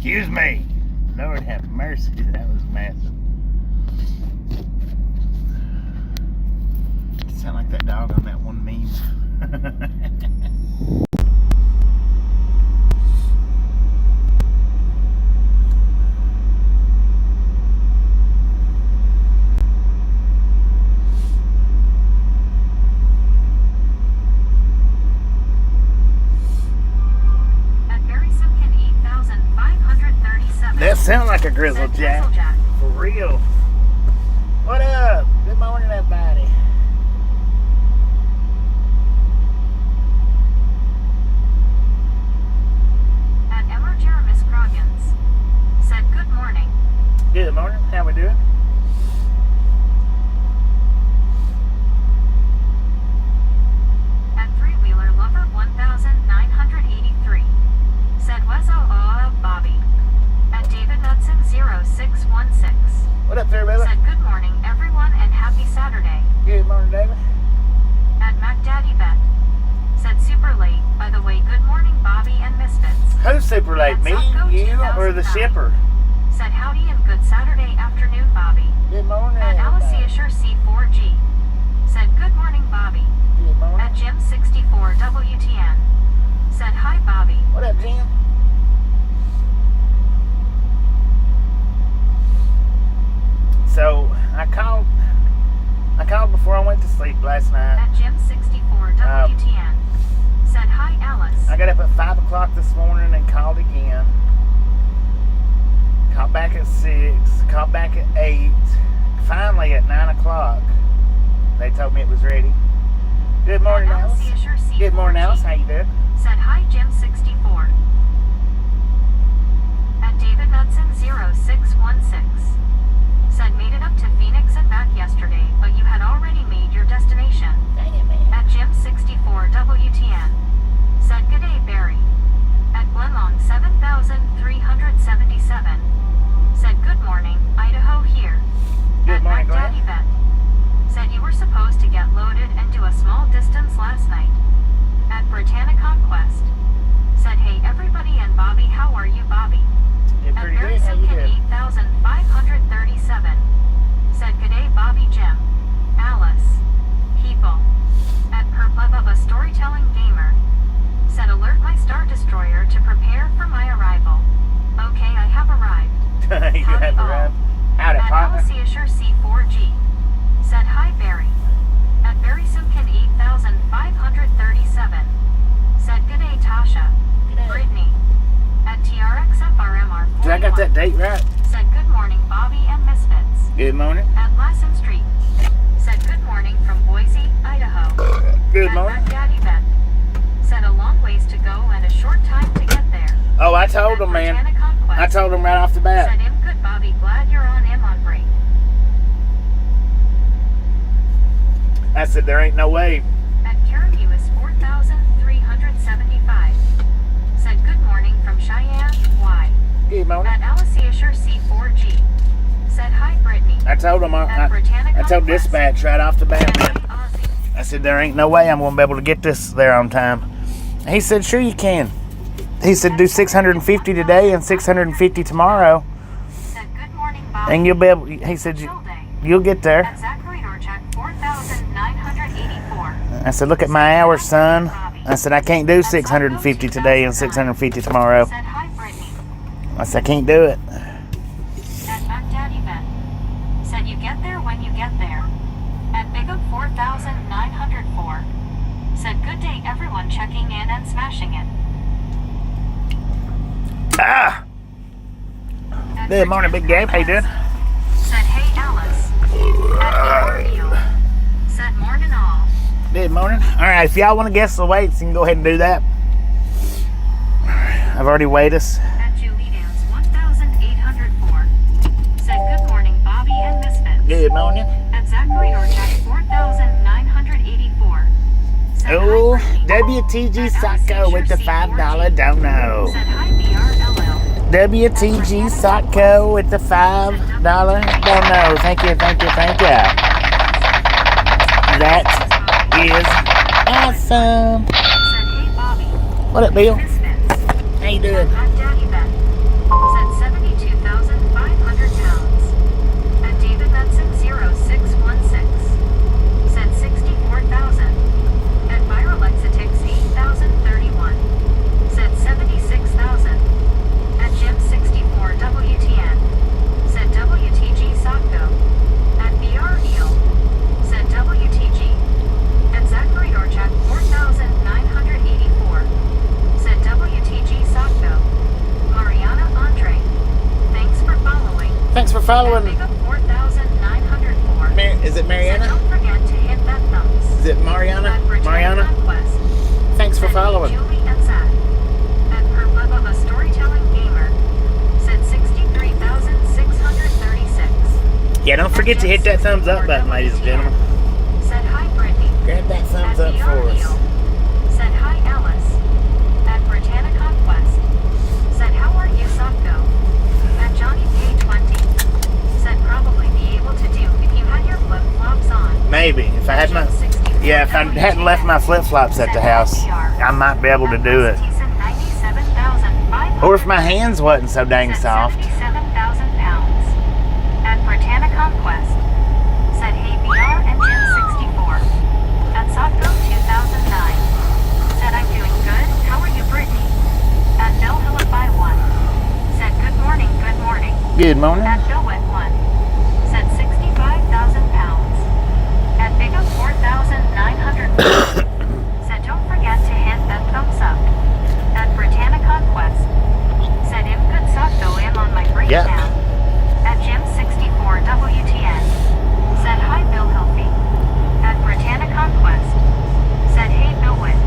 Excuse me. Lord have mercy. That was massive. Sound like that dog on that one meme. That sounds like a Grizzle Jack. For real. What up? Good morning, everybody. At Emma Jeremiah Scroggins said good morning. Good morning. How we doing? At Three-Wheeler Lover 1983 said Bobby. At David Knudsen 0616 What up, Fairweather? said good morning everyone and happy Saturday. Good morning, David. At Mac Daddy Vet said super late. By the way, good morning Bobby and Misfits. Who's super late? At Me, Socko you, or the 2009 shipper? said howdy and good Saturday afternoon Bobby. Good morning. At Alicia C4G said good morning Bobby. Good morning. At Jim 64 WTN said hi Bobby. What up, Jim? So I called before I went to sleep last night. At Jim 64 WTN said hi Alice. I got up at 5 o'clock this morning and called again. Called back at 6, called back at 8. Finally at 9 o'clock, they told me it was ready. Good morning, Alice. Good morning, Alice. How you doing? Said hi Jim 64. At David Knudsen 0616 said made it up to Phoenix and back yesterday, but you had already made your destination. Dang it, man. At Jim 64 WTN said good day Barry. At Glenlong 7377 said good morning Idaho here. Good at morning, Mac Daddy Vet said you were supposed to get loaded and do a small distance last night. At Britannia Conquest said hey everybody and Bobby, how are you Bobby? You're At pretty Barry good. How you Silkin doing? 8537 said good day Bobby Jim. Alice. People. At Perplebaba Storytelling Gamer said alert my Star Destroyer to prepare for my arrival. Okay, I have arrived. You have arrived. Howdy, At partner. Alicia C4G said hi Barry. At Barry Simkin 8537 said good day Tasha. Brittany. At TRXFRMR 41 Did I got that date right? said good morning Bobby and Misfits. Good morning. At Lassen Street said good morning from Boise, Idaho. Good At morning. Mac Daddy Vet said a long ways to go and a short time to get there. Oh, I told At them, man. Britannia Conquest I told them right off the bat. said I'm good Bobby, glad you're on break. I said there ain't no way. At Karen Lewis 4375 said good morning from Cheyenne, Y. Good morning. At Alicia C4G said hi Brittany. I told them. At Britannia I told Conquest dispatch right off the bat, said man. hi Ozzy. I said there ain't no way I'm gonna be able to get this there on time. He said sure you can. He said do 650 today and 650 tomorrow, Said good morning Bobby. and you'll be able. He said Chill day. you'll get there. At Zachary Dorchak 4984 I said look at my hours, son. I said I can't do 650 today and 650 tomorrow. said hi Brittany. I said I can't do it. At Mac Daddy Vet said you get there when you get there. At Big Up 4904 said good day everyone, checking in and smashing it. Ah. At Good morning, Big Gabe. How you doing? Said hey Alice. At Neil said morning all. Good morning. All right, if y'all want to guess the weights, you can go ahead and do that. I've already weighed us. At Julie Dance 1804 said good morning Bobby and Misfits. Good morning. At Zachary Dorchak 4984 said Oh, hi Brittany. WTG Socko with the $5 dono. Said hi BRLL. WTG Socko with the $5 dono. Thank you, thank you, thank you. That is awesome. Said hey Bobby. What up, Bill? Misfits. How you doing? At Daddy Vet following? Big up 4,904. Is it So Mariana? don't forget to hit that thumbs. Is it Mariana? At Britannia Mariana? Conquest. Thanks for Said, hey, following. Julie and Zach. At per love of a storytelling gamer. Said 63,636. Yeah, don't forget to hit that thumbs up button, ladies and gentlemen. Said hi, Brittany. Grab that thumbs up At for us. Said hi, Alice. At Britannia Conquest. Said how are you, Socko? At Johnny K20. Said probably be able to do if you had your flip flops on. Maybe. If I had my... Yeah, if I hadn't left my flip-flops at the house, I might be able to do it. Or if my hands wasn't so dang soft. 77,000 pounds. At Britannia Conquest. Said hey VR and Jim 64. At Socko 2009. Said I'm doing good. How are you, Brittany? At Bill Hillify 1. Said good morning, good morning. Good morning. At Bill Wet 1. Said 65,000 pounds. At Big Up 4,900. Said don't forget to hit that thumbs up. At Britannia Conquest. Said im good Socko am on my breakdown. At Jim 64 WTN. Said hi Bill Healthy. At Britannia Conquest. Said hey Bill Wit.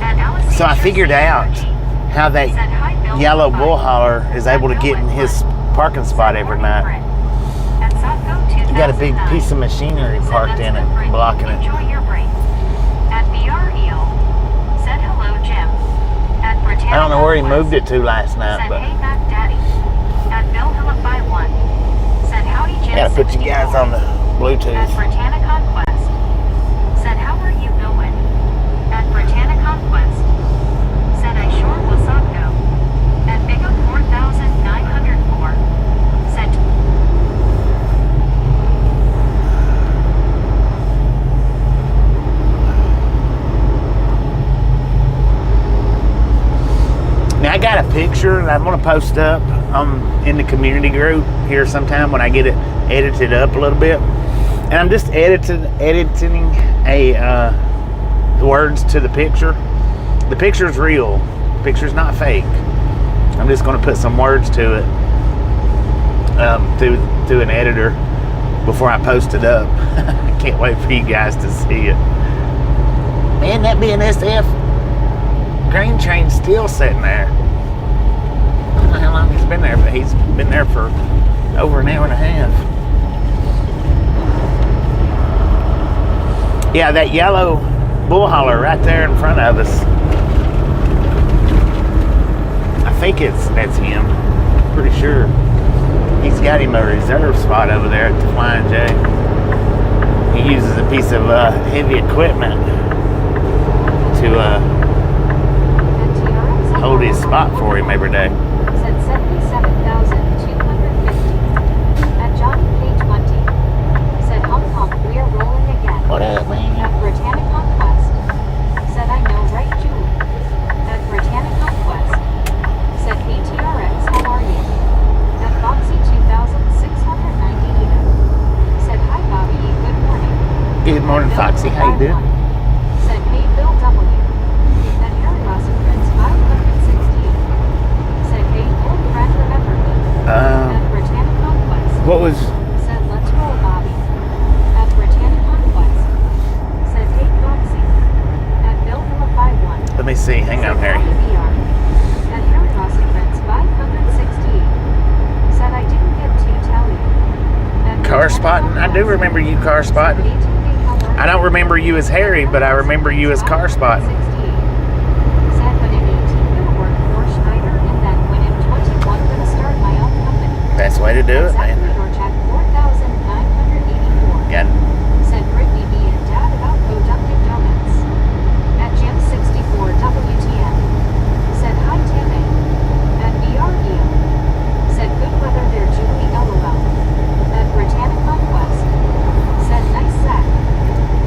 At Alice. So I figured out how that yellow bull hauler is able to get in his parking spot every night. You got a big piece of machinery parked in it, blocking it. Enjoy your break. At VR Eel. Said hello Jim. At Britannia I don't know where he Conquest. moved it to last night, Said but hey Mac Daddy. At Bill Hillify 1. Said howdy Jim. I gotta put you guys 64. on the At Bluetooth. Britannia Conquest. Said how are you going? At Britannia Conquest. Said I sure will Socko. At Big Up 4,904. Said Now I got a picture that I'm gonna post up in the community group here sometime when I get it edited up a little bit. And I'm just editing a words to the picture. The picture's real. The picture's not fake. I'm just gonna put some words to it through an editor before I post it up. I can't wait for you guys to see it. Man, that BNSF grain train's still sitting there. I don't know how long he's been there, but he's been there for over an hour and a half. Yeah, that yellow bull hauler right there in front of us. I think that's him. Pretty sure. He's got him a reserve spot over there at the Flying J. He uses a piece of heavy equipment to hold his spot for him every day. Said 77,250. At Johnny K20. Said hump hump, we are rolling again. What up, man? At Britannia Conquest. Said I know, right, Julie? At Britannia Conquest. Said ATRX, how are you? At Foxy 2,690. Said hi, Bobby, good morning. Good morning, Foxy. How you doing? Said hey, Bill W. At Harry Ross Prince 568. Said hey, old friend, remember me? At Britannia Conquest. What was... Said let's roll, Bobby. At Britannia Conquest. Said hey, Foxy. At Bill Hillify 1. Let me see. Hang on, Harry. At Harry Ross Prince 568. Said I didn't get to tell you. At Car Britannia spotting? I do Conquest. remember you car spotting. Said, "ATV, how are I don't remember you as Harry, but I remember you as car spotting. Said when in 18 gonna work for Schneider and then when in 21 gonna start my own company. That's the way to do it, man. Or check 4,984. Got Said Brittany B and Dad about productive donuts. At Jim 64 WTN. Said hi Timmy. At BRE. Said good weather there Julie LOL. At Britannia Conquest. Said nice sack.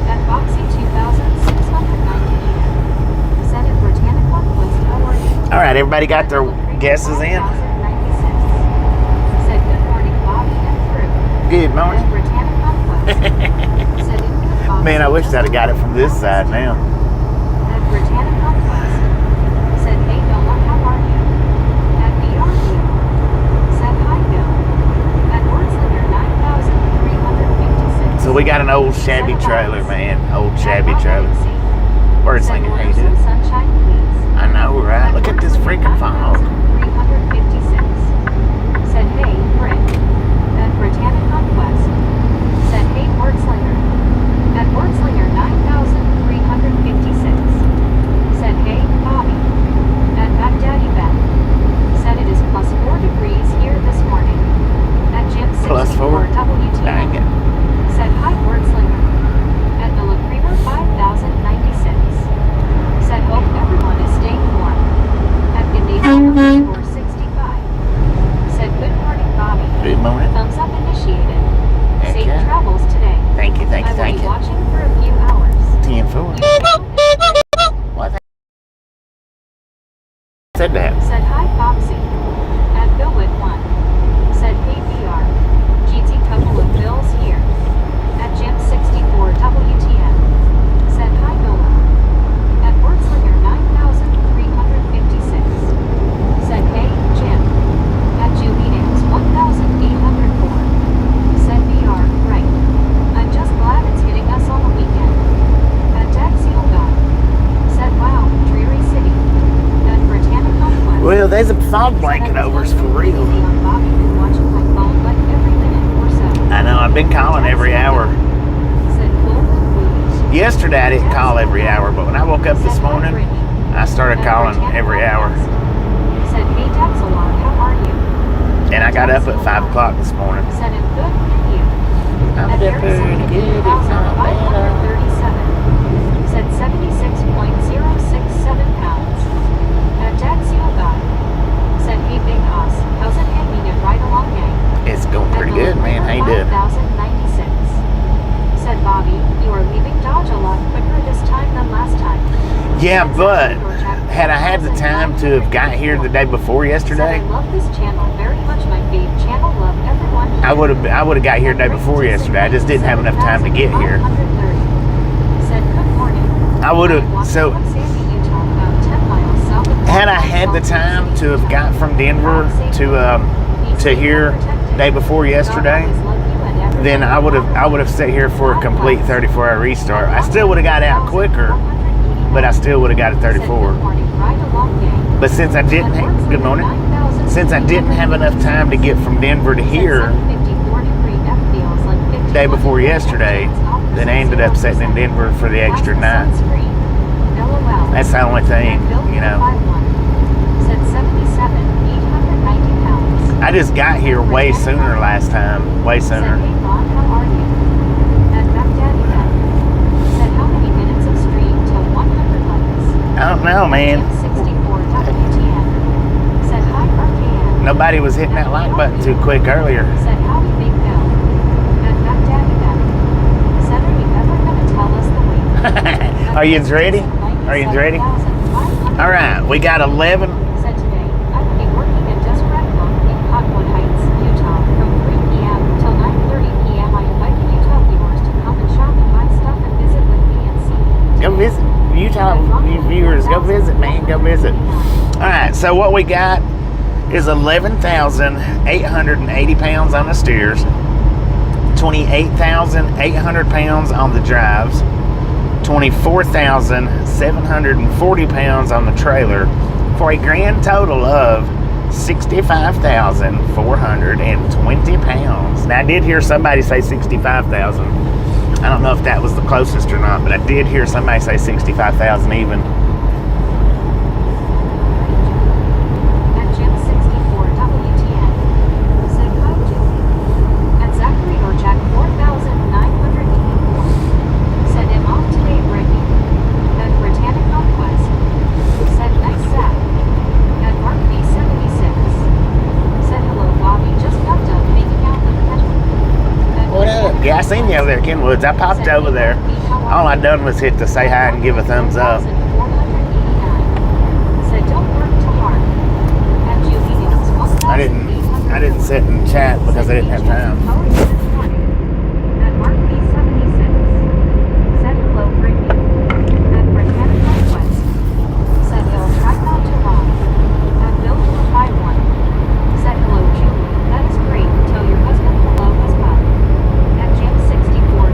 At Boxy 2,690. Said at Britannia Conquest, how are you? all right, everybody got their guesses in? 5,096. Said good morning, Bobby and crew. Good At morning. Britannia Conquest. Said in good Boxy Man, I wish I'd have got it from this side now. At Britannia Conquest. Said hey Nola, how are you? At BRU. Said hi Bill. At Words So we got an old shabby trailer, man. Old shabby trailer. Bird Said slinger, hey, order some dude. sunshine, please. I know, right? Look at this freaking fog. 356. Said, hey, Brick. At Britannic Conquest. Said, hey, Wordslinger. At Wordslinger 9356. Said, hey, Bobby. At Baghdadi Ben. Said it is plus 4 degrees here this morning. At Jim 64 Plus 4? WTN. Dang it. Said, hi, Wordslinger. At Villa Creamer 5096. Said, hope everyone is staying warm. At Gandhi 465. Said, good morning, Bobby. Good morning. Thumbs up initiated. Heck Safe yeah. travels today. Thank you, thank you, I will thank be you. watching for a few hours. 10-4. What? Said that. Said, hi, Foxy. At Billwood 1. Said, hey, VR. GT couple of bills here. At Jim 64 WTN. Said, hi, Nola. At Wordslinger 9356. Said, hey, Jim. At Julian's 1804. Said, VR, right. I'm just glad it's hitting us on the weekend. At Dag Seal God. Said, wow, dreary city. At Britannic Conquest. Well, there's a fog blanket over us for real. I know, I've been calling every hour. Yesterday I didn't call every hour, but when I woke up this morning, I started calling every hour. Said, hey Daxalon, how are you? And I got up at 5 o'clock this morning. Said, I'm good, and you? I'm At doing pretty good, it's not bad. 537. Said 76.067 pounds. At Daxiel God. Said, hey Big Oz, how's it hanging it right along, gang? It's going pretty good, man. How you doing? 5096. Said Bobby, you are leaving Dodge a lot quicker this time than last time. Yeah, but had I had the time to have got here the day before yesterday, Said, I love this channel very much, my fave channel. Love everyone here. I would have got here the day before yesterday. I just didn't have enough time to get here. 530. Said, good morning. I would have. So Sandy, Utah, about 10 miles south of had I had the time to have got from Denver to here day before yesterday, then I would have sat here for a complete 34-hour restart. I still would have got out quicker, but I still would have got a 34. But since I didn't, good morning. Since I didn't have enough time to get from Denver to here day before yesterday, then I ended up sitting in Denver for the extra night. That's the only thing, you know. I just got here way sooner last time, way sooner. I don't know, man. Nobody was hitting that like button too quick earlier. Said, howdy, Big Bill. And Baghdadi Ben. Said, are you ever going to tell us the way? Are you ready? Are you ready? All right, we got 11. Said today, I will be working at Desperate Book in Cottonwood Heights, Utah, from 3 p.m. till 9:30 p.m. I invite Utah viewers to come and shop and buy stuff and visit with me and see. Go visit. Utah viewers, go visit, man. Go visit. All right, so what we got is 11,880 pounds on the steers, 28,800 pounds on the drives, 24,740 pounds on the trailer, for a grand total of 65,420 pounds. Now, I did hear somebody say 65,000. I don't know if that was the closest or not, but I did hear somebody say 65,000 even. At Jim 64 WTN. Said, hi, Julie. At Zachary or Jack 4,984. Said, I'm off today, Brittany. At Britannic Conquest. Said, nice Zach. At Mark B76. Said, hello, Bobby. Just popped up making out with Petra. What up? Yeah, I seen you over there, Kenwoods. I popped over there. All I done was hit to say hi and give a thumbs up. Said, don't work too hard. At Julian's I didn't sit and chat because I didn't have time. How are you this morning? At Mark B76. Said hello, Brittany. At Britannic Conquest. Said he'll try not to wrong. At Bill 451. Said hello, Julie. That is great. Tell your husband hello as well. At Jim 64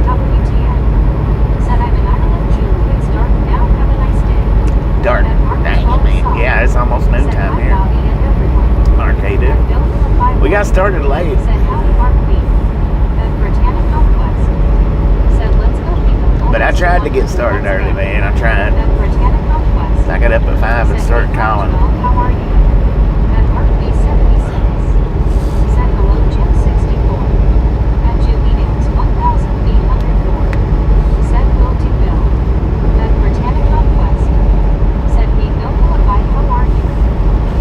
tried to get started early, man. I tried. At Britannic Northwest. I got up at 5 and started calling. How are you? At Mark B76. Said hello Jim 64. At Julie Dance 1804. Said Will to Bill. At Britannic Northwest. Said hey Bill hi, how are you?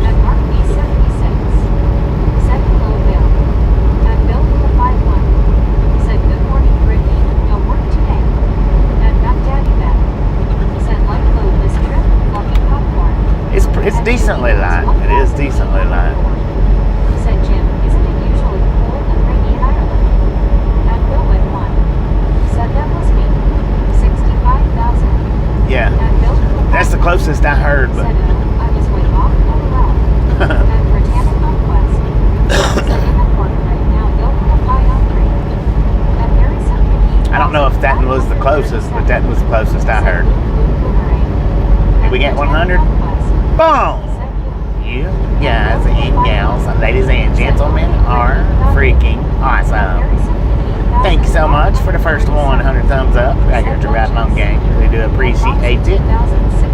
At Mark B76. Said hello Bill. At Bill 51. Said good morning Brittany, no work today. At Mac Daddy Beth. Said like load this trip, lucky popcorn. It's decently light. It is decently light. Said Jim, isn't it usually cold and rainy in Ireland? At Bill went 1. Said that was me. 65,000. Yeah. At Bill That's the closest I heard, but said I was way off all around. At Britannic Northwest. Said in the corner right now, Bill with a pie on 3. At Mary Sunday. I don't know if that one was the closest, but that was the closest I heard. Did we get 100? Boom! You guys and gals, ladies and gentlemen, are freaking awesome. Thank you so much for the first 100 thumbs up right here to Ride Along Gang. We do appreciate it.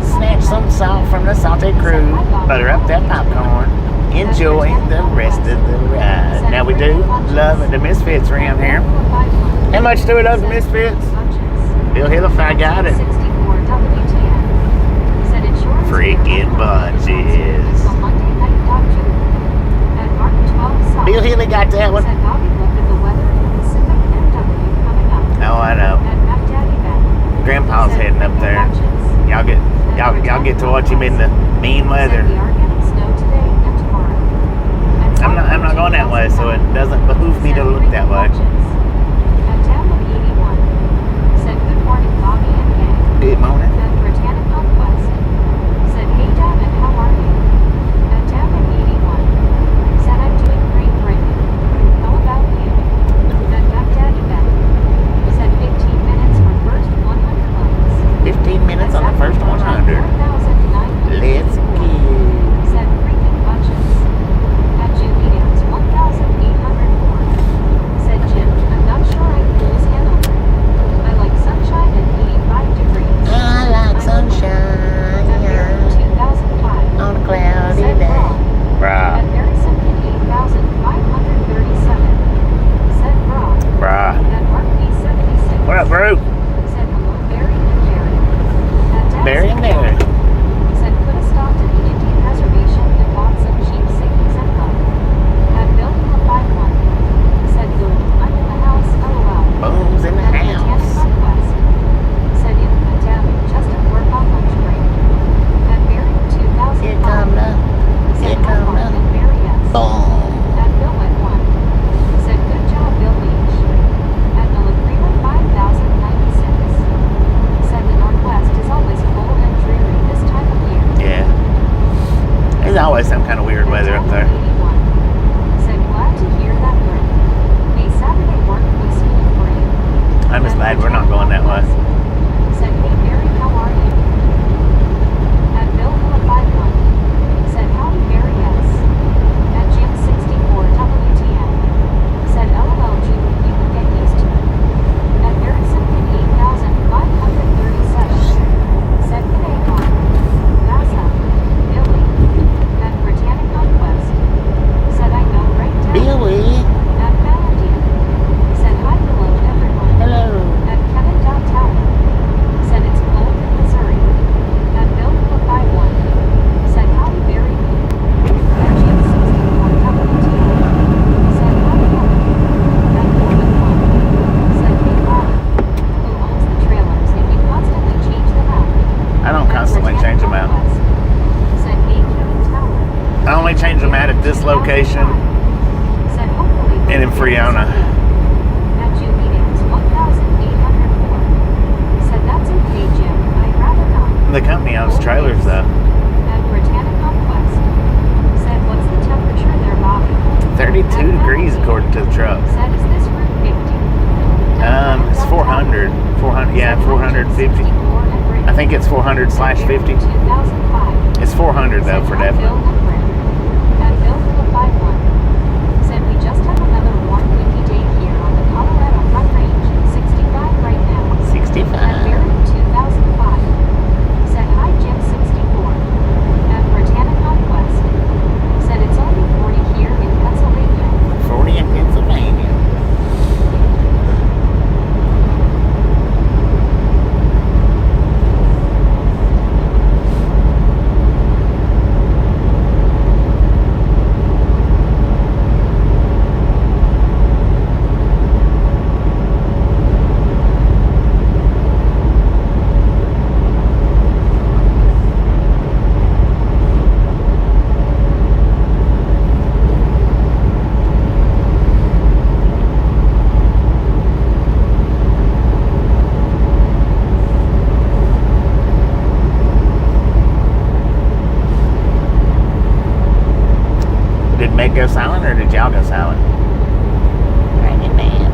Snatch some salt from the salted crew, butter up that popcorn, enjoy the rest of the ride. Now we do love the Misfits around here. How much do we love the Misfits? Bill Hillify got it. Freaking bunches. Bill Hilly got that one. Oh, I know. Grandpa's heading up there. Y'all get to watch him in the mean weather. I'm not going that way, so it doesn't behoove me to look that way. Good morning. Always some kind of weird weather up there. I'm just glad we're not going that way. Said, hey Barry, how are you? At Bill 51. Said, howdy Barry, yes. At Jim 64 WTN. Said, LOL Julie, you would get used to it. At Barry Simpkin 8,537. Said, g'day Mom. Vasa. Billy. At Britannic Northwest. Said, I know right down. Billy. At Valentina. Said, hi, hello everyone. Hello. At Kevin Downtown. Said it's cold in Missouri. At Bill 51. Said howdy Barry. At Jim 64 WTN. Said howdy Kevin. At Bill 1. Said hey Bob. Who owns the trailers if you constantly change them out? I don't constantly change them out. Said hey Kevin Tower. I only change them out at this location Said hopefully and in Friona. At Julie Dance 1804. Said that's okay Jim, I'd rather not. The company owns trailers though. At Britannic Northwest. Said what's the temperature there Bobby? 32 degrees according to the truck. Said is this Route 50? It's 400. 400, yeah, 450. I think it's 400/50. 2005. It's 400 though for definite. At Bill 51. Said we just have another warm windy day here on the Colorado Front Range. 65 right now. 65. At Barry Meg go silent, or did y'all go silent? Rainy man.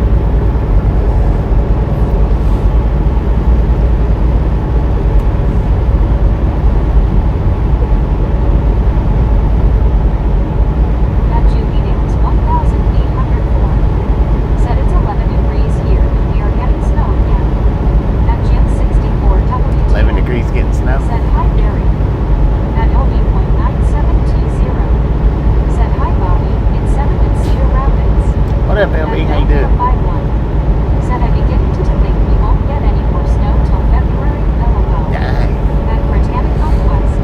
At Julian's 1,804. Said it's 11 degrees here and we are getting snow again. At Jim 64 WT. 11 degrees getting snow. Said hi Barry. At LB.9720. Said hi Bobby. It's 7 in Cedar Rapids. What up, LB? How you doing? 51. Said I'm beginning to think we won't get any more snow till February. LOL. Dang. At Britannica West.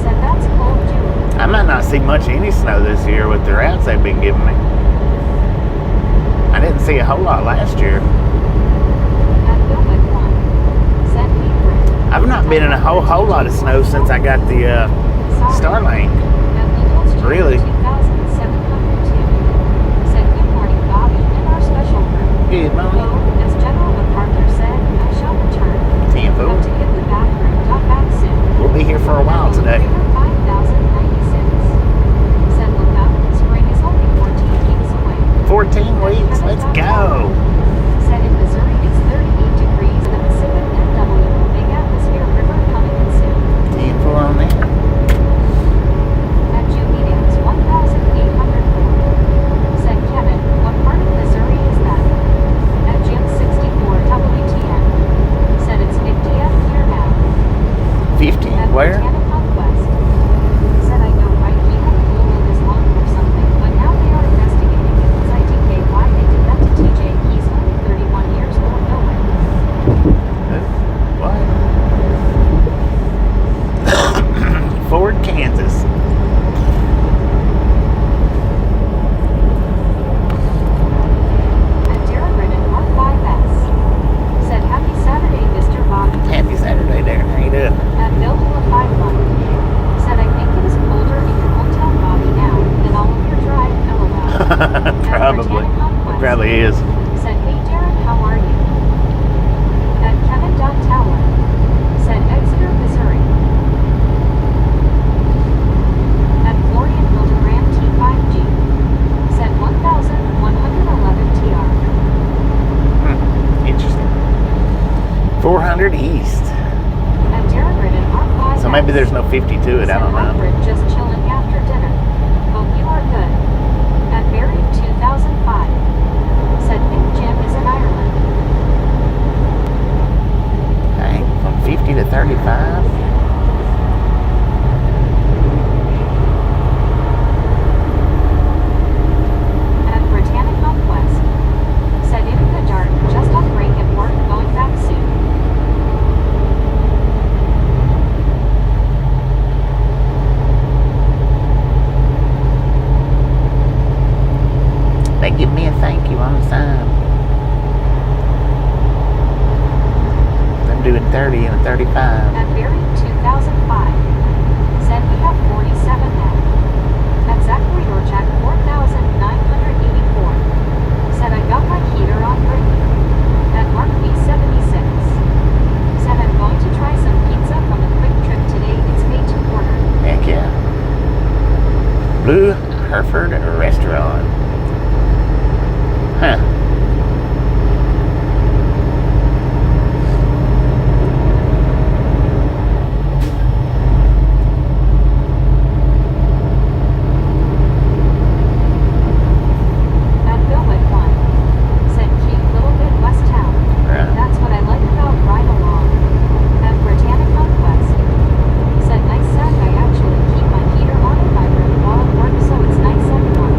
Said that's cold June. I might not see much any snow this year with the routes they've been giving me. I didn't see a whole lot last year. At Billwood 1. Said Weaver. I've not been in a whole lot of snow since I got the Starlink. At Nichols Jr. Really? 2702. Said good morning Bobby and our special group. Good morning. Well, as General MacArthur said, I shall return. 10 Have fool. to hit the bathroom. Got back soon. We'll be here for a while today. 5,096. Said look up, spring is only 14 weeks away. 14 weeks. Let's go. Said in Missouri it's 38 degrees in the Pacific NW. Big atmosphere river coming in soon. 10 fool on there. At Julian's 1,804. Said Kevin, what part of Missouri is that? At Jim 64 WTN. Said it's 50th here now. 50? At Where? Britannica West. Said I know right, we had a rule in this long or something, but now they are investigating because ITK why they did that to TJ. He's only 31 years old nowhere. What? Ford, Kansas. At Darren Ridden R5S. Said happy Saturday, Mr. Bobby. Happy Saturday there. How you doing? At Bill 51. Said I think it is colder in your hometown Bobby now than all of your drive. LOL. Probably. It probably is. Said hey Darren, how are you? At Kevin Tower. Said Exeter, Missouri. At Florian Hildebrand T5G. Said 1,111 TR. Interesting. 400 east. At Darren Ridden R5. So maybe there's no 50 to it. I don't know. Alfred just chilling after dinner. Hope you are good. At Barry 2005. Said Big Jim is in Ireland. Dang, from 50 to 35. At Britannica West. Said in the dark, just on break at work, going back soon. They give me a thank you on the sign. I'm doing 30 and a 35. At Barry 2005. Said we have 47 now. At Zachary Orchak 4,984. Said I got my heater on break. At Mark B76. Said I'm going to try some pizza from a quick trip today. It's made to order. Heck yeah. Blue Hereford Restaurant. Huh. At Billwood 1. Said cute little Midwest town. Right. That's what I like about Ride Along. At Britannica West. Said nice sound. I actually keep my heater on in my room while at work, so it's nice and warm.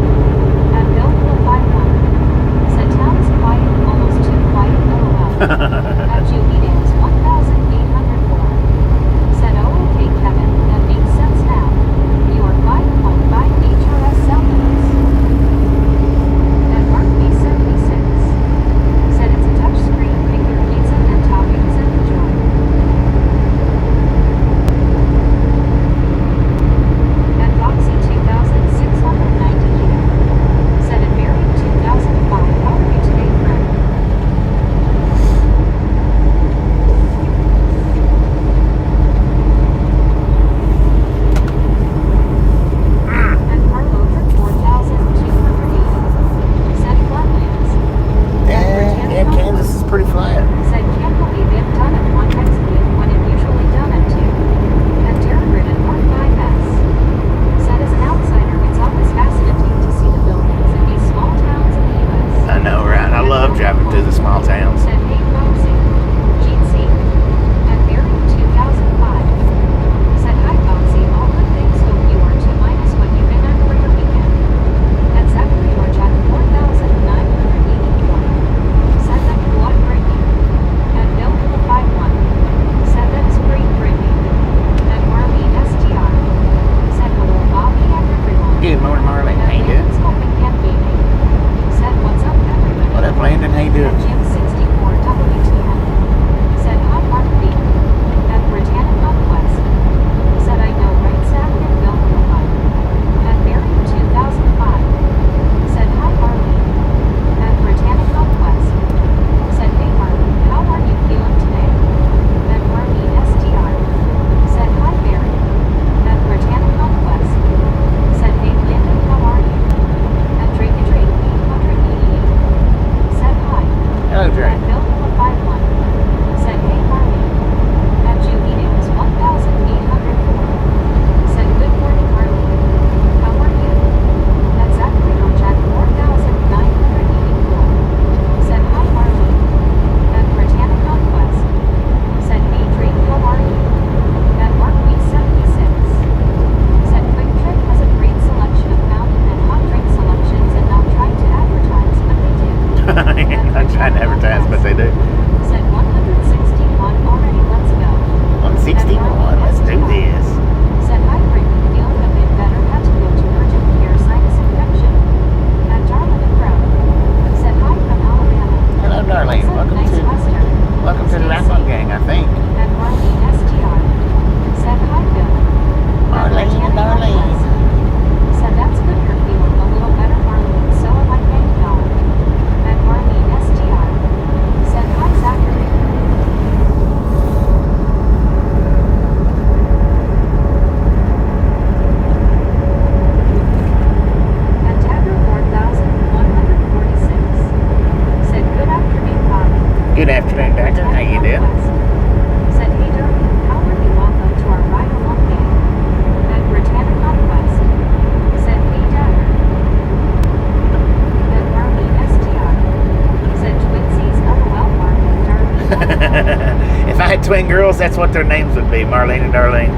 twin girls, that's what their names would be, Marlene and Darlene.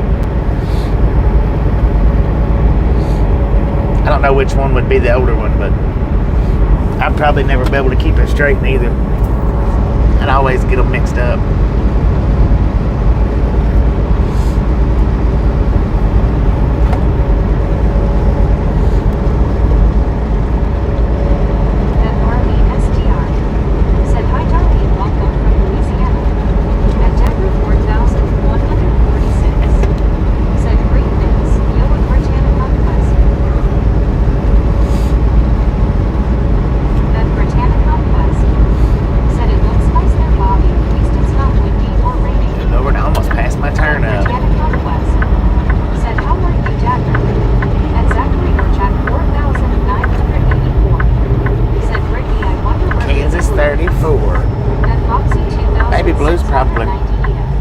I don't know which one would be the older one, but I'd probably never be able to keep it straight neither. I'd always get them mixed up.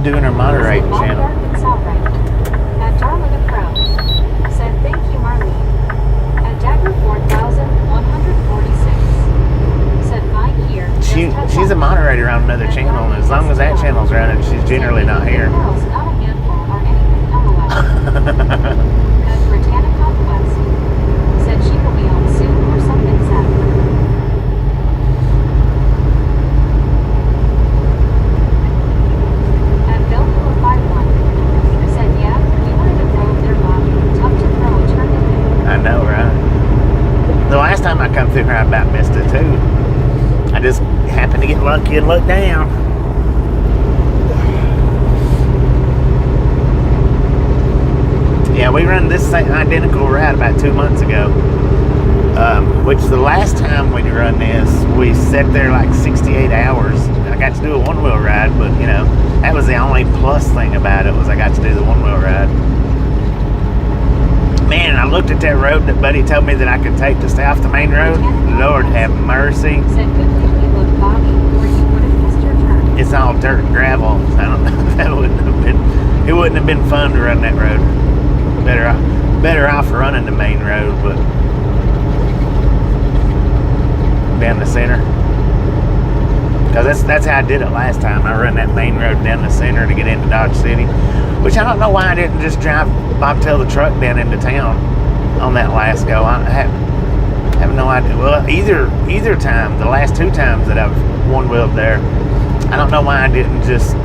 Doing her moderating channel. At Darling Approach, said thank you, Marlene. At Dagger 4146, said fine here. She's a moderator on another channel, and as long as that channel's running, she's generally not here. Girls, not a handful or anything, LOL. At Britannica West, said she will be on soon or something sad. The last time I come through here, I about missed it too. I just happened to get lucky and look down. Yeah, we run this same identical ride about 2 months ago. Which the last time we run this, we sat there like 68 hours. I got to do a one-wheel ride, but you know, that was the only plus thing about it was I got to do the one-wheel ride. Man, I looked at that road that Buddy told me that I could take to stay off the main road. Lord have mercy. It's all dirt and gravel. I don't know. That wouldn't have been. It wouldn't have been fun to run that road. Better off running the main road, but down the center. Because that's how I did it last time. I run that main road down the center to get into Dodge City. Which I don't know why I didn't just drive bobtail the truck down into town on that last go. I have no idea. Well, either time, the last 2 times that I've one-wheeled there, I don't know why I didn't just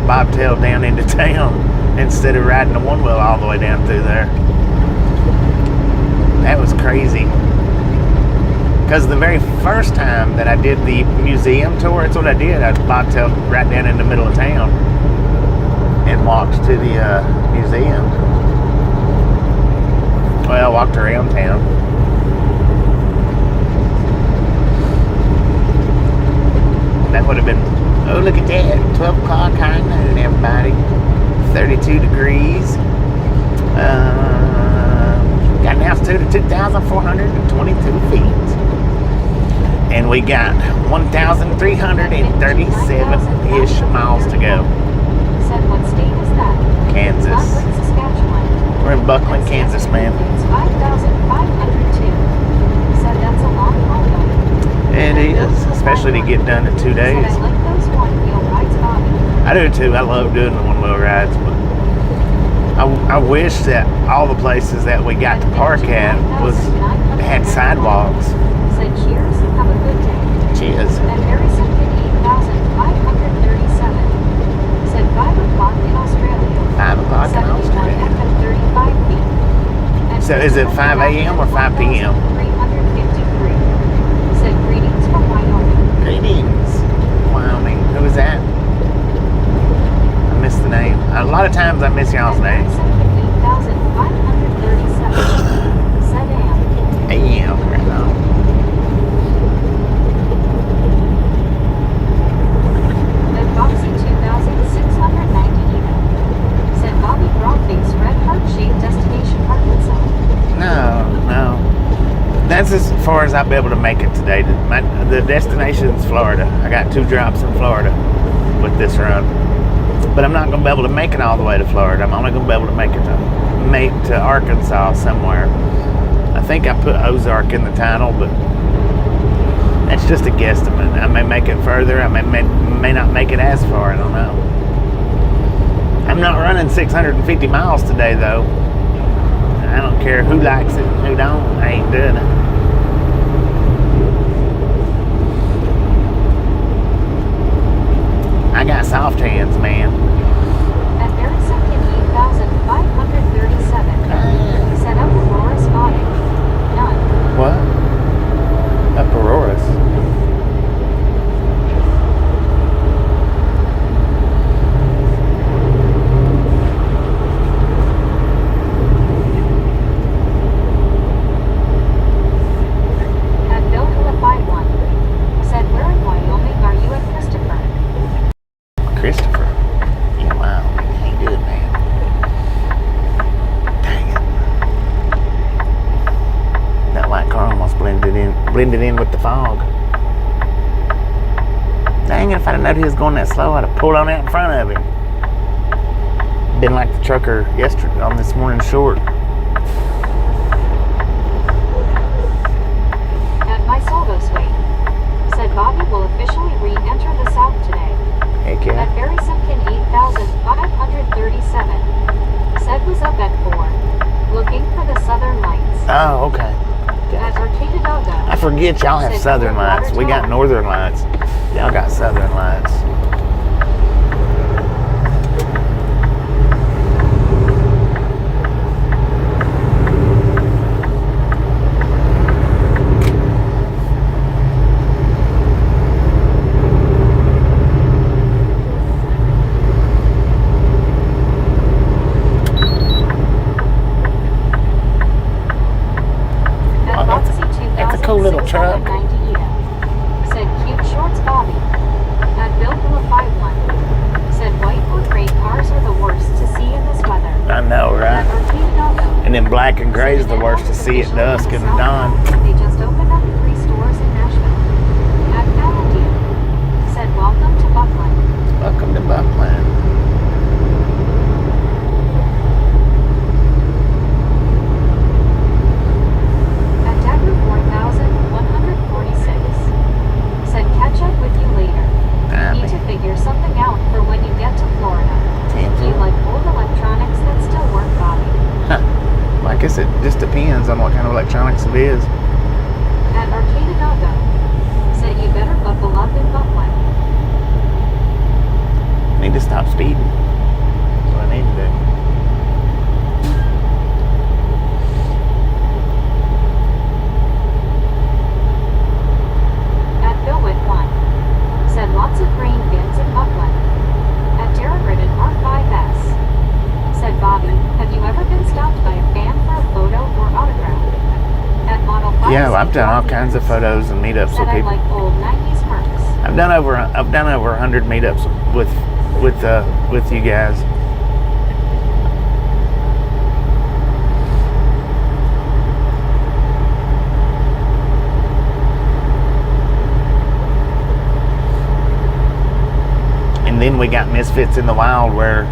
bobtail down into town instead of riding the one-wheel all the way down through there. That was crazy. Because the very first time that I did the museum tour, that's what I did. I bobtailed right down in the middle of town and walked to the museum. Well, I walked around town. That would have been, oh, look at that, 12 o'clock high noon, everybody. 32 degrees. Got an altitude of 2,422 feet. And we got 1,337-ish miles to go. Said what state is that? Kansas. Buckland, Saskatchewan. We're in Buckland, Kansas, man. It's 5,502. Said that's a long haul though. It is, especially to get done in 2 days. Said I like those one-wheel rides, Bobby. I do too. I love doing the one-wheel rides, but I wish that all the places that we got to park at had sidewalks. Said cheers, have a good day. Cheers. And Harrison did 8,537. Said 5 o'clock in Australia. 5 o'clock in Australia. 35 feet. So is it 5 a.m. or 5 p.m.? 353. Said greetings from Wyoming. Greetings, Wyoming. Who is that? I missed the name. A lot of times I miss y'all's names. 8,537. Said AM. A.m. right now. Then Boxy 2,690 even. Said Bobby Broadface Red Heart-shaped destination Arkansas. No. That's as far as I'll be able to make it today. The destination's Florida. I got 2 drops in Florida with this run. But I'm not going to be able to make it all the way to Florida. I'm only going to be able to make it to Arkansas somewhere. I think I put Ozark in the title, but that's just a guesstimate. I may make it further. I may not make it as far. I don't know. I'm not running 650 miles today, though. I don't care who likes it and who don't. I ain't doing it. I got soft hands, man. At very second 8,537. Set up Aurora spotting. None. What? Up Aurora's. At Bill Philippi 1. Said, where in Wyoming are you at Christopher? Christopher. Yeah, wow. He ain't good, man. Dang it. That white car almost blended in with the fog. Dang it, if I'd have known he was going that slow, I'd have pulled on out in front of him. Been like the trucker yesterday on this morning's short. At my Salvo Suite. Said Bobby will officially re-enter the South today. Heck yeah. At Barry Simpkin 8,537. Said was up at 4. Looking for the Southern Lights. Oh, okay. At Arcata Doggo. I forget y'all have Southern Lights. We got Northern Lights. Y'all got Southern Lights. That's a cool little truck. Said cute shorts Bobby. At Bill Philippi 1. Said white or gray cars are the worst to see in this weather. I know, right? At Arcata Doggo. And then black and gray is the worst to see at dusk and dawn. They just opened up 3 stores in Nashville. At Valentine. Said welcome to Buckland. Welcome to Buckland. At Dagger 4,146. Said catch up with you later. Need to figure something out for when you get to Florida. Do you like old electronics that still work, Bobby? Huh. Well, I guess it just depends on what kind of electronics it is. At Arcata Doggo. Said you better buckle up in Buckland. Need to stop speeding. That's what I need to do. At Billwick 1. Said lots of grain bins in Buckland. At Darren R5S. Said Bobby, have you ever been stopped by a fan for a photo or autograph? At Model 5. Yeah, well, I've done all kinds of photos and meetups Said with I people. like old 90s Mercs. I've done over 100 meetups with you guys. And then we got Misfits in the Wild where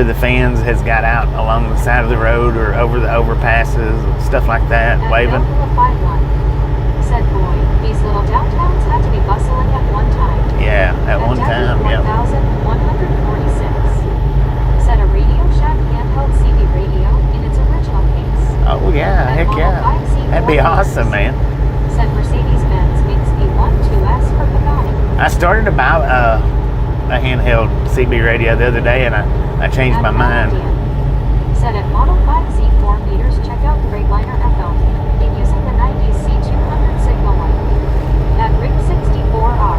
the fans has got out along the side of the road or over the overpasses, stuff like that, At waving. Bill Philippi 1. Said boy, these little downtowns had to be bustling at one time. Yeah, at one Dagger time, yeah. 4,146. Said a Radio Shack handheld CD radio in its original case. Oh yeah, At heck Model yeah. 5C That'd be 4 awesome, man. Said Mercedes-Benz makes the 1.2S for Pagani. I started to buy a handheld CB radio the other day, and I changed my mind. Said at Model 5Z 4 meters, check out Freightliner FLT in using the 90s C200 signal line. At Rig 64R.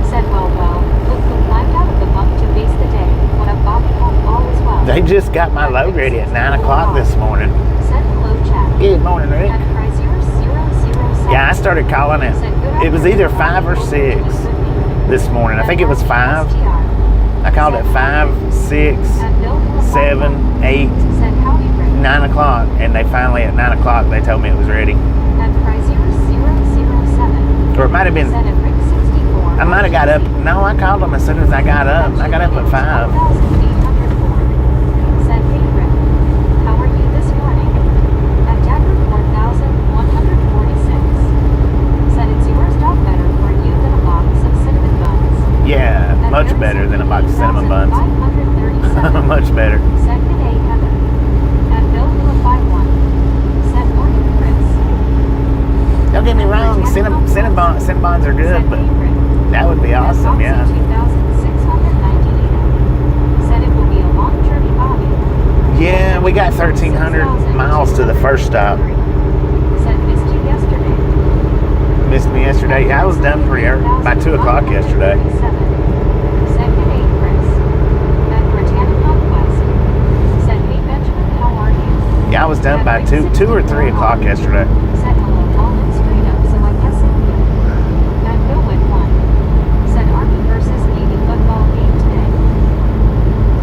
Said well, look who climbed out of the bunk to face the day. What up, Bobby? Hope all is well. They just got my load ready at 9 o'clock this morning. Said hello, chat. Good morning, Rick. At Chrysler 007. Yeah, I started calling it. It was either 5 or 6 this morning. I think it was 5. I called it 5, 6, 7, 8, 9 o'clock, and they finally at 9 o'clock they told me it was ready. At Chrysler 007. Or it might have been. Said at Rig 64. I might have got up. No, I called them as soon as I got up. I got up at 5. Said hey Rick, how are you this morning? At Dagger 4,146. Said it's yours dog better for you than a box of cinnamon buns. Yeah, much better than a box of cinnamon buns. 537. much better. Said good day, Heather. At Bill Blue 51. Said morning, Chris. Don't get me wrong, Cinnabons are good, Said but favorite. that would be awesome, yeah. 2690. Said it will be a long journey, Bobby. Yeah, we got 1,300 miles to the first stop. Said missed you yesterday. Missed me yesterday. Yeah, I was done pretty early, by 2 o'clock yesterday. Said good day, Chris. At Britannica West. Said hey, Benjamin, how are you? Yeah, I was done by 2 or 3 o'clock yesterday. Said hello, all in straight up, so I guess it did. At Bill went one. Said Army versus Navy football game today.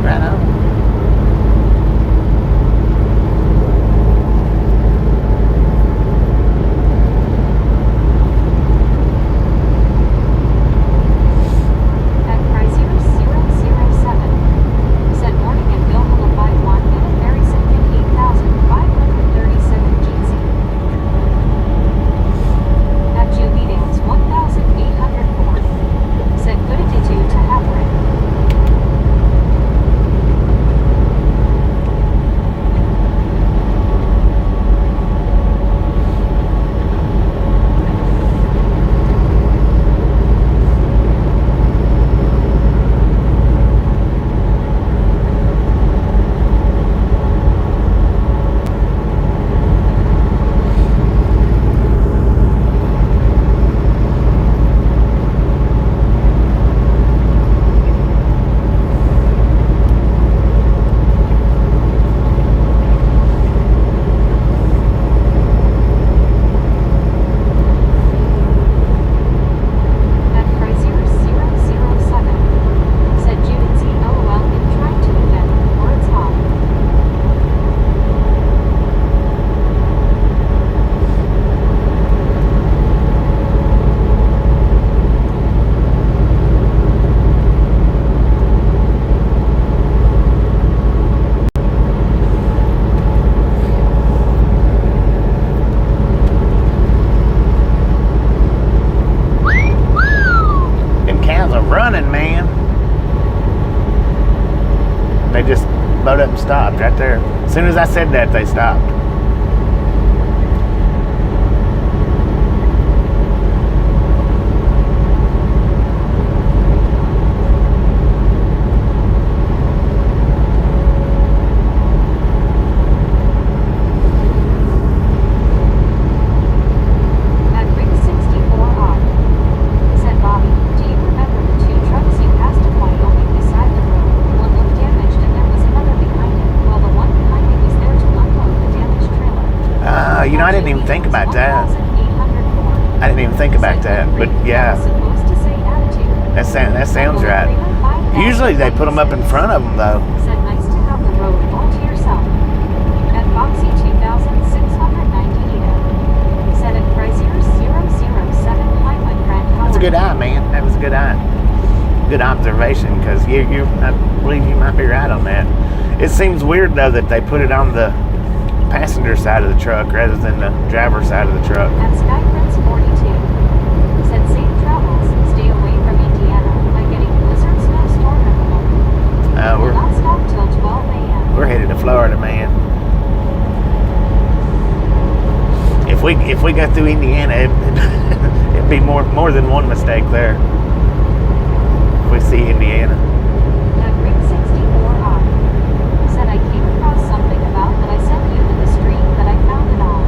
Right on. At Chrysler 007. Said morning at Bill Hilla 51 minute very second 8,537 GC. At Juvidans 1,804. Said good attitude to have it. At Chrysler 007. Said Judith C. LOL in trying to invent words off. Them cows are running, man. They just loaded up and stopped right there. As soon as I said that, they stopped. At Rig 64 off. Said Bobby, do you remember the two trucks you passed in Wyoming beside the road? One looked damaged and there was another behind it, while the one behind it was there to unload the damaged trailer. You know, I didn't even think about that. 1,804. I didn't even think about that, but yeah, Supposed to say attitude. that sounds right. Usually they put them up in front of them, though. Said nice to have the road all to yourself. At Foxy 2,698. Said at Chrysler 007 hi my friend. How That's a are good you? eye, man. That was a good eye. Good observation, because I believe you might be right on that. It seems weird, though, that they put it on the passenger side of the truck rather than the driver's side of the truck. At Sky Prince 42. Said safe travels. Stay away from Indiana by getting blizzard snowstorm at the moment. Will We're not stop till 12 a.m. we're headed to Florida, man. If we go through Indiana, it'd be more than one mistake there. If we see Indiana. At Rig 64 off. Said I came across something about that I sent you to the stream that I found it on.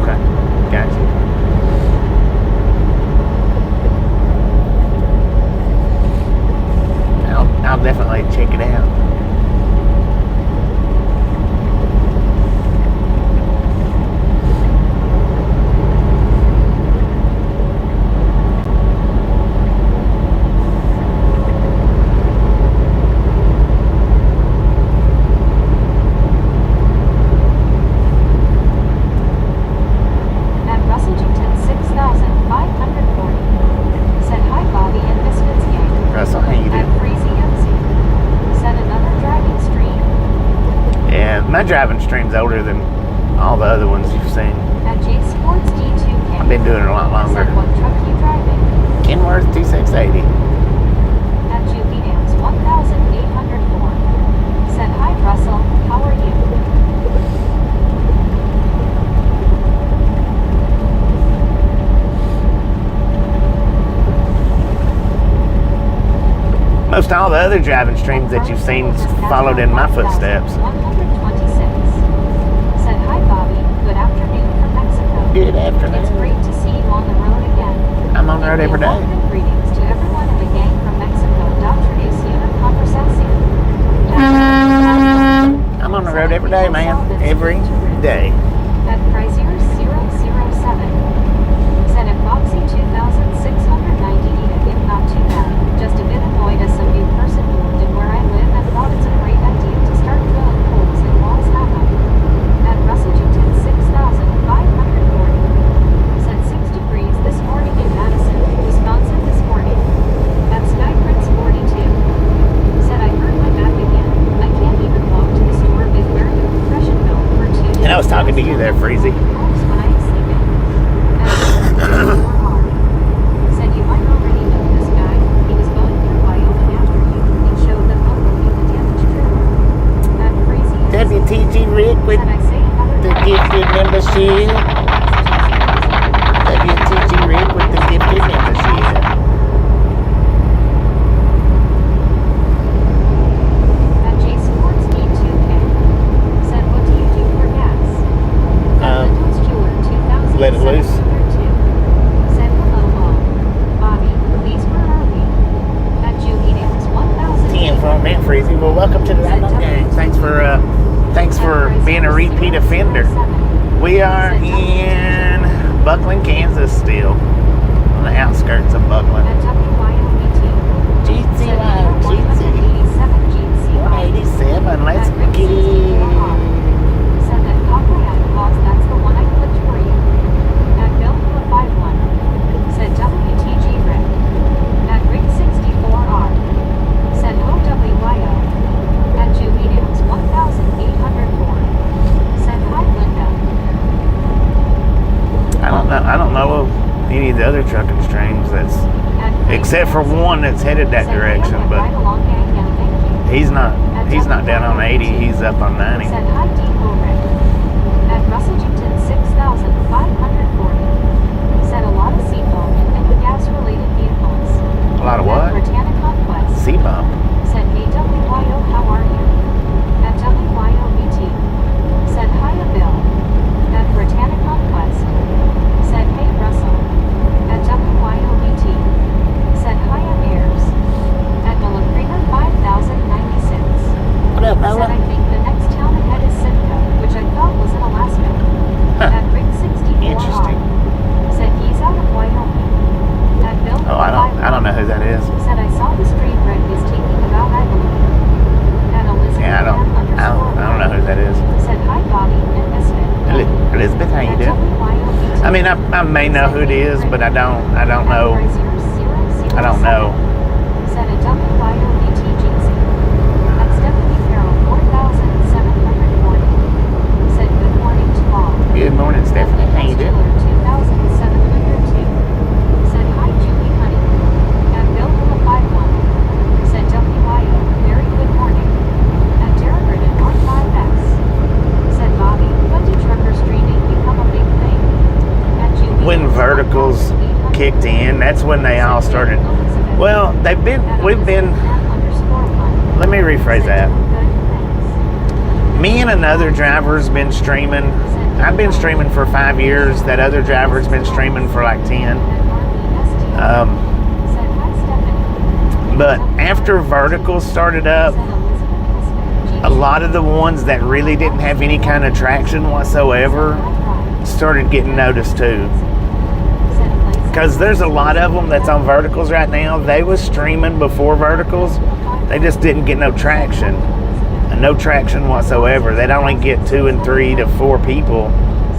Okay, gotcha. I'll definitely check it out. At Russellington 6,540. Said hi Bobby and Misfits gang. Russell, how you At doing? Crazy MC. Said another driving stream. Yeah, my driving stream's older than all the other ones you've seen. At J Sports D2K. I've been doing it a lot longer. Said what truck you driving? Kenworth 2680. At Juvidans 1,804. Almost all the other driving streams that you've seen followed in my footsteps. 126. Said, hi, Bobby. Good afternoon from Mexico. Good afternoon. It's great to see you on the road again. I'm on the road every day. Welcome greetings to everyone in the gang from Mexico. Conversación. I'm on the road every day, man. Every day. At Chrysler 007. Said at Boxy 2,690 if not too bad. Just a bit annoyed as some new person moved in where I live and thought it's a great idea to start filling holes in walls now. At Russellton 6,540. Said 6 degrees this morning in Madison, Wisconsin this morning. At Sky Prince 42. Said I hurt my back again. I can't even walk to the store big wearing a compression belt for 2 days. And I was talking to you there, Freezy. When I am sleeping. Said you might already know this guy. He was going through Wyoming after you and showed them unloading the damaged trailer. That crazy WTG Rick with said I say another the gifted membership. WTG Rick with the gifted membership. At J Sports E2K. Said what do you do for gas? Lentos Jeweler 2000. Let it loose. Said hello all. Bobby, please where are we? At Julie Dance 1000. 10 for man, Freezy. Well, welcome to the Random Gang. Thanks for being a repeat offender. We are in Buckland, Kansas still. On the outskirts of Buckland. At WYOBT. GCY, 187, let's get it. Said that Copley at Claus, that's the one I clicked for you. At Bill 51. Said WTG Rick. At Rick 64R. Said OWYO. At Julie Dance 1804. Said hi Linda. I don't know any of the other trucking streams except for one that's headed that direction, but he's not down on 80, he's up on 90. Said hi Depot Rick. At Russellton 6,540. Said a lot of seafoam and many gas-related vehicles. A lot of what? Britannic Conquest. Sea bump. Said AWYO, how are you? At WYOBT. Said hiya Bill. At Britannic Conquest. Said hey Russell. At WYOBT. Said hiya Ayers. At Malacrina 5096. What up, Said I Noah? think the next town ahead is Sitka, which I thought was in Alaska. Huh. At Rick 64R. Interesting. Said he's out of Wyoming. At Bill Oh, I don't know who that is. Said I saw the street Rick is taking about I believe. At Elizabeth Yeah, I don't know who that is. Said hi Bobby and Misfit. Elizabeth, how you At doing? WYOBT. I mean, I may know who it is, but I don't know. I don't know. Said a WYOBT GC. At Stephanie Carroll 4740. Said good morning to all. Good morning, Stephanie. How you doing? 2702. Said hi Julie Honey. At Bill 51. Said WYO, very good morning. At Derek Ridden R5X. Said Bobby, when did trucker streaming become a big thing? At Julie When verticals kicked in, that's when they all started. Well, we've been, let me rephrase that. Me and another driver's been streaming. I've been streaming for 5 years. That other driver's been streaming for like 10. But after verticals started up, a lot of the ones that really didn't have any kind of traction whatsoever started getting noticed too. Because there's a lot of them that's on verticals right now. They was streaming before verticals. They just didn't get no traction. And no traction whatsoever. They'd only get 2 and 3 to 4 people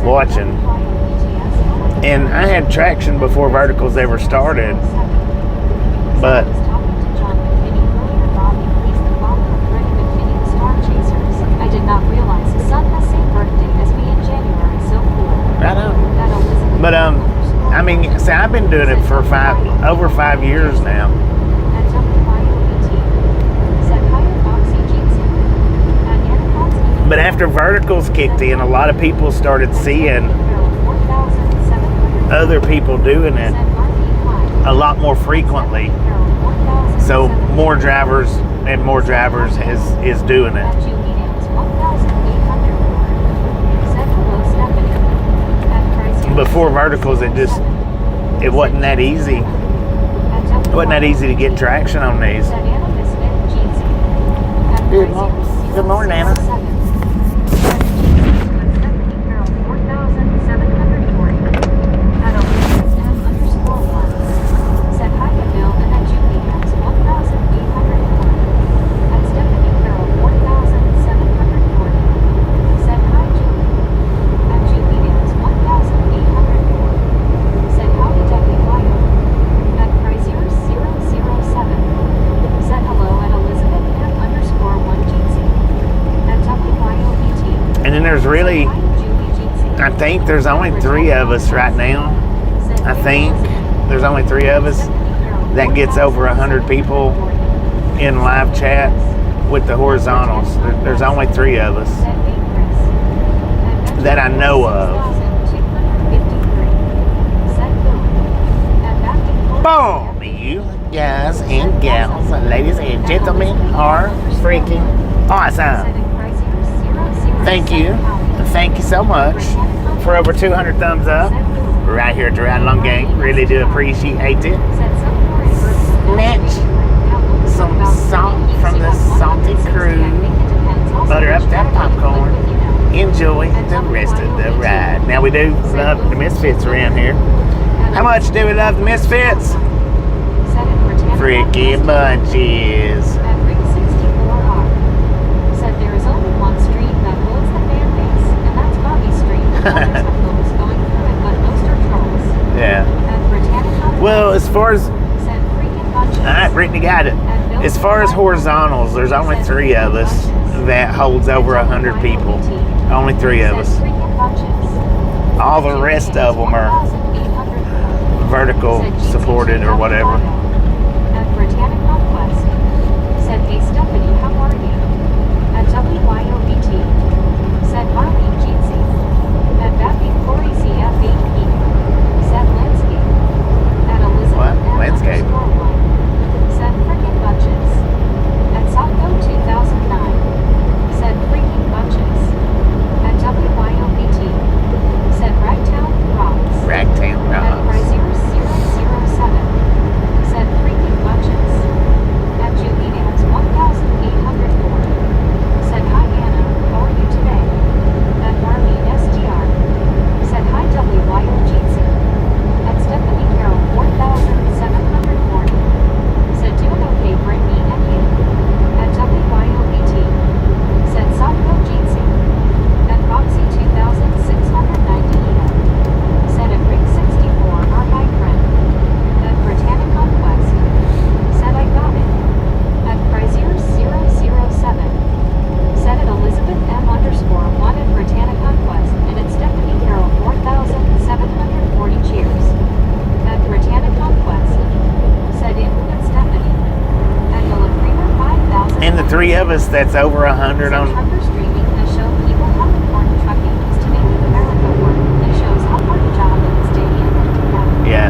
watching. And I had traction before verticals ever started. But I did not realize the sun has same birthday as me in January. So cool. I know. But I mean, see, I've been doing it for over 5 years now. But after verticals kicked in, a lot of people started seeing other people doing it a lot more frequently. So So more drivers and more drivers is doing it. Before verticals, it wasn't that easy. It wasn't that easy to get traction on these. Good morning, Nana. I think there's only 3 of us right now. I think there's only 3 of us that gets over 100 people in live chat with the horizontals. There's only 3 of us that I know of. Boom! You guys and gals, ladies and gentlemen, are freaking awesome. Thank you. Thank you so much for over 200 thumbs up right here at the Ride Along Gang. Really do appreciate it. Snatch some salt from the salty crew. Butter up that popcorn. Enjoy the rest of the ride. Now, we do love the Misfits around here. How much do we love the Misfits? Freaking bunches. Yeah. Well, as far as alright, Brittany got it. As far as horizontals, there's only 3 of us that holds over 100 people. Only 3 of us. All the rest of them are vertical supported or whatever. What? Landscape. Said freaking bunches. At Socko 2009. Said freaking bunches. At WYOBT. Said Ragtown Rocks. Ragtown Rocks. At Brazier 007. Said freaking bunches. At Julian's 1804. Said hi Anna, how are you today? At Marley SGR. Said hi WYOGT. At Stephanie Carroll 4740. Said doing okay Brittany and you. At WYOBT. Said Socko Jeetsy. At Foxy 2690 Eda. Said at Rig 64 our my friend. At Britannic Conquest. Said I got it. At Brazier 007. Said at Elizabeth M_1 at Britannic Conquest. And at Stephanie Carroll 4740 cheers. At Britannic Conquest. Said Infinite Stephanie. At Malaprima 5000. And the 3 of us that's over 100 on. Trucker streaming has shown people how important trucking is to making America work. It shows how hard a job it is day in and day out. Yeah.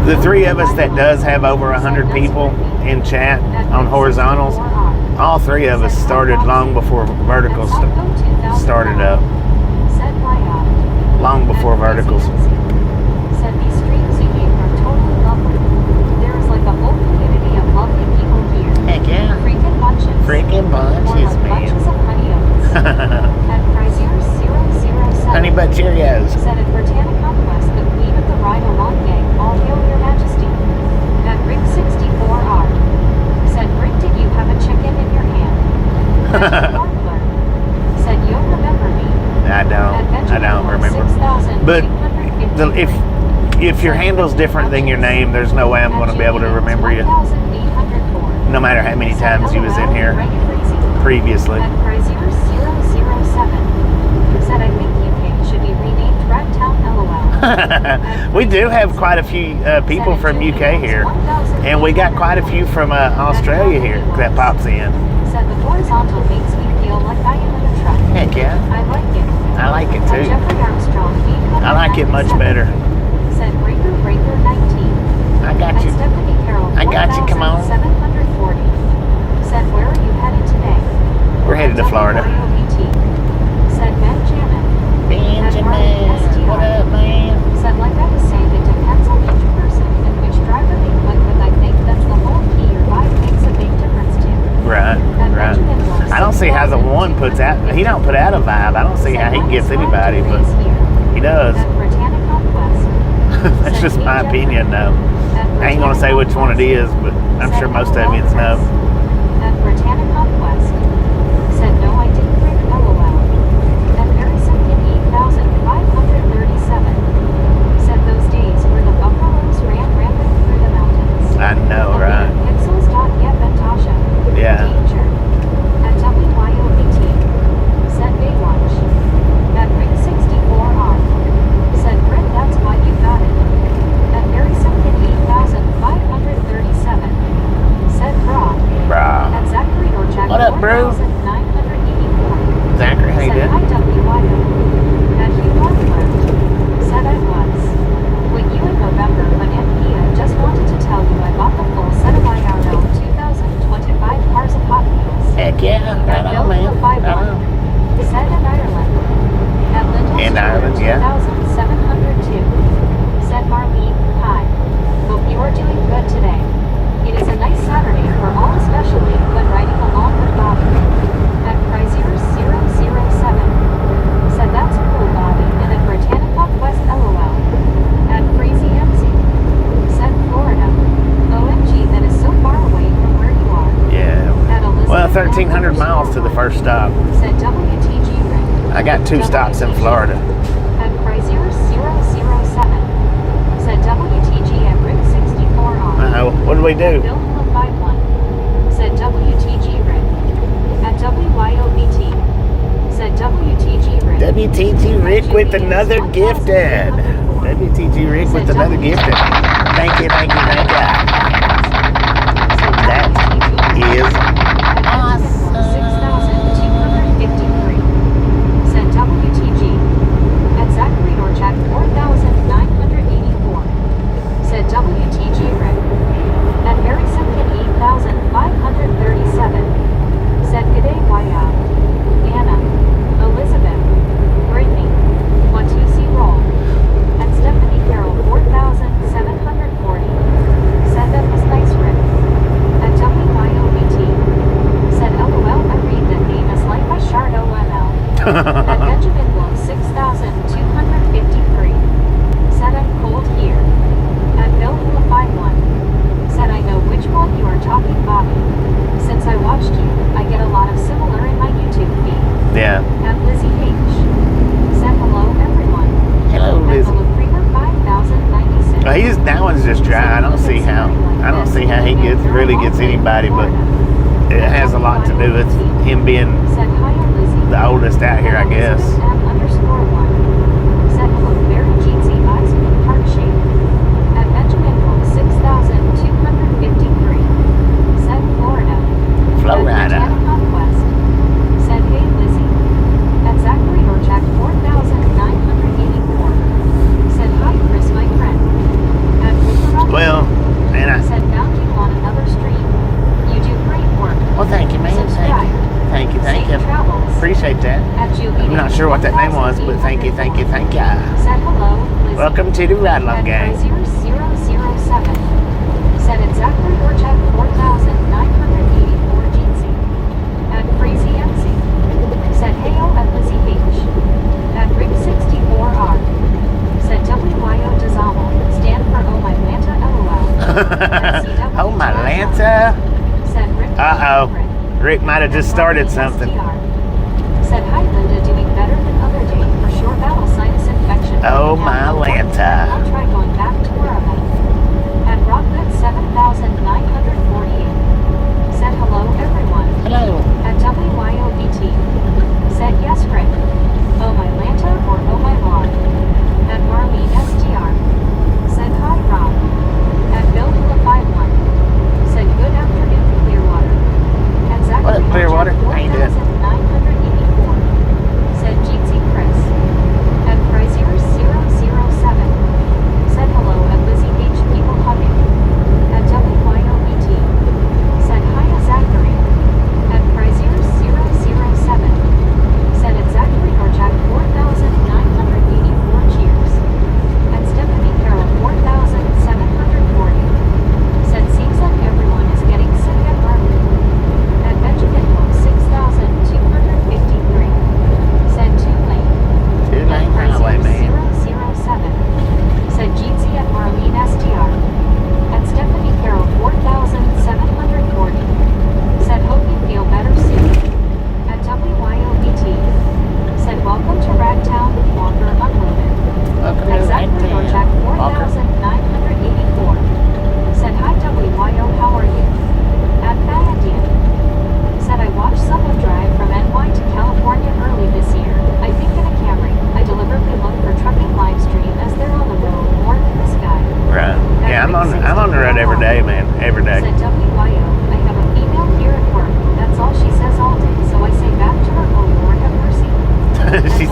The 3 of us that does have over 100 people in chat on horizontals, all 3 of us started long before verticals started up. Long before verticals. Said these streams you gave are totally lovely. There is like a whole community of lovely people here. Heck yeah. Freaking bunches. Freaking bunches, Or like man. bunches of honey oats. At Brazier 007. Honey Butt Cheerios. Said at Britannic Conquest, the Queen of the Ride Along Gang, all hail your majesty. At Rig 64R. Said, Britt, did you have a chicken in your hand? At Warbler. Said, you'll remember me. I don't remember. But if your handle's different than your name, there's no way I'm going to be able to remember you. No matter how many times you was in here previously. At Brazier 007. Said, I think UK should be renamed Ragtown LOL. We do have quite a few people from UK here. And we got quite a few from Australia here that pops in. Said the horizontal makes me feel like I am in a truck. Heck yeah. I like it. I like it too. Jeffrey Armstrong, I like it much better. Said Breaker 19. I got you. Stephanie Carroll, I got you, come on. 4740. headed to Florida. Said Benjamin. Benjamin, what up, man? Said, like I was saying, it depends on each person and which driver they click with. I think that's the whole key. Your vibe makes a big difference too. Right, right. I don't see how the one puts out, he don't put out a vibe. I don't see how he gets anybody, but he does. That's just my opinion, though. I ain't gonna say which one it is, but I'm sure most of you know. At Britannic Conquest said, no, I didn't bring LOL. At Harrison in 8,537 said those days where the buffaloes ran rampant through the mountains. I know, right? Pixels dot get Bentasha. Yeah. Danger. At WYO18 said Baywatch. At Ring 64R said Brit, that's why you got it. At Harrison in 8,537 said Bra. Brah. At Zachary or Jack What up, bro? 4,984 Zachary, how you said doing? hi WYO. At Hugh Butler said I was with you in November, but NPA just wanted to tell you I bought the full set of IRL 2025 cars of Hot Wheels. Heck yeah, right At on, man. Right on. said in Ireland. At Lyndall In Stewart, Ireland, yeah. 2702 said Marlene, hi. Hope you are doing good today. It is a nice Saturday for all, especially when riding along with Bobby. At Chrysler007 said that's cool, Bobby, and at Britannica West LOL. At Crazy MC said Florida. OMG, that is so far away from where you are. Yeah. At Elizabeth Well, 1,300 miles to the first stop. said WTG Ring. I got 2 stops in Florida. At Chrysler007 said WTG at Rig 64 on. What do we do? Bill 51 said WTG Rig. At WYOBT said WTG Rig. WTG Rick with another gifted. WTG Rick with another gifted. Thank you, thank you, thank you. That is awesome. 6,253 said WTG. At Zachary Norchak 4,984 said WTG Rick. At Mary Simpkin 8,537 said G'day Waya. Anna, Elizabeth, Brittany, Watusi Roll. At Stephanie Carroll 4,740 said that was nice, Rick. At WYOBT said LOL, I read that name as like a shard OML. At Benjamin Wolf 6,253 said I'm cold here. At Bill 51 said I know which one you are talking, Bobby. Since I watched you, I get a lot of similar in my YouTube feed. Yeah. At Lizzie H said hello everyone. Hello, At Lizzie. the Creamer 5,096. Well, that one's just dry. I don't see how he really gets anybody, but it has a lot to do with him being Said hi, Lizzie. the oldest out here, I guess. M_1 said hello, very jeansy eyes with heart shape. At Benjamin Wolf 6,253 said Florida. Florida. At Conquest said hey Lizzie. At Zachary Norchak 4,984 said hi Chris, my friend. At Wolverine Well, man, said found you on another stream. You do great work. well, thank you, man. Subscribe. Thank you, thank Safe you. travels. Appreciate that. At Julie I'm not sure what that name was, but thank you, thank you, thank you. said hello, Lizzie. Welcome to the Ride Along At Gang. Chrysler007 said at Zachary Borchak 4,984 Jeansy. At Crazy MC said heyo at Lizzie H. At Rig 64R said WYO Dizamo stand for Oh My Lanta LOL. At CW Oh, my Lanta. said Rick. Uh-oh. Rick might have just started something. Said hi Linda, doing better than other day for short bowel sinus infection. Oh, Now, my no worries, Lanta. I'll try going back to where I'm at. At Rockwood 7,948 said hello everyone. Hello. At WYOBT said yes Rick. Oh my Lanta or oh my lawn. At Marlene STR said hi Rob. At Bill 51 said good afternoon Clearwater. At Zachary What up, Clearwater? How you doing? 4,984 said Jeezy Chris. At Chrysler007 said hello at Lizzie H. People Hugging. At WYOBT said hi to Zachary. At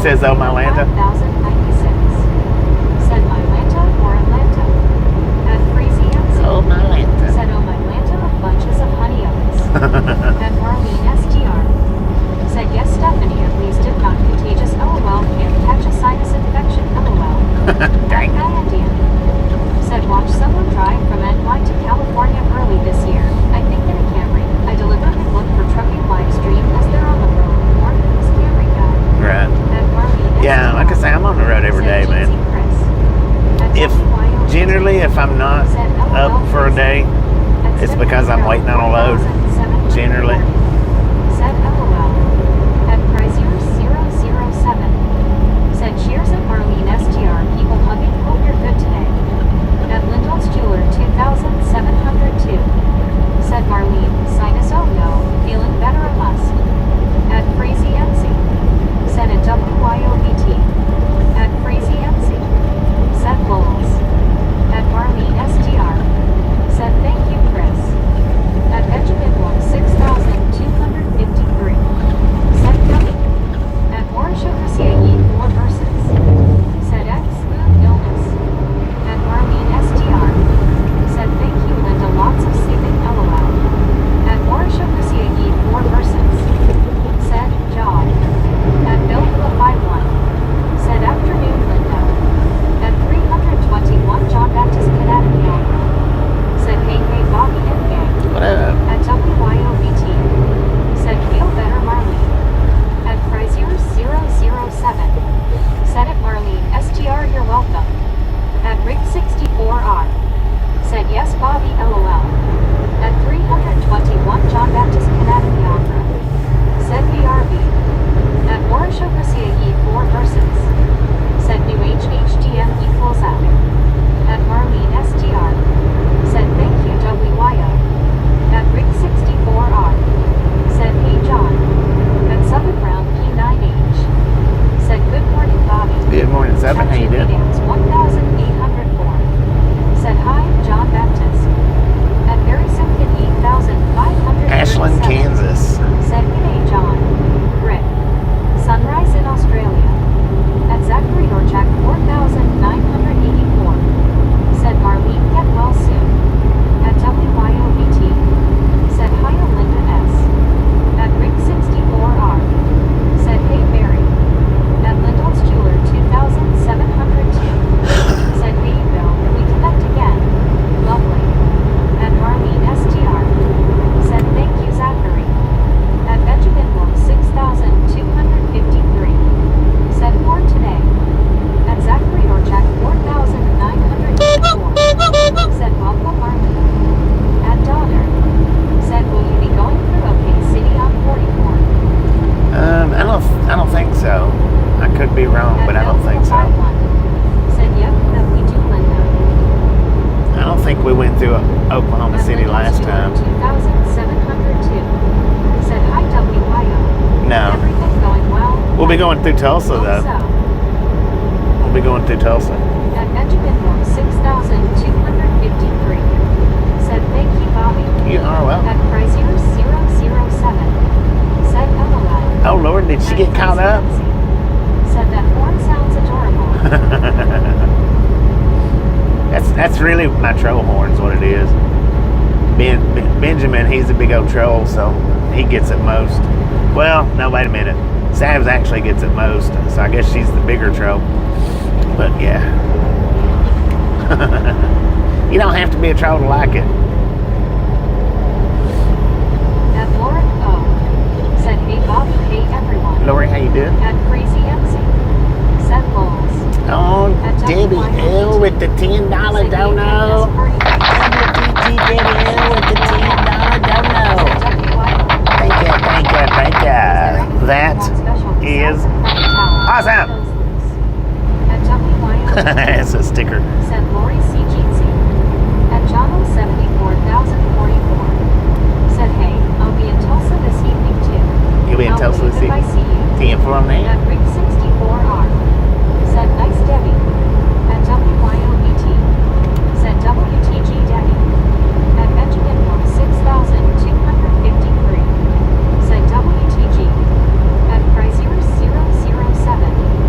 says, oh, my Lanta. 5096. Said my Lanta or Atlanta. At Freezy MC. Oh, my Lanta. Said oh my Lanta of bunches of honey oats. At Marlene STR. Said yes Stephanie at least if not contagious LOL can't catch a sinus infection LOL. Dang. At Indian. Said watch someone drive from NY to California early this year. I think in a Camry. I deliberately look for trucking live stream as they're on the road. More than this Camry guy. Right. At Marlene Yeah, STR. like I say, I'm on the road every day, man. Generally, if I'm not up for a day, it's because I'm waiting on a load. Generally. Said LOL. At Prizier007. Said cheers at Marlene STR. People hugging. Hope you're good today. At Lindell's Jeweler 2702. Said Marlene. Sinus oh no. Feeling better a must. At Freezy MC. Said at WYOBT. At Freezy MC. Said Lowell's. At Marlene STR. Said thank you Chris. At Benjamin Wolf 6253. Said Gummy. At Mauricio Garcia 4 verses. Said X Moon Illness. At Marlene STR. Said thank you Linda lots of sleeping LOL. At Mauricio Garcia 4 verses. Said Job. At Bill 51. Said afternoon Linda. At 321 John Baptist Academy Opera. Said hey hey Bobby and gang. What up? At WYOBT. Said feel better Marlene. At Prizier007. Said at Marlene STR you're welcome. At Rick64R. Said yes Bobby LOL. At 321 John Baptist Academy Opera. Said BRB. At Mauricio Garcia 4 verses. Said new HHDM equals out. At Marlene STR. Said thank you WYO. At Rick64R. Said hey John. At Southern Ground P9H. Said good morning Bobby. Good morning, Seven. How you doing? 1804. Said hi John Baptist. At Barry Simpkin 8500. Ashland, Kansas. Said hey John. Rick. Sunrise in Australia. At Zachary Dorchak 4984. Said Marlene get well soon. At WYOBT. Said hi to Linda S. At Rick64R. Said hey Barry. At Lindell's Jeweler 2702. Said hey Bill, we connect again. Lovely. At Marlene STR. Said thank you Zachary. At Benjamin Wolf 6253. Said more today. At Zachary Dorchak 4984. Said welcome Marlene. At Donner. Said will you be going through OK City on 44? I don't think so. I could be wrong, but I don't think so. Said yep, that we do Linda. I don't think we went through Oklahoma City last time. 2702. Said hi WYO. No. Everything going well? We'll be going through Tulsa, though. We'll be going through Tulsa. At Benjamin Wolf 6253. Said thank you Bobby. You are welcome. At Prizier007. Said LOL. Oh, Lord, did she get caught up? Said that horn sounds adorable. That's really my troll horn's what it is. Benjamin, he's a big old troll, so he gets it most. Well, no, wait a minute. Savs actually gets it most, so I guess she's the bigger troll. But yeah. You don't have to be a troll to like it. At Lauren O. Said hey Bobby, hey everyone. Lori, how you doing? At Crazy MC. Said Lowell's. Oh, Debbie L with the $10 dono. Debbie L with the $10 dono. Thank you. That is awesome. It's a sticker. Said Lori CGC. At Jono 74,044. Said hey, I'll be in Tulsa this evening too. You'll be in Tulsa this evening? I see you. TM4 man. At Rick64R. Said nice Debbie. At WYOBT. Said WTG Debbie. At Benjamin Wolf 6253. Said WTG. At Prizier007.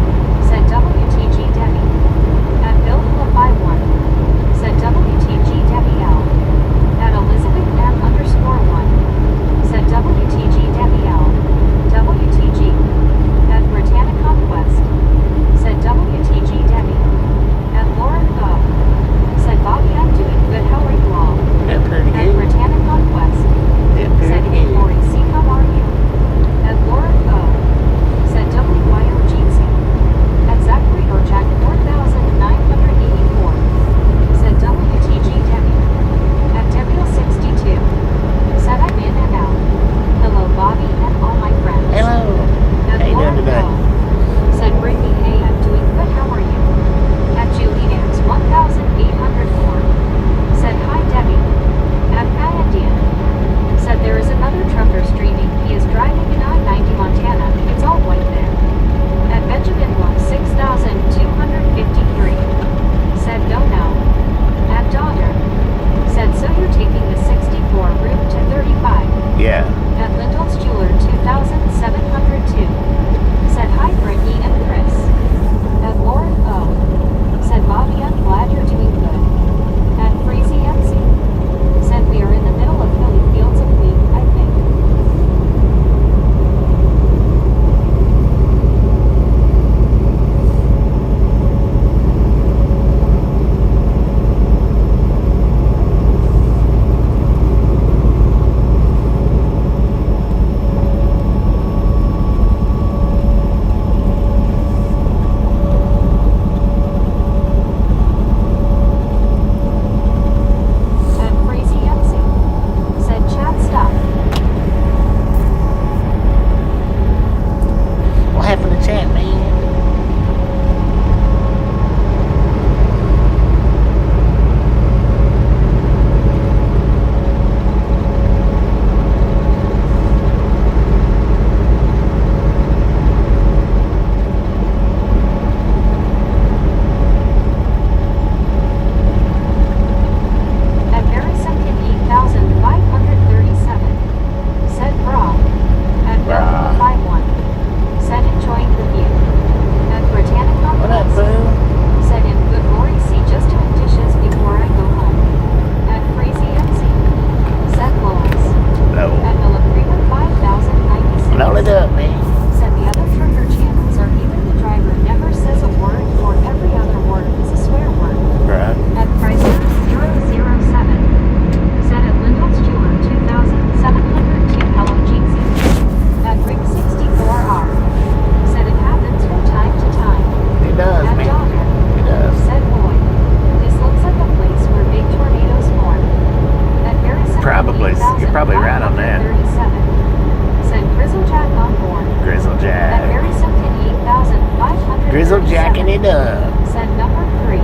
dub. Said number 3.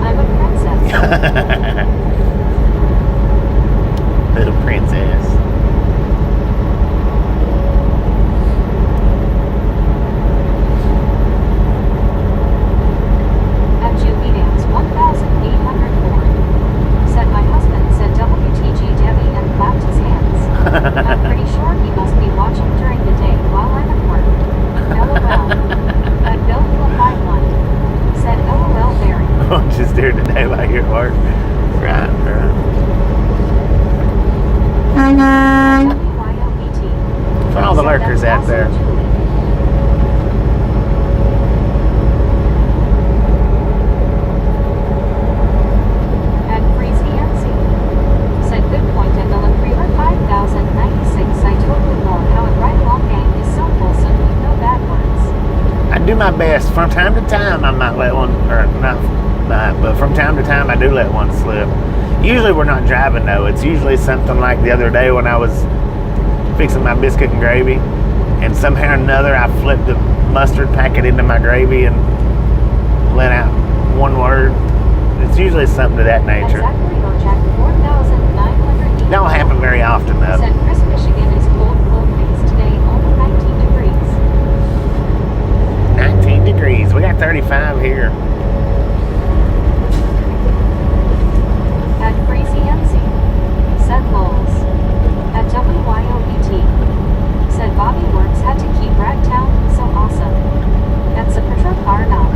I'm a princess. Little princess. At Julie Dance 1804. Said my husband said WTG Debbie and clapped his hands. I'm pretty sure he must be watching during the day while I'm at work. LOL. At Bill Highline. Said LOL Barry. Just during the day while you're at work. Right. WYOBT. For all the lurkers out there. At Freezy MC. Said good point at Miller Creamer 5096. I totally love how it right along gang is so wholesome with no bad words. I do my best. From time to time, I might let one, or not, but from time to time, I do let one slip. Usually, we're not driving though. It's usually something like the other day when I was fixing my biscuit and gravy, and somehow or another, I flipped the mustard packet into my gravy and let out one word. It's usually something to that nature. Exactly, Jack 4980. Don't happen very often though. Said Chris, Michigan is cold days today, only 19 degrees. 19 degrees. We got 35 here. At Crazy MC. Said Lols. At WYOBT. Said Bobby Works had to keep Ragtown so awesome. That's a Petro car now.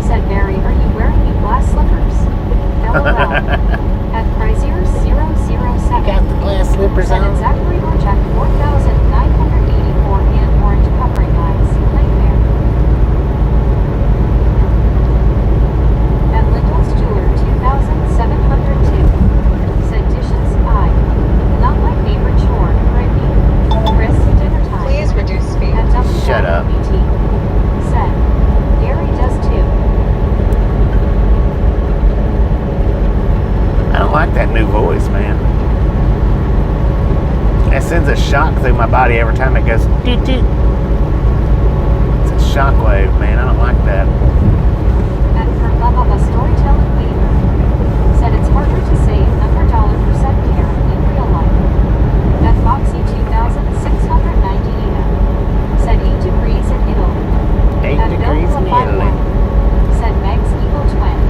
Said Barry, are you wearing new glass slippers? LOL. At Crazier007. Got the glass slippers Said on. exactly Jack 4984 and orange covering eyes. Nightmare. At Lyndall's Jeweler 2702. Said dishes I. Not my favorite chore. Brittany. Chris, dinner time. Please reduce speed. At WYOBT. Shut up. Said Gary does too. I don't like that new voice, man. It sends a shock through my body every time it goes doot doot. It's a shockwave, man. I don't like that. And for love of a storytelling waiver, said it's harder to say number dollar percent care in real life. At Foxy 2698. Said 8 degrees in Italy. 8 At degrees in Bill Italy. said Meg's evil twin.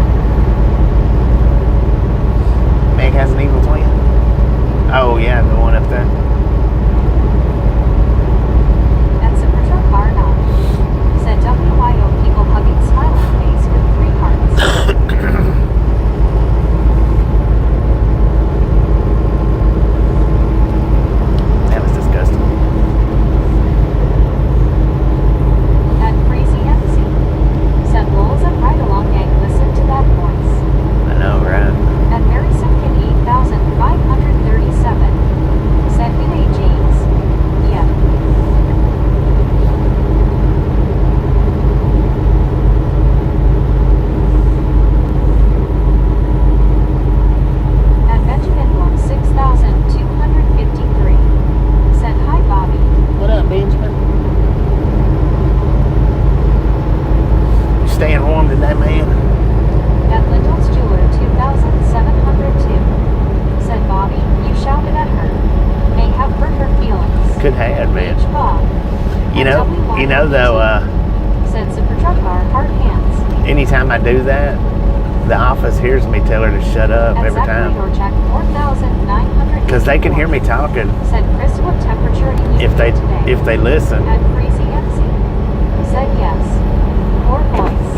Meg has an evil twin? Oh, yeah, the one up there. At Supertruck Car 9. Said WYO people hugging smiling face with 3 hearts. That was disgusting. At Crazy MC. Said Lowell's and Ride Along Gang, listen to that voice. I know, right? At Mary Simpkin 8537. Said good day, James. Yeah. At Benjamin Block 6253. Said hi, Bobby. What up, Benjamin? You staying warm today, man? At Lyndall's Jeweler 2702. Said Bobby, you shouted at her. May have hurt her feelings. Could have, man. H. Bob. You know though, Said Supertruck Car, hard hands. anytime I do that, the office hears me tell her to shut up every time. Jack 4900. Because they can hear me talking Said Chris, what temperature in you today? if they listen. At Crazy MC. Said yes. More voice.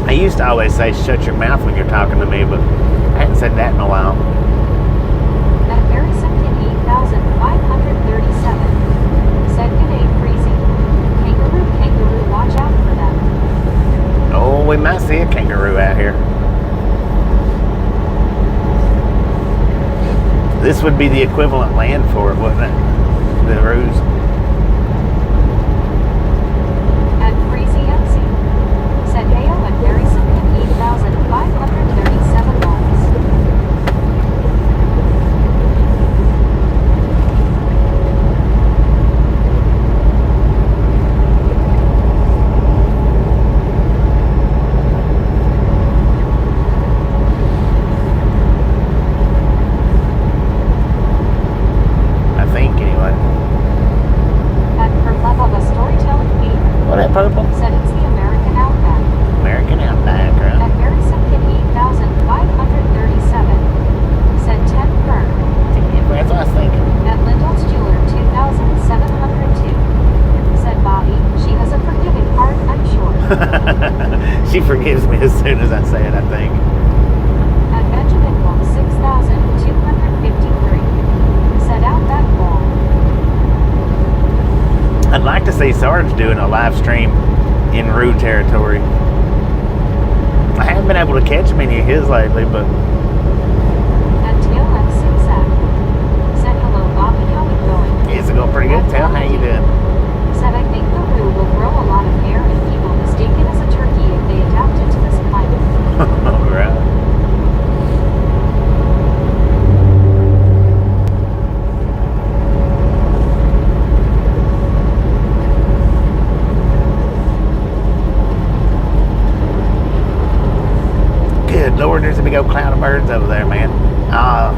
I used to always say shut your mouth when you're talking to me, but I hadn't said that in a while. At Mary Simpkin 8537. Said good day, Freezy. Kangaroo, watch out for them. Oh, we might see a kangaroo out here. This would be the equivalent land for it, wouldn't it? The roos. At Crazy MC. Said Heyo at Mary Simpkin 8537 miles. She forgives me as soon as I say it, I think. At Benjamin Walk 6,253. Set out that ball. I'd like to see Sarge doing a live stream in Rue territory. I haven't been able to catch many of his lately, but At Tail F6F. Said hello Bobby, how it going? it's going pretty good. Tell how you doing. Said I think the Rue will grow a lot of hair and people mistake it as a turkey if they adapt it to this climate. All right. Good Lord, there's a big old cloud of birds over there, man. Oh,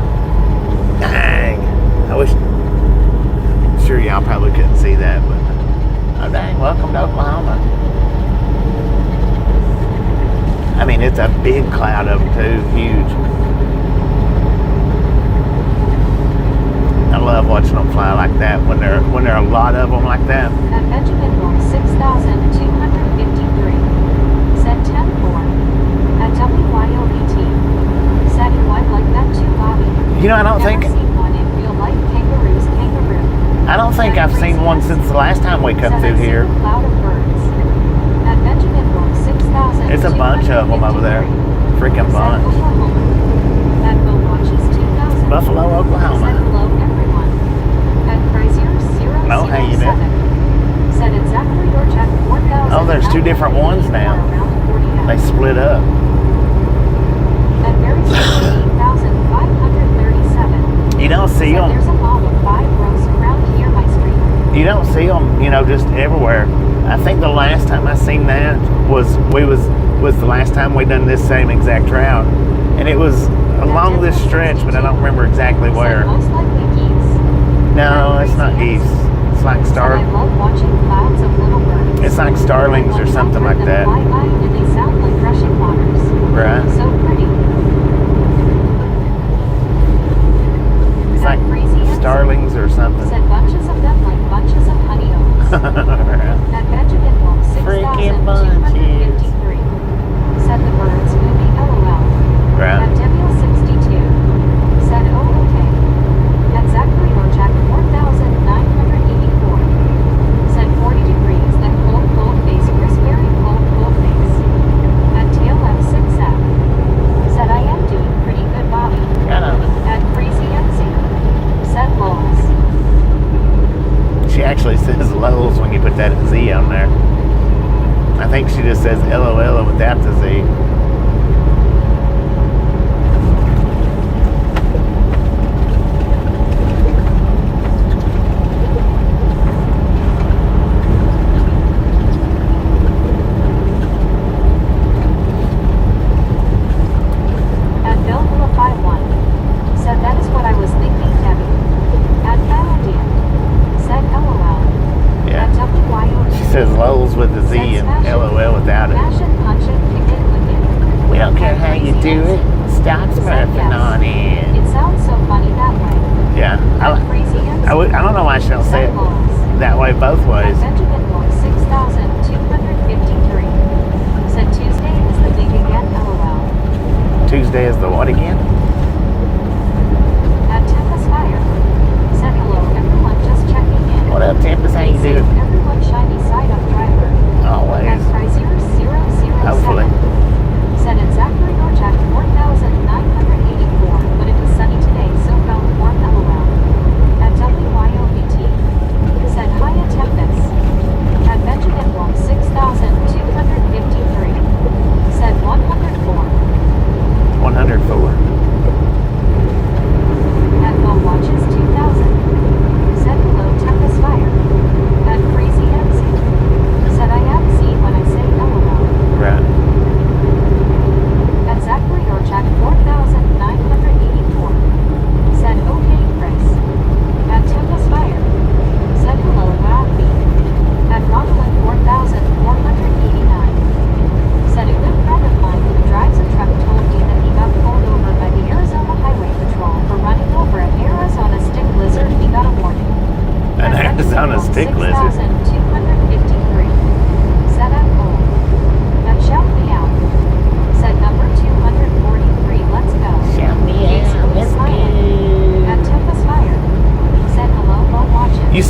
dang. I wish. I'm sure y'all probably couldn't see that, but oh, dang. Welcome to Oklahoma. I mean, it's a big cloud of them, too. Huge. I love watching them fly like that when there are a lot of them like that. At Benjamin Walk 6,253. Said 10-4. At WYOBT. Said you might like that too, Bobby. You know, I don't think seen one in real life. Kangaroos, kangaroo. I don't think I've seen one since the last time we come through here. Cloud of birds. At Benjamin Walk 6,000. It's a bunch of them over there. Freaking bunch. At Bill Watches 2000. Buffalo, Said Oklahoma. hello everyone. At Frazier 007. Oh, how you doing? Said exactly your check 4,000. Oh, there's two different ones now. They split up. At Berry 18,537. You don't see Said them. there's a mall of 5 rows around here my street. You don't see them, you know, just everywhere. I think the last time I seen that was the last time we done this same exact route, and it was along this stretch, but I don't remember exactly where. Said most likely geese. No, it's not geese. It's like Said I love watching clouds of little birds. It's like starlings or something like that. Fly by and they sound like rushing waters. Right? So pretty. It's like starlings or something. Said bunches of them like bunches of honey oaks. At Benjamin Walk Freaking 6,253. Said the birds movie LOL. Right. At Daniel 62. Said oh okay. At Zachary Jack 4,984. Said 40 degrees, then cold face, Chris Berry, cold face. At Tail F6F. Said I am doing pretty good, Bobby. Kind of. At Crazy MC. Said lols. She actually says Lowe's when you put that Z on there. I think she just says LOL without the Z. At Belleville 51. Said that is what I was thinking, Debbie. At Valentine. Said LOL. Yeah. At WYOD. She says Lowe's with the Z and LOL without it. Smash and punch it, kick it, lick it. We don't care how you do it. Stop smurfing on it. It sounds so funny that way. Yeah. At Crazy MC. I don't know why she don't say Said it lols. that way both At ways. Benjamin Walk 6,253. Said Tuesday is the big again, LOL. Tuesday is the what again? At Tempest Fire. Said hello everyone, just checking in. What up, Tempest? How you Safe, doing? everyone shiny side up driver. At Always. Frazier 007. Hopefully. Said at Zachary Norjack 4,984, but it was sunny today, so felt warm LOL. At WYOBT. Said hi at Tempest. At Benjamin Walk 6,253. Said 104. 104. At Bow Watches 2000. Said hello Tempest Fire. At Crazy MC. Said I am seen when I say LOL. Right.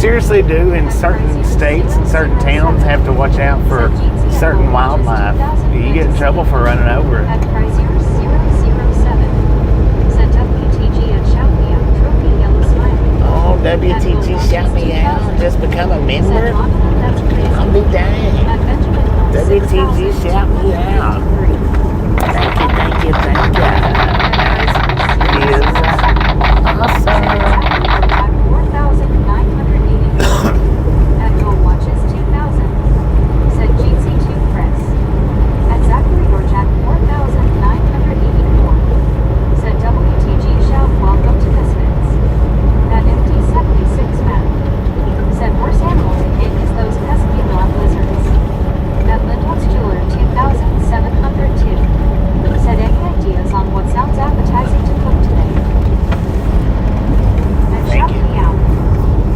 seriously do in certain states and certain towns have to watch out for certain wildlife. You get in trouble for running over it. At Chrysler 007. Said WTG and shout me out. Trophy yellow smiling. Oh, WTG shout me out. Just become a member. I'll be dang. WTG shout me out. Thank you, thank you, thank you. Is awesome. At Go Watches 2000. Said GC2 Press. At Zachary or Jack 4984. Said WTG shout welcome to Misfits. At MD76 man. Said worst animal to hit is those pesky non-lizards. At Lindholtz Jeweler 2702. Said any ideas on what sounds appetizing to cook today? And shout me out.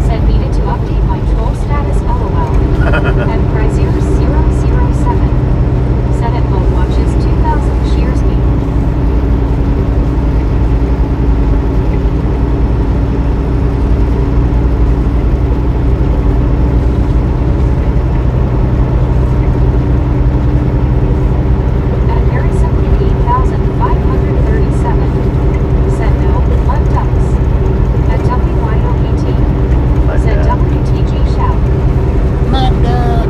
Said needed to update my troll status LOL. At Chrysler 007. Said at Boat Watches 2000 cheers me. At Harry Simply 8537. Said no, mud ducks. At WYOET. Said WTG shout. Mud duck.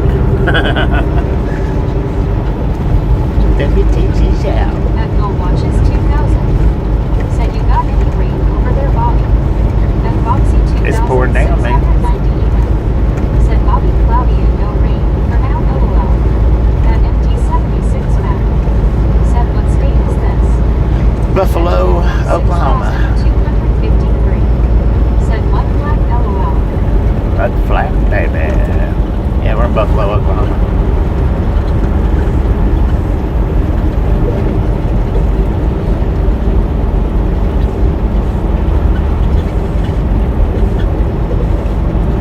WTG shout. At Go Watches 2000. Said you got any rain over there, Bobby? At Boxy 2000. It's pouring down, man. 690 even. Said Bobby cloudy and no rain. For now, LOL. At MD76 man. Said what state is this? Buffalo, Oklahoma. 253. Said mud flat LOL. Mud flat, baby. Yeah, we're in Buffalo, Oklahoma.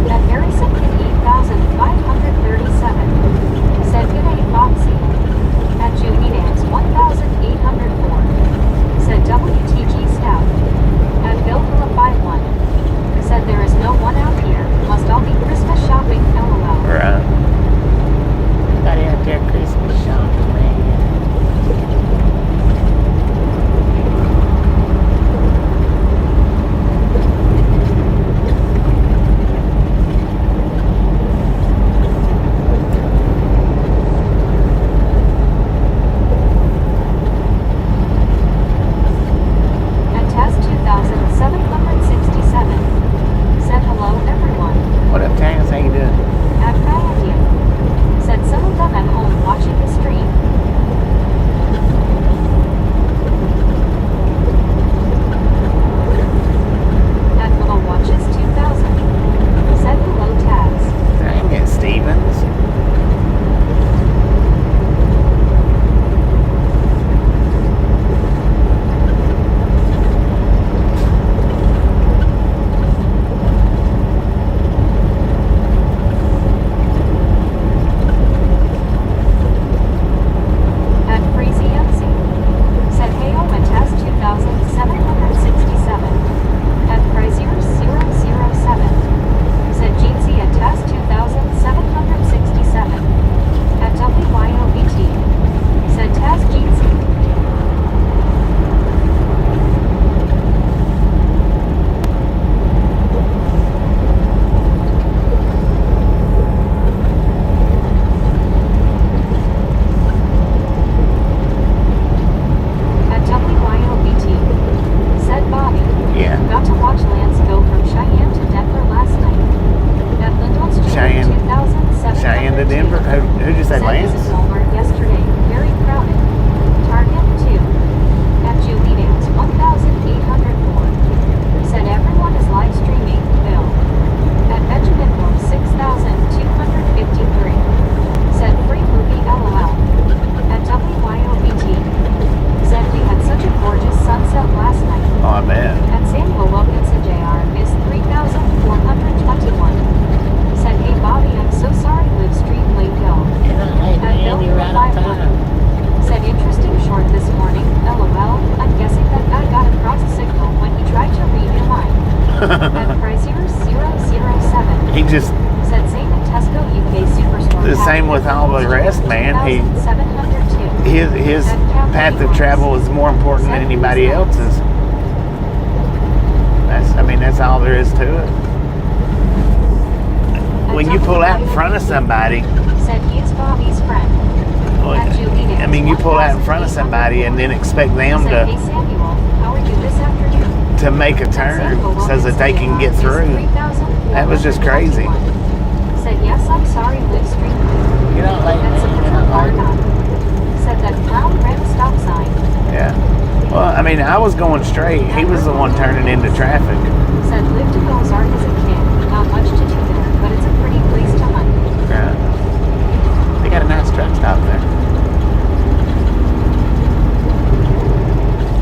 At Harrison 8537. Said good day, Foxy. At Judy Dance 1804. Said WTG Stout. At Bill Phillip 51. Said there is no one out here. Must all be Christmas shopping, LOL. Right. Everybody out there Christmas shopping, man. At Test 2767. Said hello, everyone. What up, Tans? How you doing? At Kayakian. Said some of them at home watching the stream. At Go Watches 2000. Said hello, Taz. Dang it, Stevens. At Crazy MC. Said heyo at Taz 2767. At Chrysler 007. Said Jeansy at Taz 2767. At WYOBT. Said Taz Jeansy. At WYOBT. Said Bobby. Yeah. Got to watch Lance go from Cheyenne to Denver last night. At Lindholtz Jeweler Cheyenne. 2702. Cheyenne to Denver? Who'd you say, Said Lance? visit Walmart yesterday. Very crowded. Target 2. At Julie Dance 1804. Said everyone is live streaming. Bill. At Benjamin Wolf 6253. Said free movie LOL. At WYOBT. Said we had such a gorgeous sunset last night. Oh, I bet. At Samuel Wilkinson Jr. is 3421. Said hey Bobby, I'm so sorry live stream late go. Hey, At Bill man, you're right on 51. time. Said interesting short this morning. LOL. I'm guessing that guy got across a signal when he tried to read your mind. At Chrysler 007. he just, Said Scenic Tesco UK Superstore. the same with all the rest, man. His path of travel is more important than anybody else's. That's all there is to it. When you pull out in front of somebody, Said he is Bobby's friend. you pull out in front of somebody and then expect them Said, hey Samuel, how are you this afternoon? to make a turn so that they can get through. That was just crazy. Said yes, I'm sorry, live stream. You know, like, That's a Said that clown ran a stop sign. yeah. Well, I was going straight. He was the one turning into traffic. Said lived in Ozark as a kid. Not much to do there, but it's a pretty place to hunt. Yeah. They got a nice truck stop there.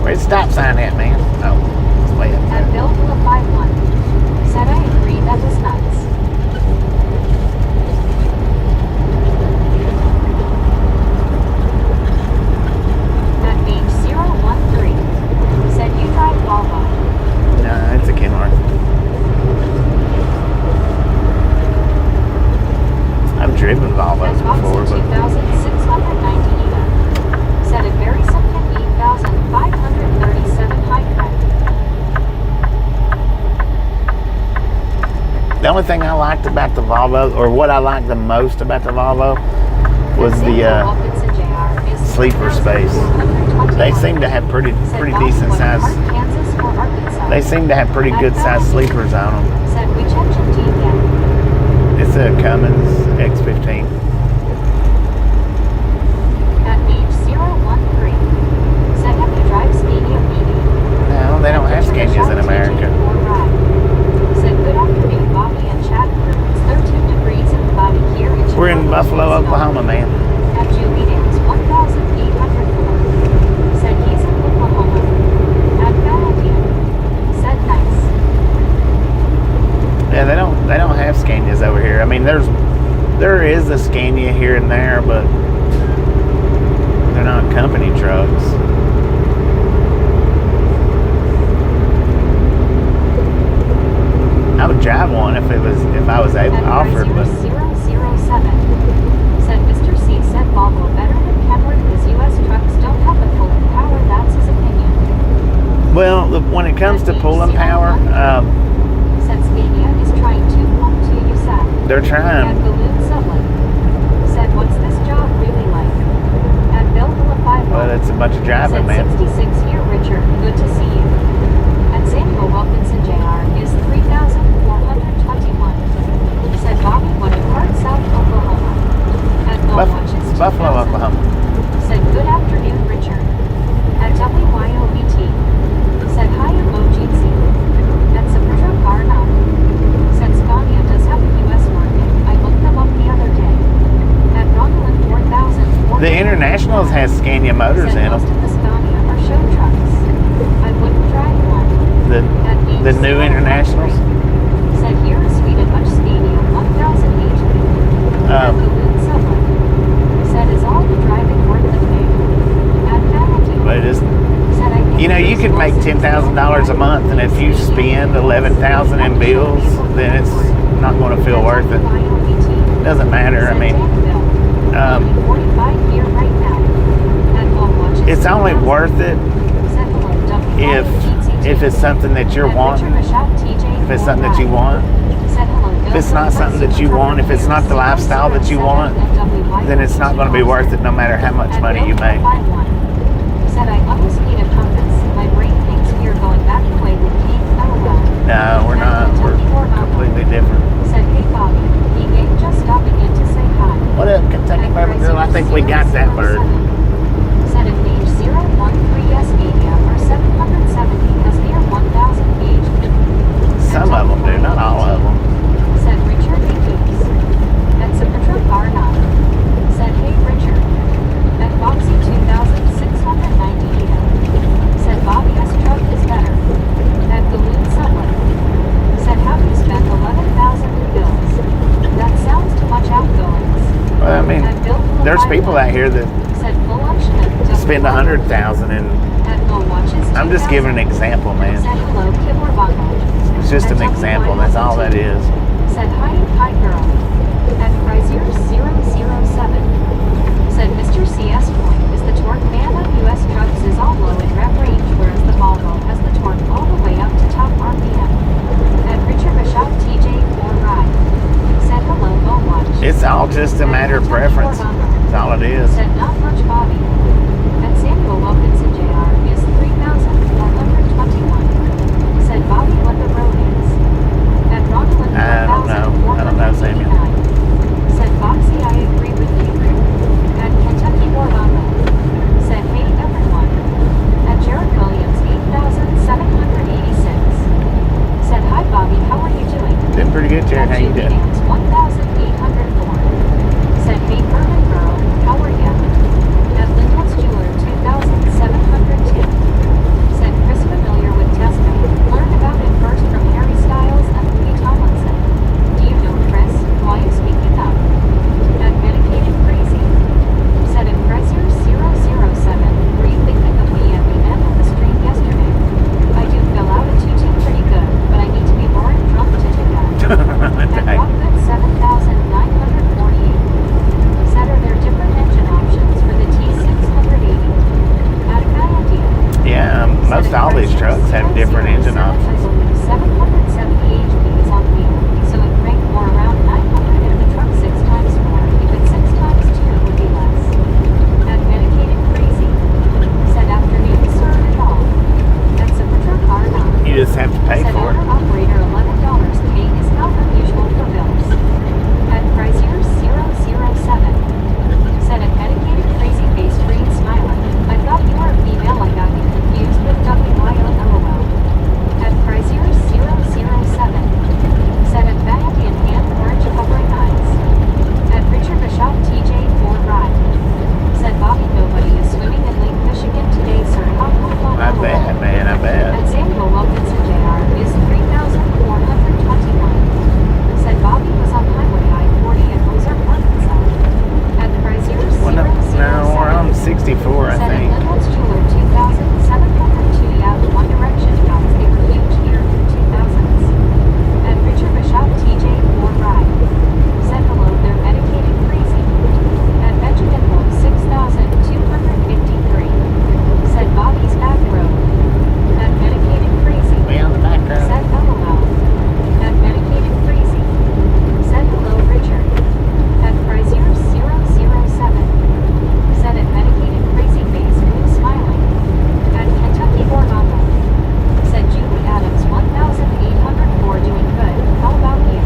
Where's the stop sign at, man? Oh, it's way up At there. Bill 51. Said I agree, that was nuts. At page 013. Said you drive Volvo. No, it's a Kenworth. I've driven Volvos At before, Boxer but 2690 ETA. Said it very something 8537 high cut. the only thing I liked about the Volvo, or what I liked the most about the Volvo, was the sleeper space. They seem to have pretty decent size. They seem to have pretty good size sleepers on them. Said which engine do you get? It's a Cummins X15. At page 013. Said have to drive Scenic medium. No, they don't have Scanias in America. Said good afternoon, Bobby and Chad. It's 13 degrees and cloudy here in We're in Buffalo, Oklahoma, man. At Julie Dance 1804. Said he's in Oklahoma. At Valentine. Said nice. Yeah, they don't have Scanias over here. There is a Scania here and there, but they're not company trucks. I would drive one if I was able to offer it, but 007. Said Mr. C said Volvo better than Kenworth because U.S. trucks don't have the pulling power. That's his opinion. well, when it comes to pulling power, Said Scania is trying to pull to you said. they're At trying. Balloon Sublet. Said what's this job really like? At Bill 5. Well, it's a bunch of driving, Said man. 66 here, Richard. Good to see you. At Samuel Wilkinson Jr. is 3,421. Said Bobby, what part South Oklahoma? At Milwaukee's Buffalo, 2000. Oklahoma. Said good afternoon, Richard. At WYOBT. Said hi, Emojizi. At Saputra Karna. Said Scania does have a U.S. market. I looked them up the other day. At Romulan 4000. The Internationals has Scania motors Said in most them. of the Scania are show trucks. I wouldn't drive one. The new Internationals. Said here is Sweden Much Scania 1000 HP. At Balloon Sublet. Said is all the driving worth the pay. At Valentine. But it is. Said I think You could make $10,000 a month, and if you spend $11,000 in bills, then it's not going to feel worth it. Doesn't matter. It's only worth it if it's something that you're wanting. If it's something that you want. If it's not something that you want, if it's not the lifestyle that you want, then it's not going to be worth it no matter how much money you make. Said I almost need a compass. My brain thinks we are going back the way with Keith Elwell. No, we're not. We're completely different. Said hey Bobby, he ain't just stopping in to say hi. What up, Kentucky Bourbon Girl? I think we got that bird. Said at page 013 Scania or 770 has near 1,000 gauge. Some of them do, not all of them. Said Richard Hicks. At Saputra Karna. Said hey Richard. At Foxy 2,690 ETA. Said Bobby S truck is better. At Balloon Sublet. Said how do you spend 11,000 in bills? That sounds too much outgoings. Well, there's people out here that Said full option at spend 100,000 and At Milwaukee's I'm just giving an example, man. Said hello, Kibler Bongo. It's just an example. That's all that is. Said hi girl. At Frazier007. Said Mr. CS Point is the torque band of US trucks is all low in rev range, whereas the Volvo has the torque all the way up to top RPM. At Richard Bishop TJ4 Ride. Said hello Watch. It's all just a matter of preference. That's all it is. Said not much Bobby. At Samuel Wilkinson Jr. is 3,421. Said Bobby what the road is. At Ronald I don't know, Samuel. Said Foxy I agree with you. At Kentucky Warhama. Said hey everyone. At Jared Williams 8,786. Said hi Bobby, how are you doing? Doing pretty good, Jared. How you doing? 1,804. Said hey Urban Girl, how are ya? At Lindell's Jeweler 2,702. Said Chris familiar with Tesco. Learned about it first from Harry Styles and Louis Tomlinson. Do you know Chris? Why you speaking up? At Medicated Crazy. Said at Frazier007. Were you thinking of me and we met on the street yesterday? I do fill out a tutu pretty good, but I need to be more drunk to do that. At Rockwood 7,948. Said are there different engine options for the T680? Had a good idea. Yeah, most all these trucks have different engine options. 770 HPs on wheel, so it crank more around 900 if the truck 6 times 4. If it's 6 times 2, it would be less. At Medicated Crazy. Said afternoon sir at all. That's a Super car now. You just have to pay Said for it. owner operator $11 pay is not unusual for bills. At Frazier007. Said at Medicated Crazy face green smiling. I thought you were a female, I got you confused with WYOLOL. At Frazier007. Said at Vanity and hand orange covering eyes. At Richard Bishop TJ4 Ride. Said Bobby nobody is swimming in Lake Michigan today, sir. I bet, man, I bet. At Samuel Wilkinson Jr. is 3,421. Said Bobby was on Highway I-40 in Ozark, Arkansas. At Frazier007. Well, no, we're on 64, I Said think. at Lindell's Jeweler 2,702. Yeah, the One Direction guys, they were huge here in the 2000s. At Richard Bishop TJ4 Ride. Said hello, they're Medicated Crazy. At Benjamin Wolf 6,253. Said Bobby's back road. At Medicated Crazy. We on the back road. Said LOL. At Medicated Crazy. Said hello, Richard. At Frazier007. Said at Medicated Crazy face blue smiling. At Kentucky Warhama. Said Julie Adams 1,804 doing good. How about you?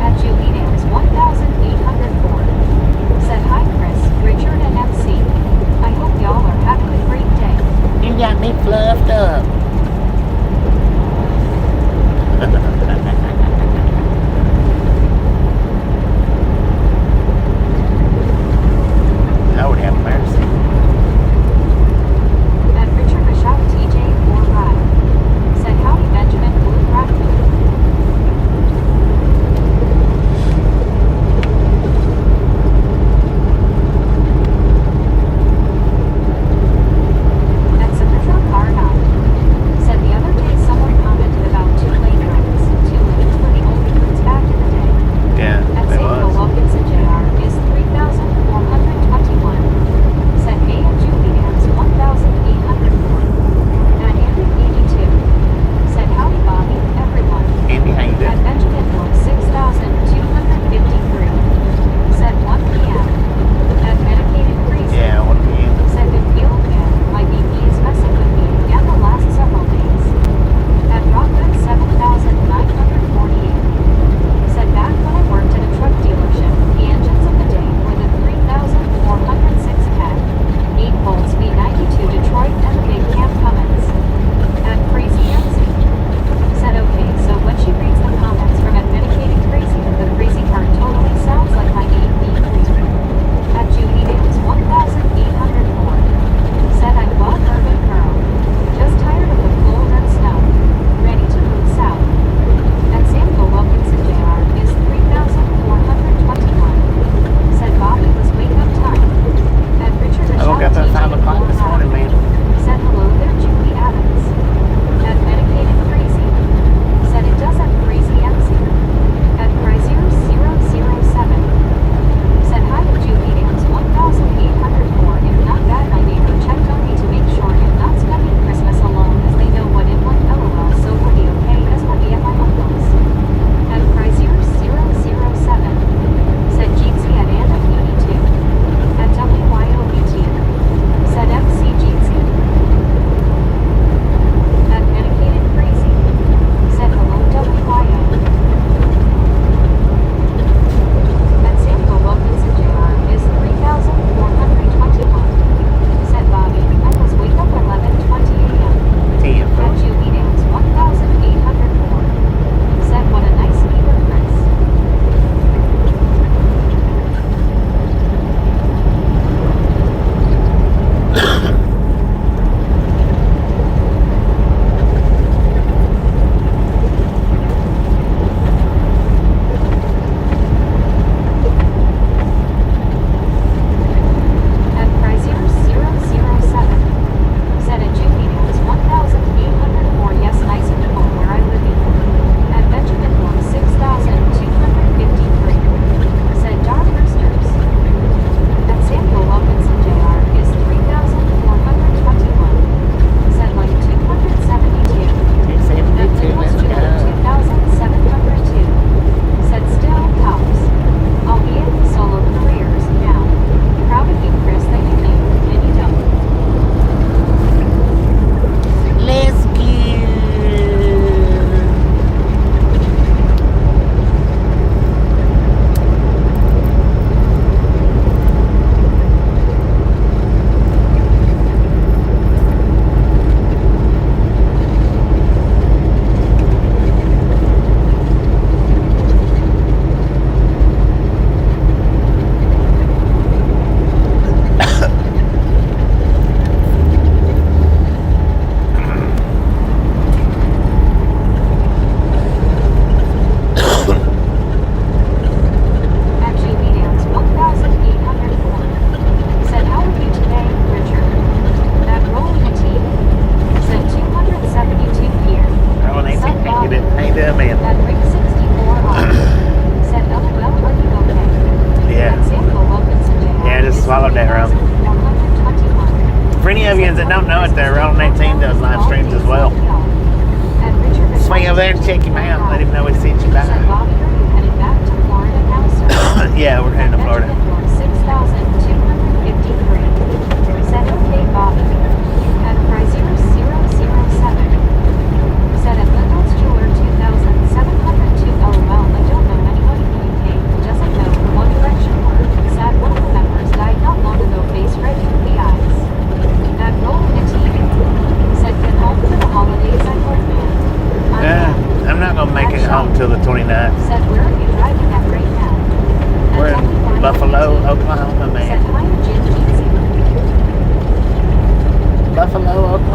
At Julie Adams 1,804. Said hi Chris, Richard and MC. I hope y'all are having a great day. You got me fluffed up. I would have mercy. At Richard Bishop TJ4 Ride. Said howdy Benjamin Blue Bradford. At Submitro Car Now.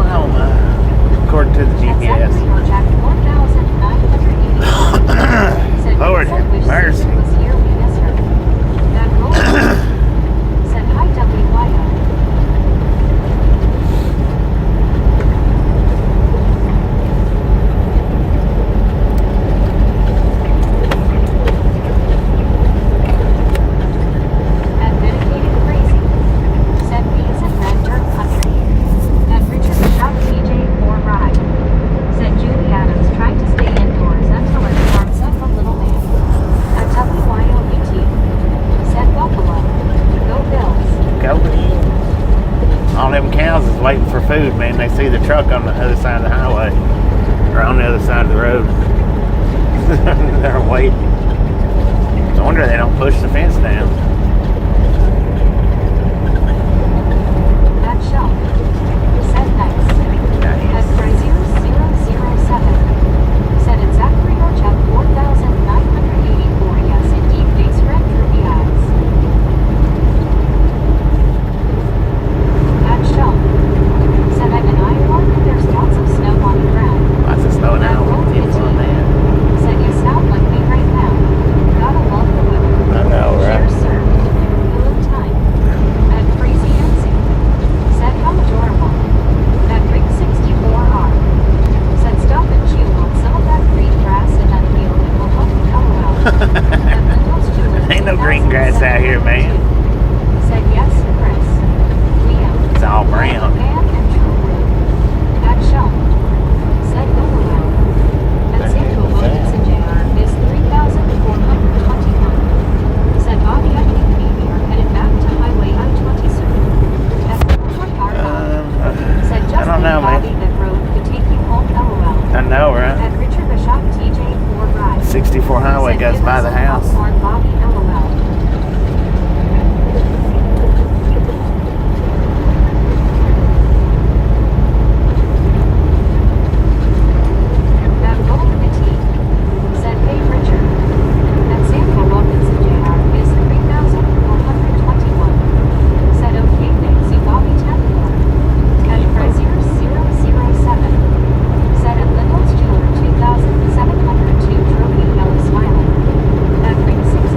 Oklahoma, according to the At GPS. Zachary Jack 1984. Said Lord Lisa have wished mercy. Susan was here, we miss her. That roll said hi WYO. At dedicated crazy. Said bees and red dirt country. At Richard Shop TJ 4 ride. Said Julie Adams tried to stay indoors until it warms up a little man. At WYOUT. Said Buffalo. Go Bills. Go. All them cows is waiting for food, man. They see the truck on the other side of the highway. Or on the other side of the road. They're waiting. No wonder they don't push the fence down. At Shell. Said nice. At Nice. Brazier 007. Said at Zachary Orchak 4984. Yes, indeed, face red droopy eyes. At Shell. Said I'm in Iowa and there's lots of snow on the ground. Lots of snow now. It's on that. Said you sound like me right now. Gotta love the weather. I know, right? Cheers, sir. Hello, time. At Crazy Nancy. Said how adorable. At Rig 64R. Said stop and chew on some of that green grass and unhealed and we'll help you LOL. At Lindell's Jewelers Ain't no green grass out here, man. Said yes, Chris. We am. It's all brown. Pan and true. At Shell. Said LOL. At Samuel Wilkinson Jr. is 3,421. Said Bobby, I think we are headed back to Highway I-20 soon. At said I just don't know, Bobby man. that road could take you home LOL. I know, right? At Richard Bishop TJ 4 ride. 64 highway Said goes give by us the some house. popcorn, Bobby LOL. That Golden Petite. Said hey Richard. That Samuel Wilkinson Jr. is 3,421. Said okay thanks you Bobby 10 more. At Brazier 007. Said at Lindell's Jeweler 2,702 trophy yellow smiling. At Ring 64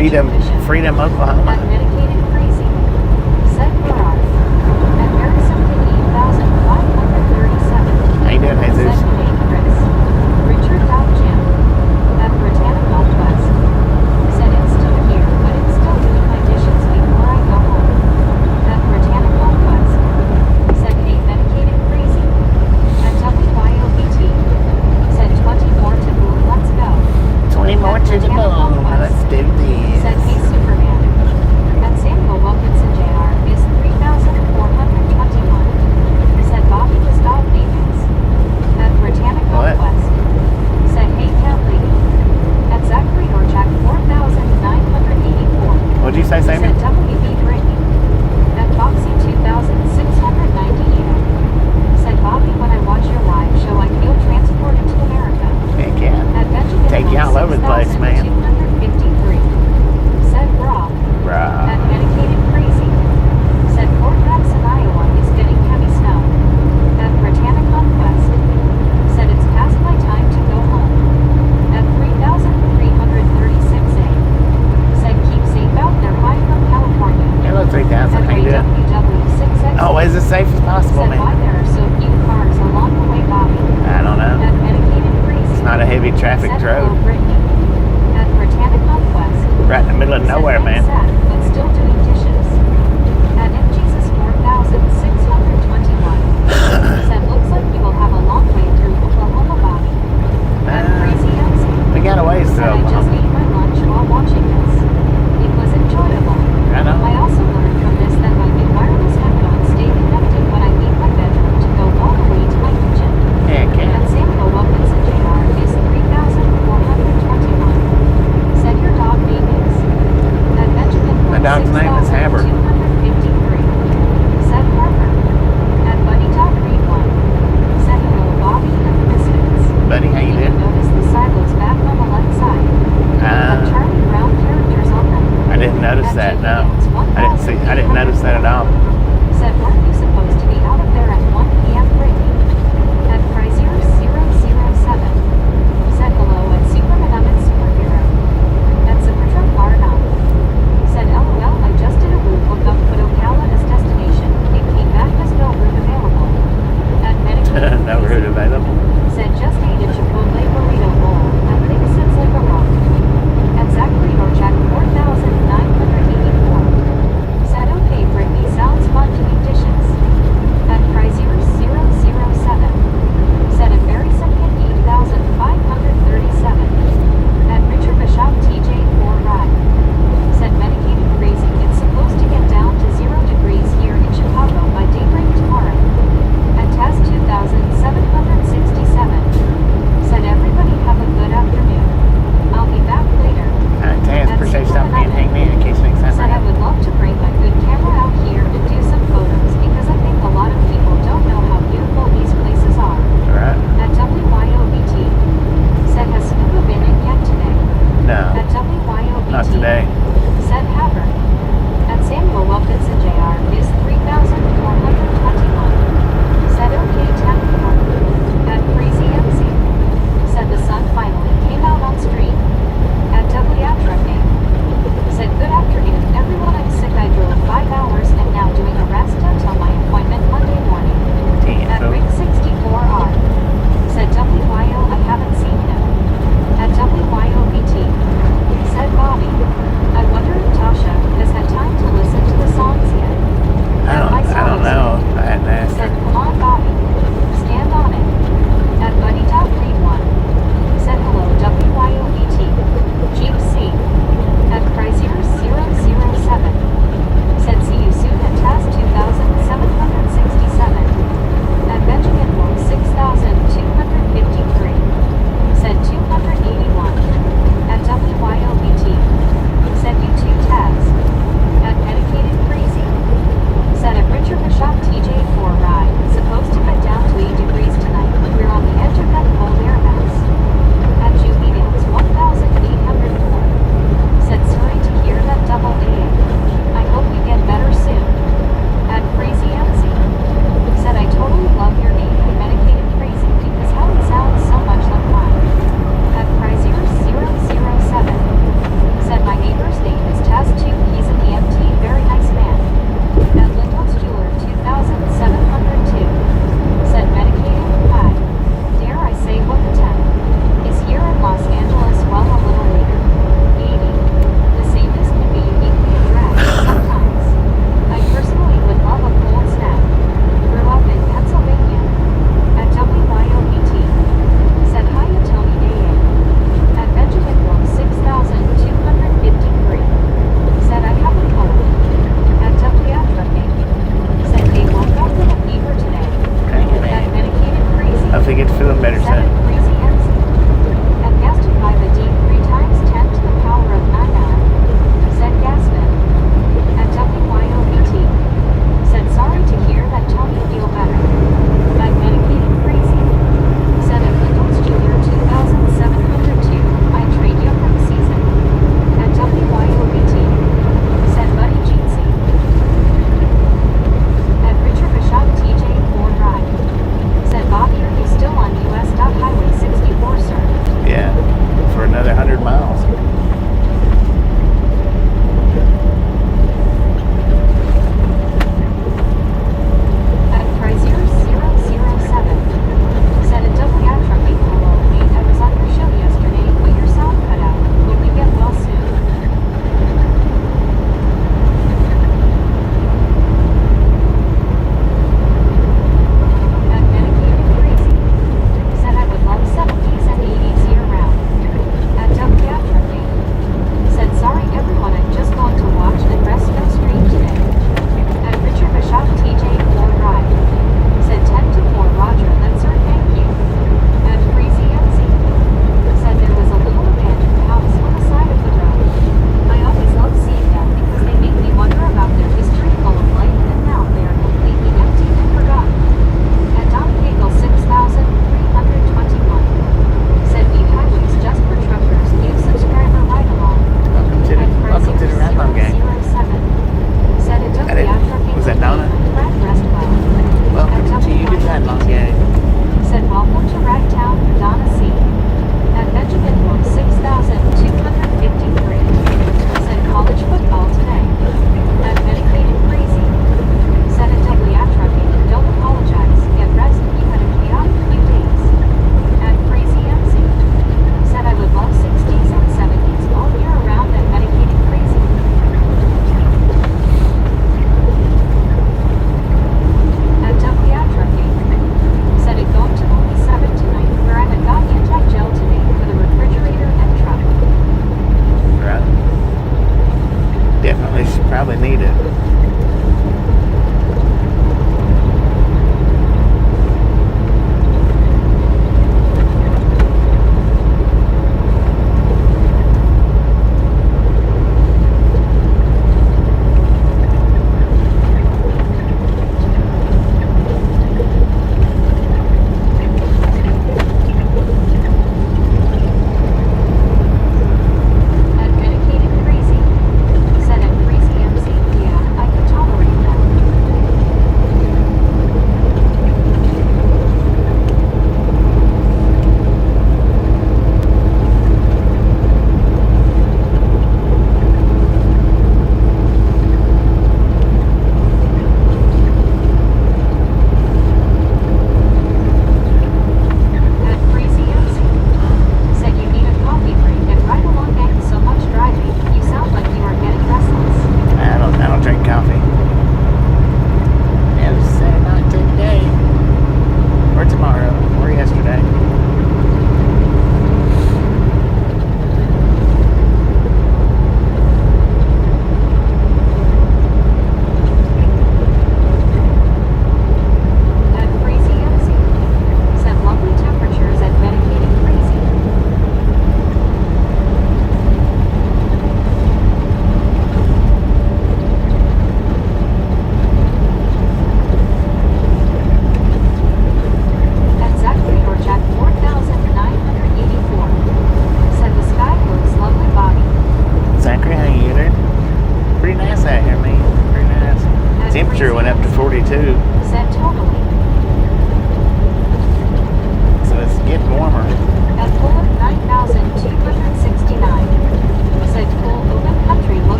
Freedom, Oklahoma. At medicated crazy, said Gerard. At Harrison to 8,537. How you doing, Said Jesus? Nate Chris. Richard Dow Jim. At Britannic Northwest. Said it's still here, but it's still doing my dishes before I go home. At Britannic Northwest. Said Nate medicated crazy. At WYOBT. Said 20 more to move, let's go. 20 more to the moon. Let's do this. Said hey Superman. At Samuel Wilkinson Jr. is 3,421. Said Bobby was dog maintenance. At Britannic What? Northwest. Said hey cat lady. At Zachary Norchak 4,984. What'd you say, Sammy? Said WB Brittany. At Foxy 2,690. Said Bobby, when I watch your live show I feel transported to America. Heck yeah. At Benjamin Take you all over the place, man. 253.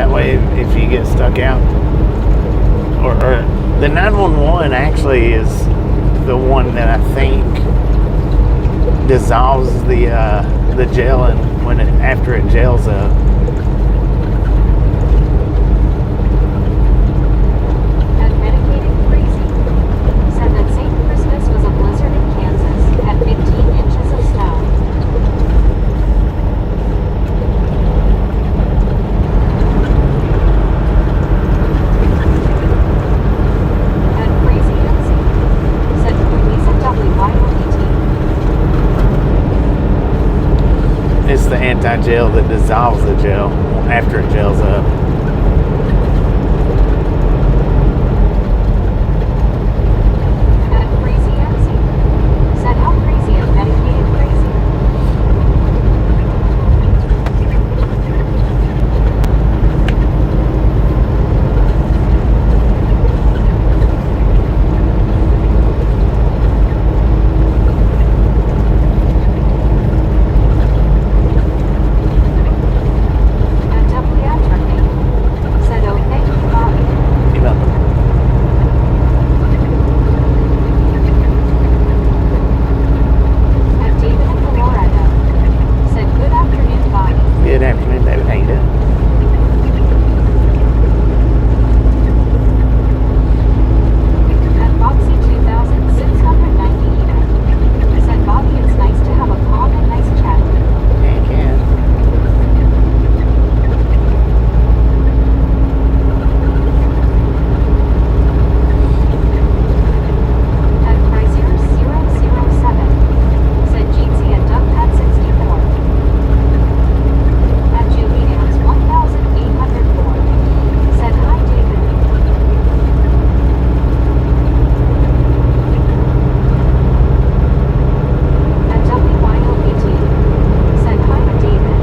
That way, if you get stuck out, or the 911 actually is the one that I think dissolves the gelling after it gels up. At Medicated Crazy said that St. Christmas was a blizzard in Kansas at 15 inches of snow. At Crazy Nancy said police at WYODT. It's the anti-gel that dissolves the gel after it gels up. At Crazy Nancy said how crazy at Medicated Crazy. At Double-Atrophy said oh thank you Bobby. You're welcome. At David in Colorado said good afternoon Bobby. Good afternoon, David. How you doing? At Boxy 2690 Eva said Bobby it's nice to have a calm and nice chat. Heck yeah. At Chrysler 007 said Jeezy at Duckpad 64. At Julian's 1804 said hi David. At WYO18 said hi David.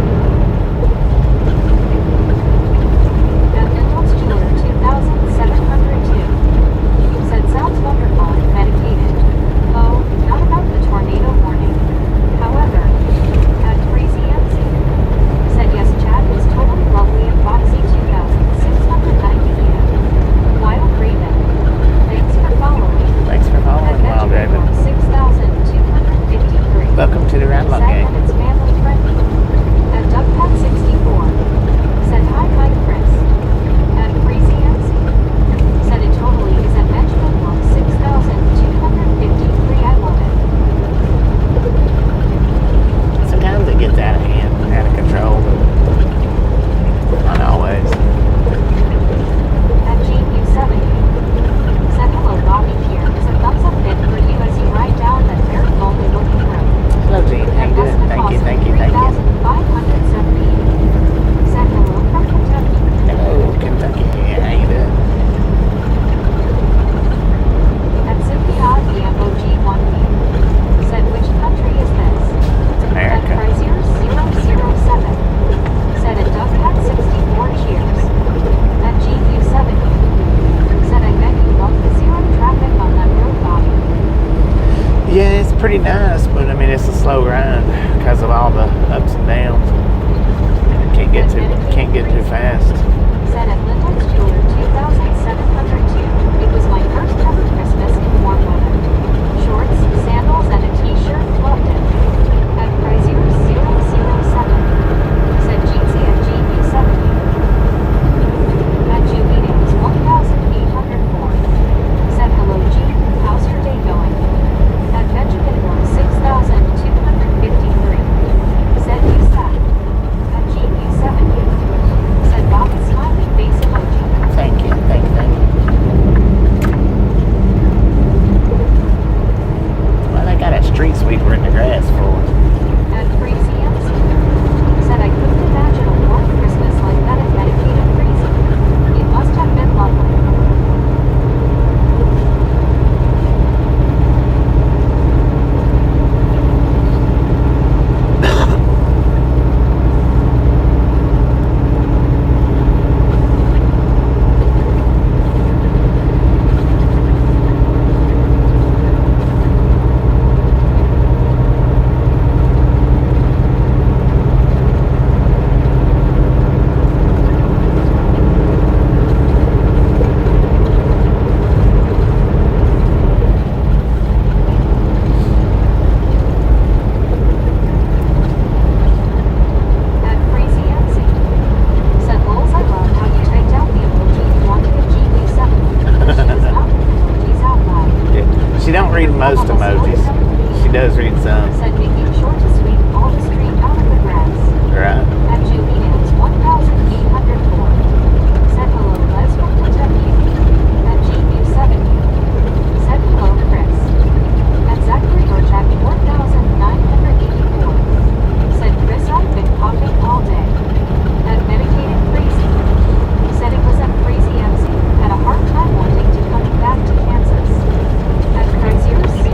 At Mendel's Jeweler 2702 said sounds wonderful and medicated. Oh, not about the tornado warning. However, at Crazy Nancy said yes Chad was totally lovely and Foxy 2690 Wild Raven. Thanks for following. Thanks for At following, Wild Raven. 6253 Welcome to the Roundlock said Gang. and it's family friendly. At Duckpad 64 said hi Chris. At Crazy Nancy said it totally is at Benjamin Wolf 6253 I love it. Sometimes it gets out of hand, out of control, but not always. At GU70 said hello Bobby here is a thumbs up bid for you as you ride down that very lonely looking road. Hello, Gene. How you doing? Thank you, thank you, thank you. 3570 said hello from Kentucky. Hello, Kentucky. How you doing? At Cynthia EMOG1B said which country is this? It's America. At Chrysler 007 said at Duckpad 64 cheers. At GU70 said I bet you love the zero traffic on that road Bobby. Yeah, it's pretty nice, but I mean it's a slow grind because of all the ups and downs. Can't get too fast. Said at Lyndon's Jeweler 2702 it was my first ever Christmas in warm weather. Shorts, sandals, and a t-shirt, loved it. At Chrysler 007 said Jeezy at GU70. At Julian's 1804 said hello G, how's your day going? At Benjamin Moore 6253 said you suck. At GU70 said Bobby smiley face emoji. Thank you, thank you, thank you. Well, they got a street sweeper in the grass for us. At Crazy MC said I couldn't imagine a warm Christmas like that at Medicated Crazy. It must have been lovely. emojis. She does read some. Said making sure to sweep all the street out of the grass. Right. At Julian's 1804. Said hello, Les from Kentucky. At GU70. Said hello, Chris. At Zachary Orchak 4984. Said Chris, I've been popping all day. At Medicated Crazy. Said it was at Crazy MC. Had a hard time wanting to coming back to Kansas. At Crazier 007.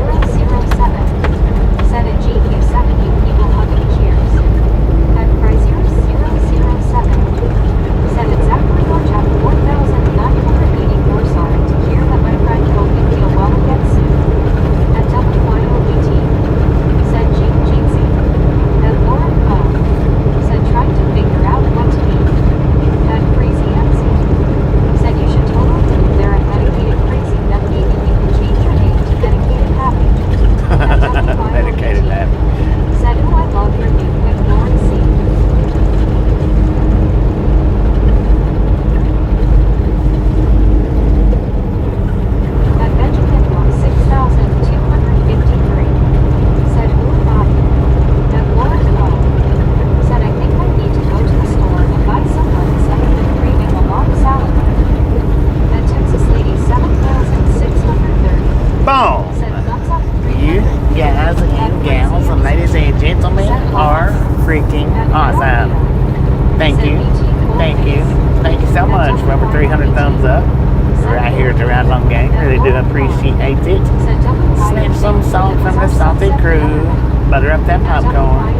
Said at GU70 people hugging cheers. At Crazier 007. Said at Zachary Orchak 4984. Sorry to hear that my friend hope you feel well again soon. At WYOBT. Said Jean Jeezy. At Lauren O. Said trying to figure out what to eat. At Crazy MC. Said you should totally move there at Medicated Crazy, then maybe you can change your name to Dedicated Happy. Dedicated Happy. Said, oh, I love your new quick Lauren C. At Benjamin Block 6253. Said, ooh, body. At Lauren O. Said, I think I need to go to the store and buy some lettuce. I have been craving a long salad. At Texas Lady 7630. Boom! Said, thumbs up. You guys and gals and ladies and gentlemen are freaking awesome. Thank you. Thank you. Thank you so much for over 300 thumbs up right here at the Ride Along Gang. Really do appreciate it. Snip some salt from the salted crew. Butter up that popcorn.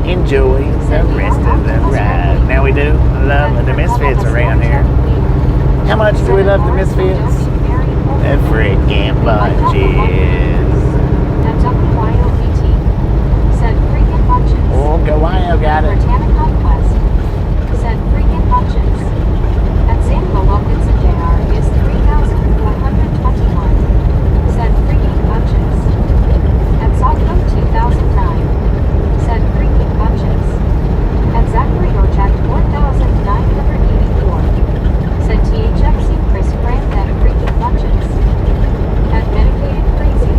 Enjoy the rest of the ride. Now we do love the Misfits around here. How much do we love the Misfits? A freaking bunches. At WYOPT. Said freaking bunches. Oh, go Wyo, got it. Britannic Conquest. Said freaking bunches. At Samuel Wilkinson Jr. is 3,421. Said freaking bunches. At Socko 2009. Said freaking bunches. At Zachary Orchak 4,984. Said THFC Chris Grant that freaking bunches. At Medicated Crazy.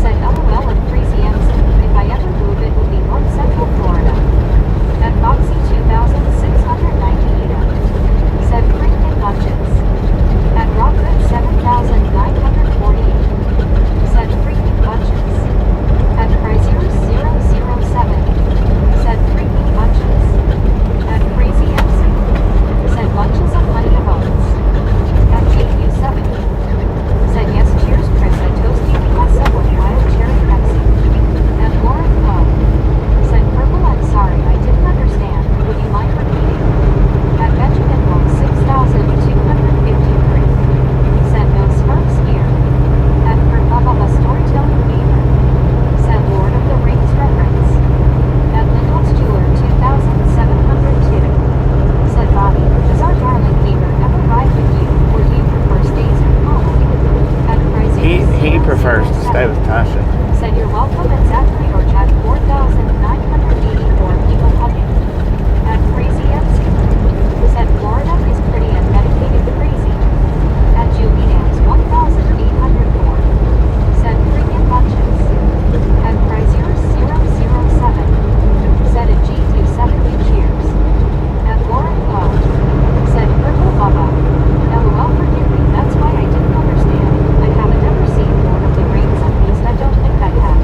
Said LOL at Crazy MC. If I ever move it will be North Central Florida. At Foxy 2698. Said freaking bunches. At Rockwood 7948. Said freaking bunches. At Crazier 007. Said freaking bunches. At Crazy MC. Said bunches of honey bones. At GQ70. Said yes, cheers Chris, I toast you with my Subway wild cherry Pepsi. At Lauren O. Said purple, I'm sorry, I didn't understand. Would you mind repeating? At Benjamin Block 6253. Said no smurfs here. At Purpababa Storytelling Gamer. Said Lord of the Rings reference. At Lindholtz Jeweler 2702. Said Bobby, does our darling gamer ever ride with you, or do you prefer stays at home? At Crazy He prefers to stay with Tasha. Said you're welcome at Zachary Orchak 4,984 people hugging. At Crazy MC. Said Florida is pretty and Medicated Crazy. At Julian's 1,804. Said freaking bunches. At Crazier 007. Said at GU70 cheers. At Lauren O. Said purple bubba. LOL forgive me, that's why I didn't understand. I haven't ever seen Lord of the Rings, at least I don't think I have.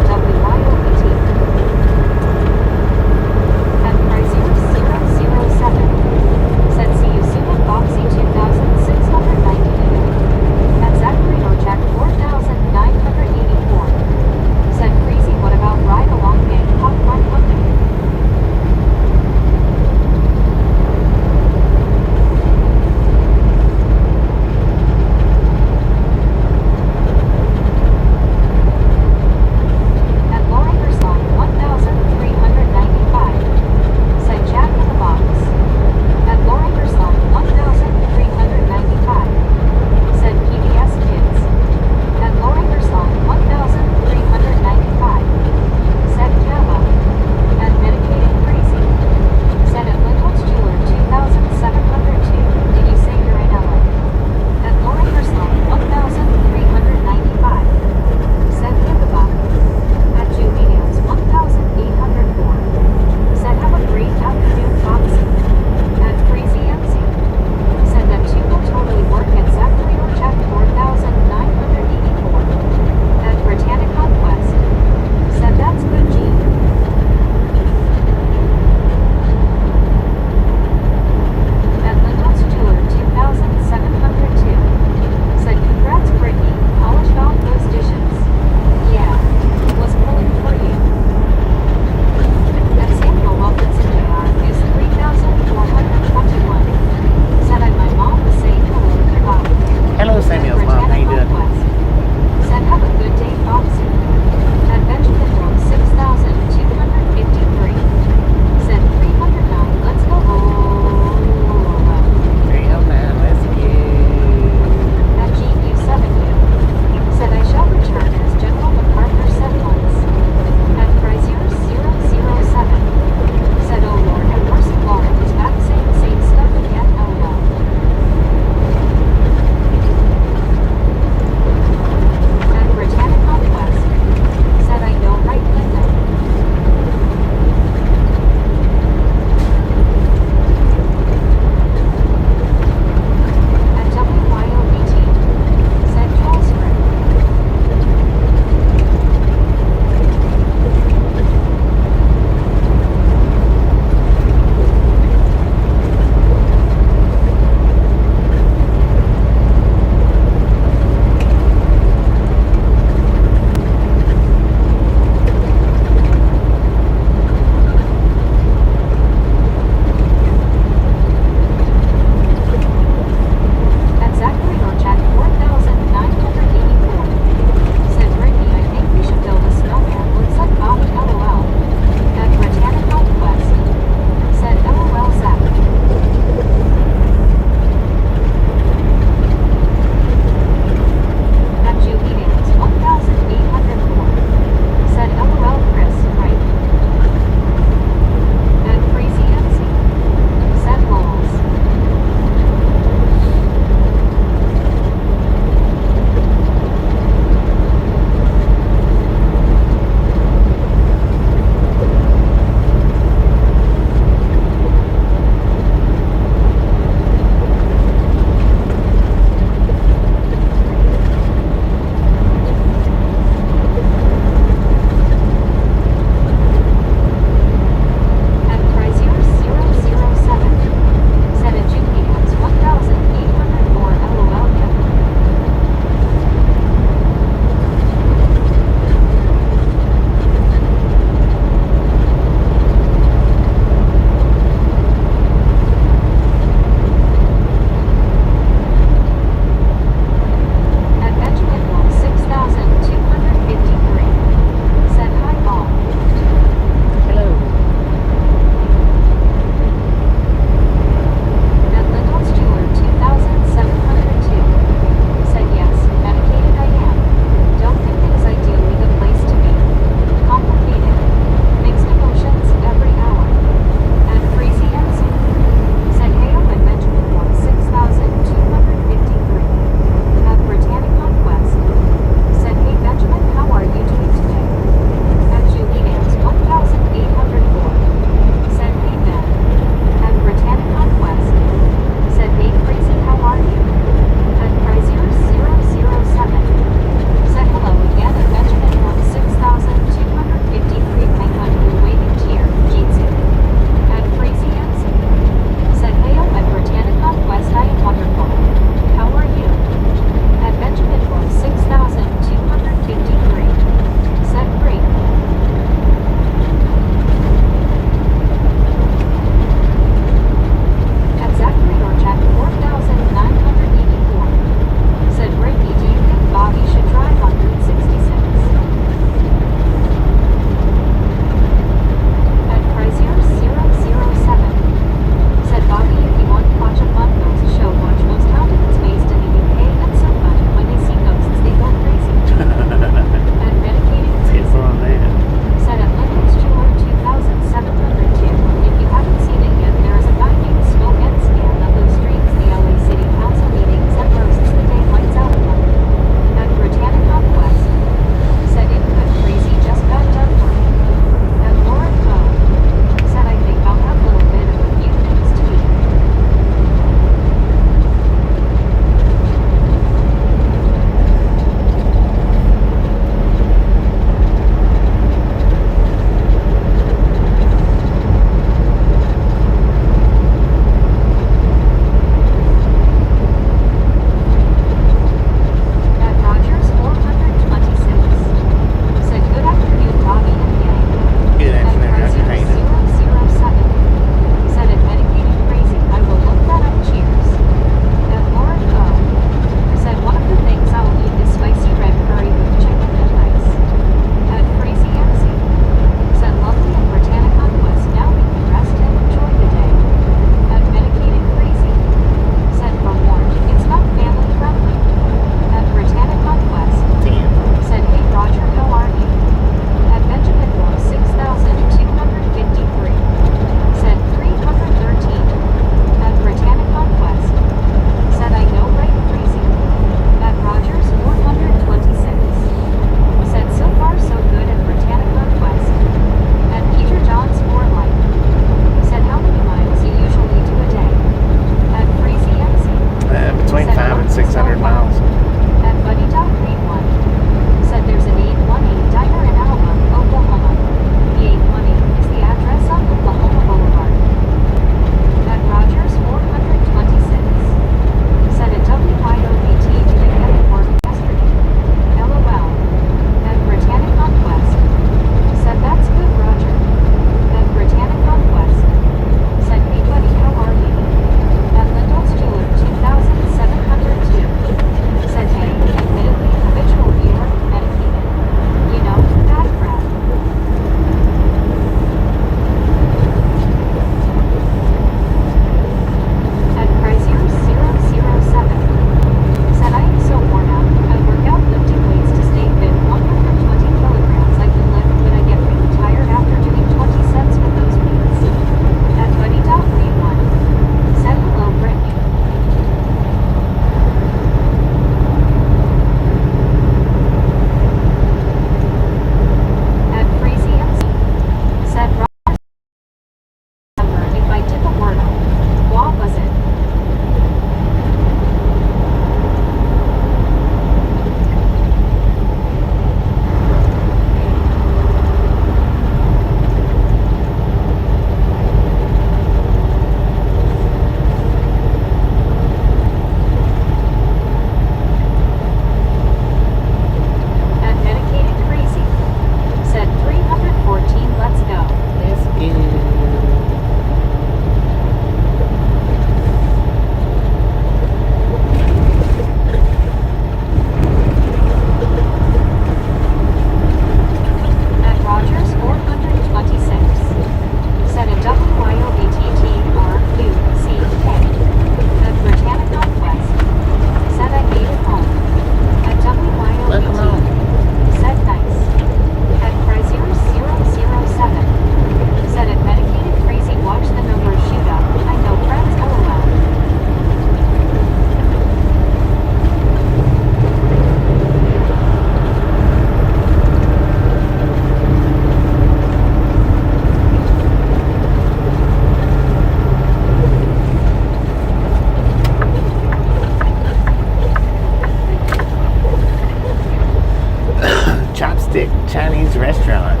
Rustic Chinese restaurant.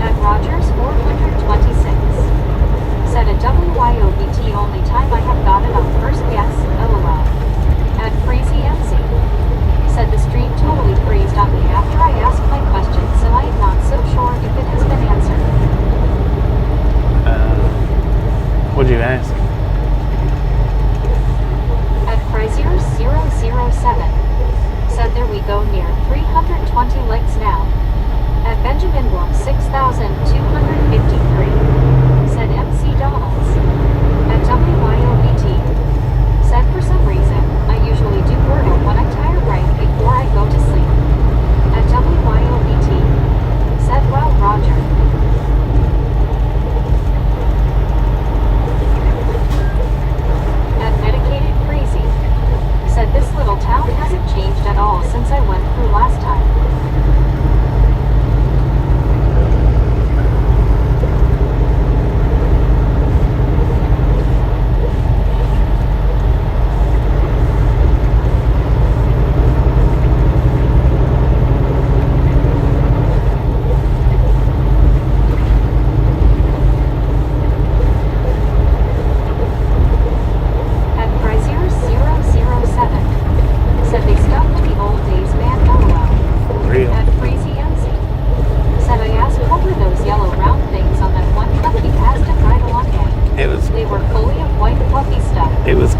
At Rogers 426. Said a WYOBT only time I have gotten up first guess, LOL. At Freezy MC. Said the stream totally freezed on me after I asked my question, so I am not so sure if it has been answered. What'd you ask? At Frazier007. Said there we go near 320 likes now. At Benjamin Blum 6253. Said MC Donalds. At WYOBT. Said for some reason, I usually do Wordle when I'm tired right before I go to sleep. At WYOBT. Said well Roger. At Medicated Crazy. Said this little town hasn't changed at all since I went through last time.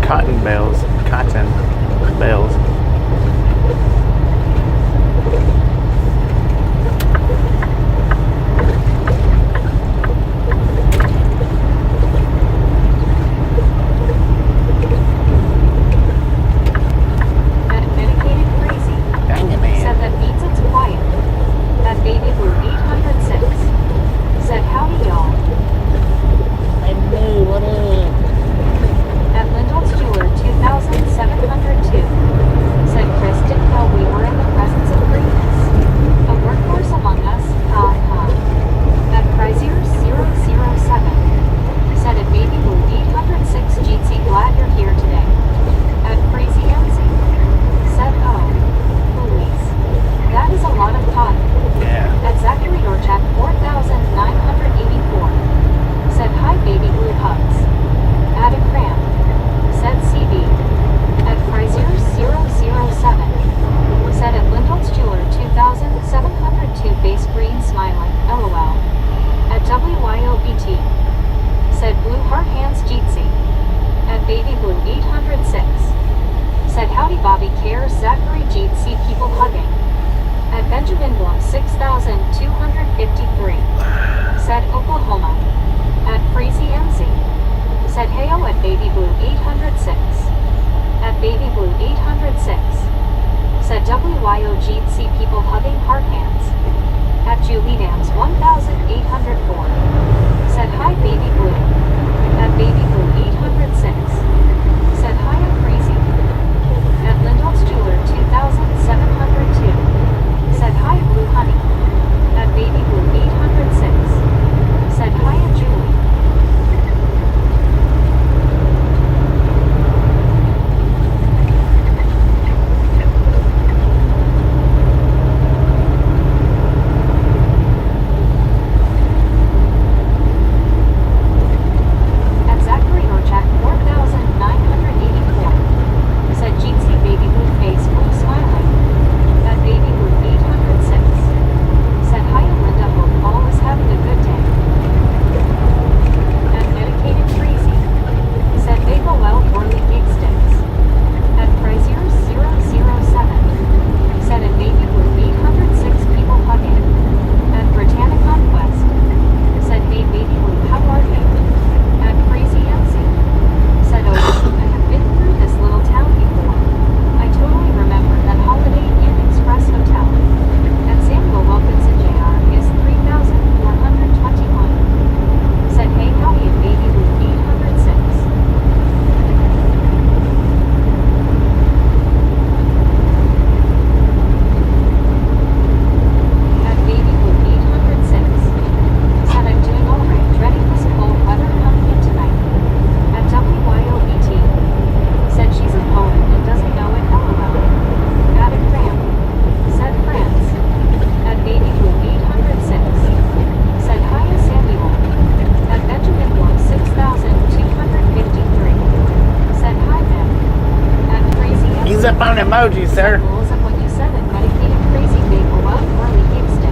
Cotton bells. Said Oklahoma. At Freezy MC. Said Heyo at Baby Blue 806. At Baby Blue 806. Said WYOGC people hugging heart hands. At Julie Dams 1804. Said hi Baby Blue. At Baby Blue 806. Said hi at Freezy. At Lindholtz Jeweler 2702. Said hi Blue Honey. At Baby Blue 806. Said hi at Julie. thumbs up on emoji, sir. Rules of what you said and medicated crazy big love Marley Gibsons.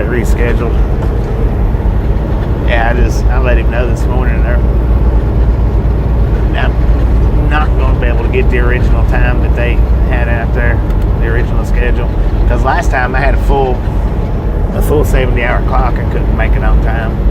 rescheduled. Yeah, I let him know this morning. I'm not going to be able to get the original time that they had out there, the original schedule. Because last time I had a full 70-hour clock and couldn't make it on time.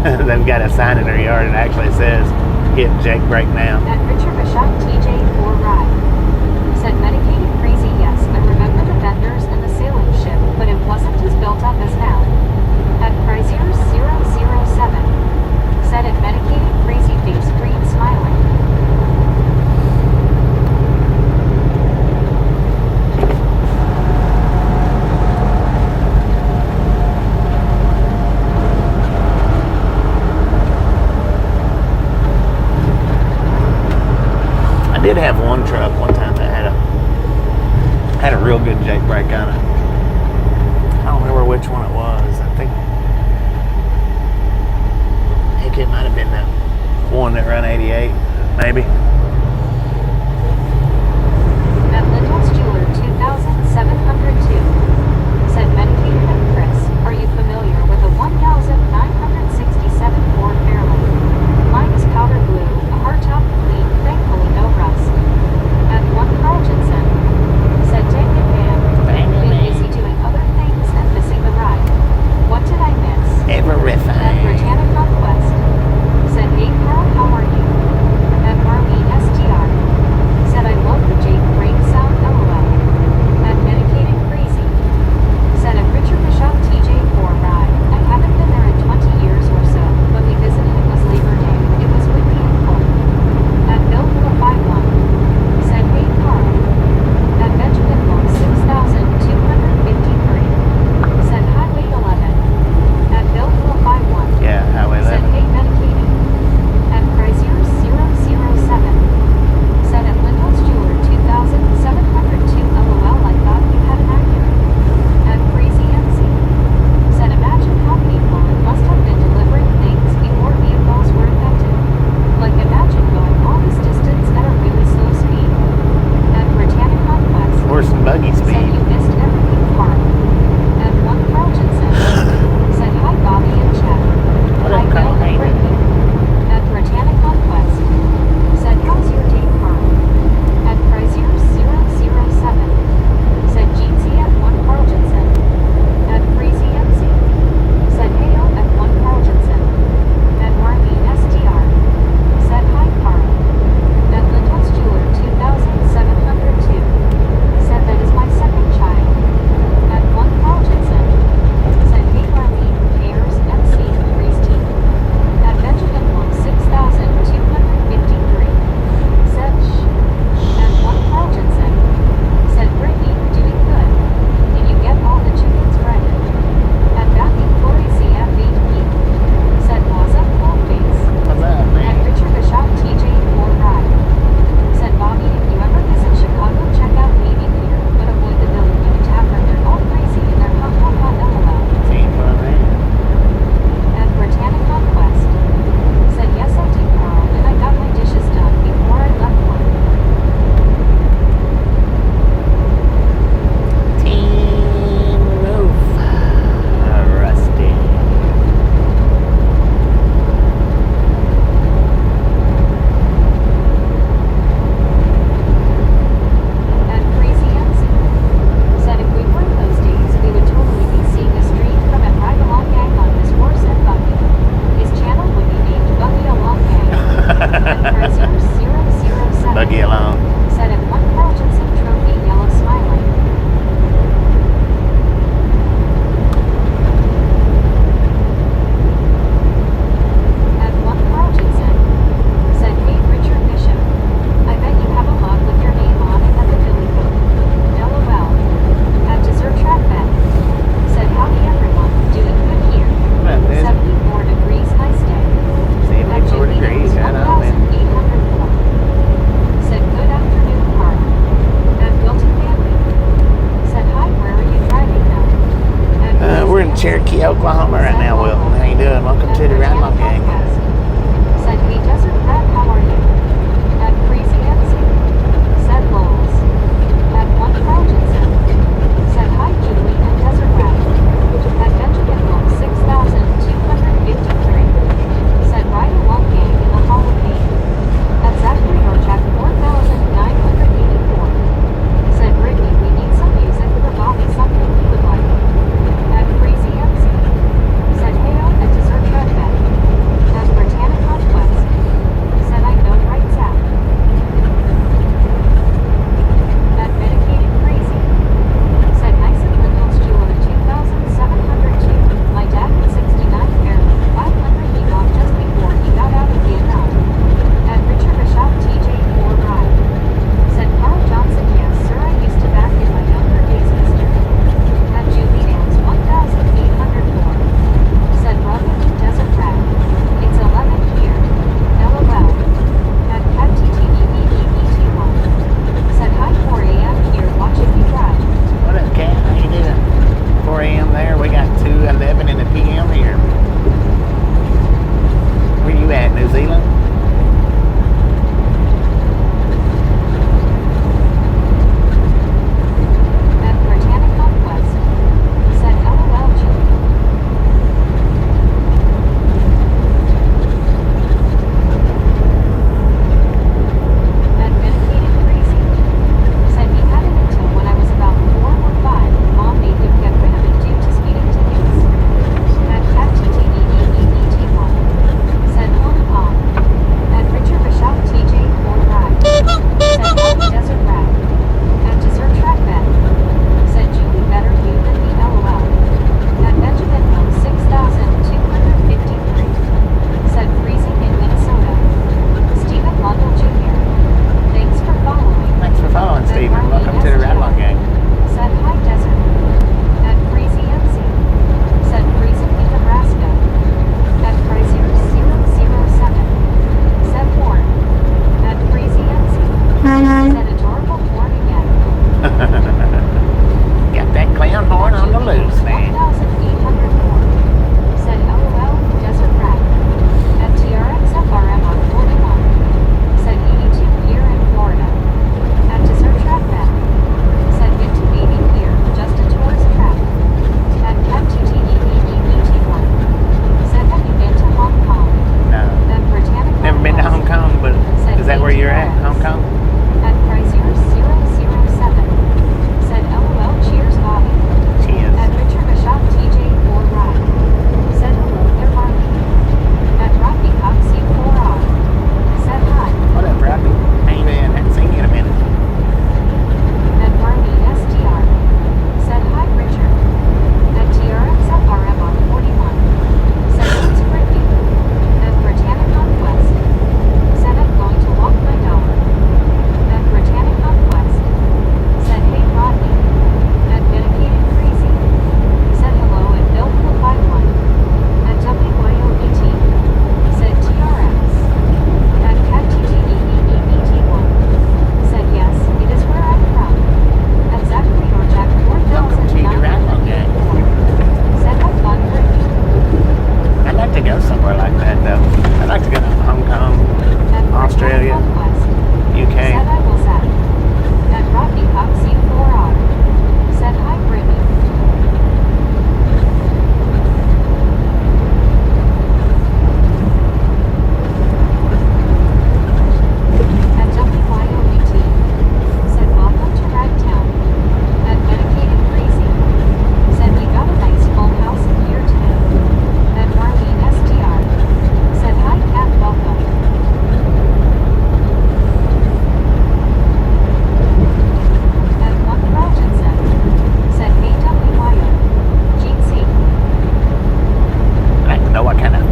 They've got a sign in their yard that actually says, hit Jake brake now. At Richard Bishop TJ4 Ride. Said medicated crazy, yes, I remember the vendors and the sailing ship, but it wasn't as built up as now. At Chrysler's 007. Said it medicated crazy face green smiling. I did have one truck one time that had a real good Jake brake on it. I don't remember which one it was. I think it might have been that one that ran 88, maybe. At Lyndall's Jeweler 2702. Said medicated and Chris, are you familiar with a 1967 Ford Fairlane? Mine is powder blue, a hardtop, clean, thankfully no rust. At one Carl Jensen. Said dang it man, been busy doing other things and missing the ride. What did I miss? Everything. At Britannic Conquest. Said hey Carl, how are you? At Marlene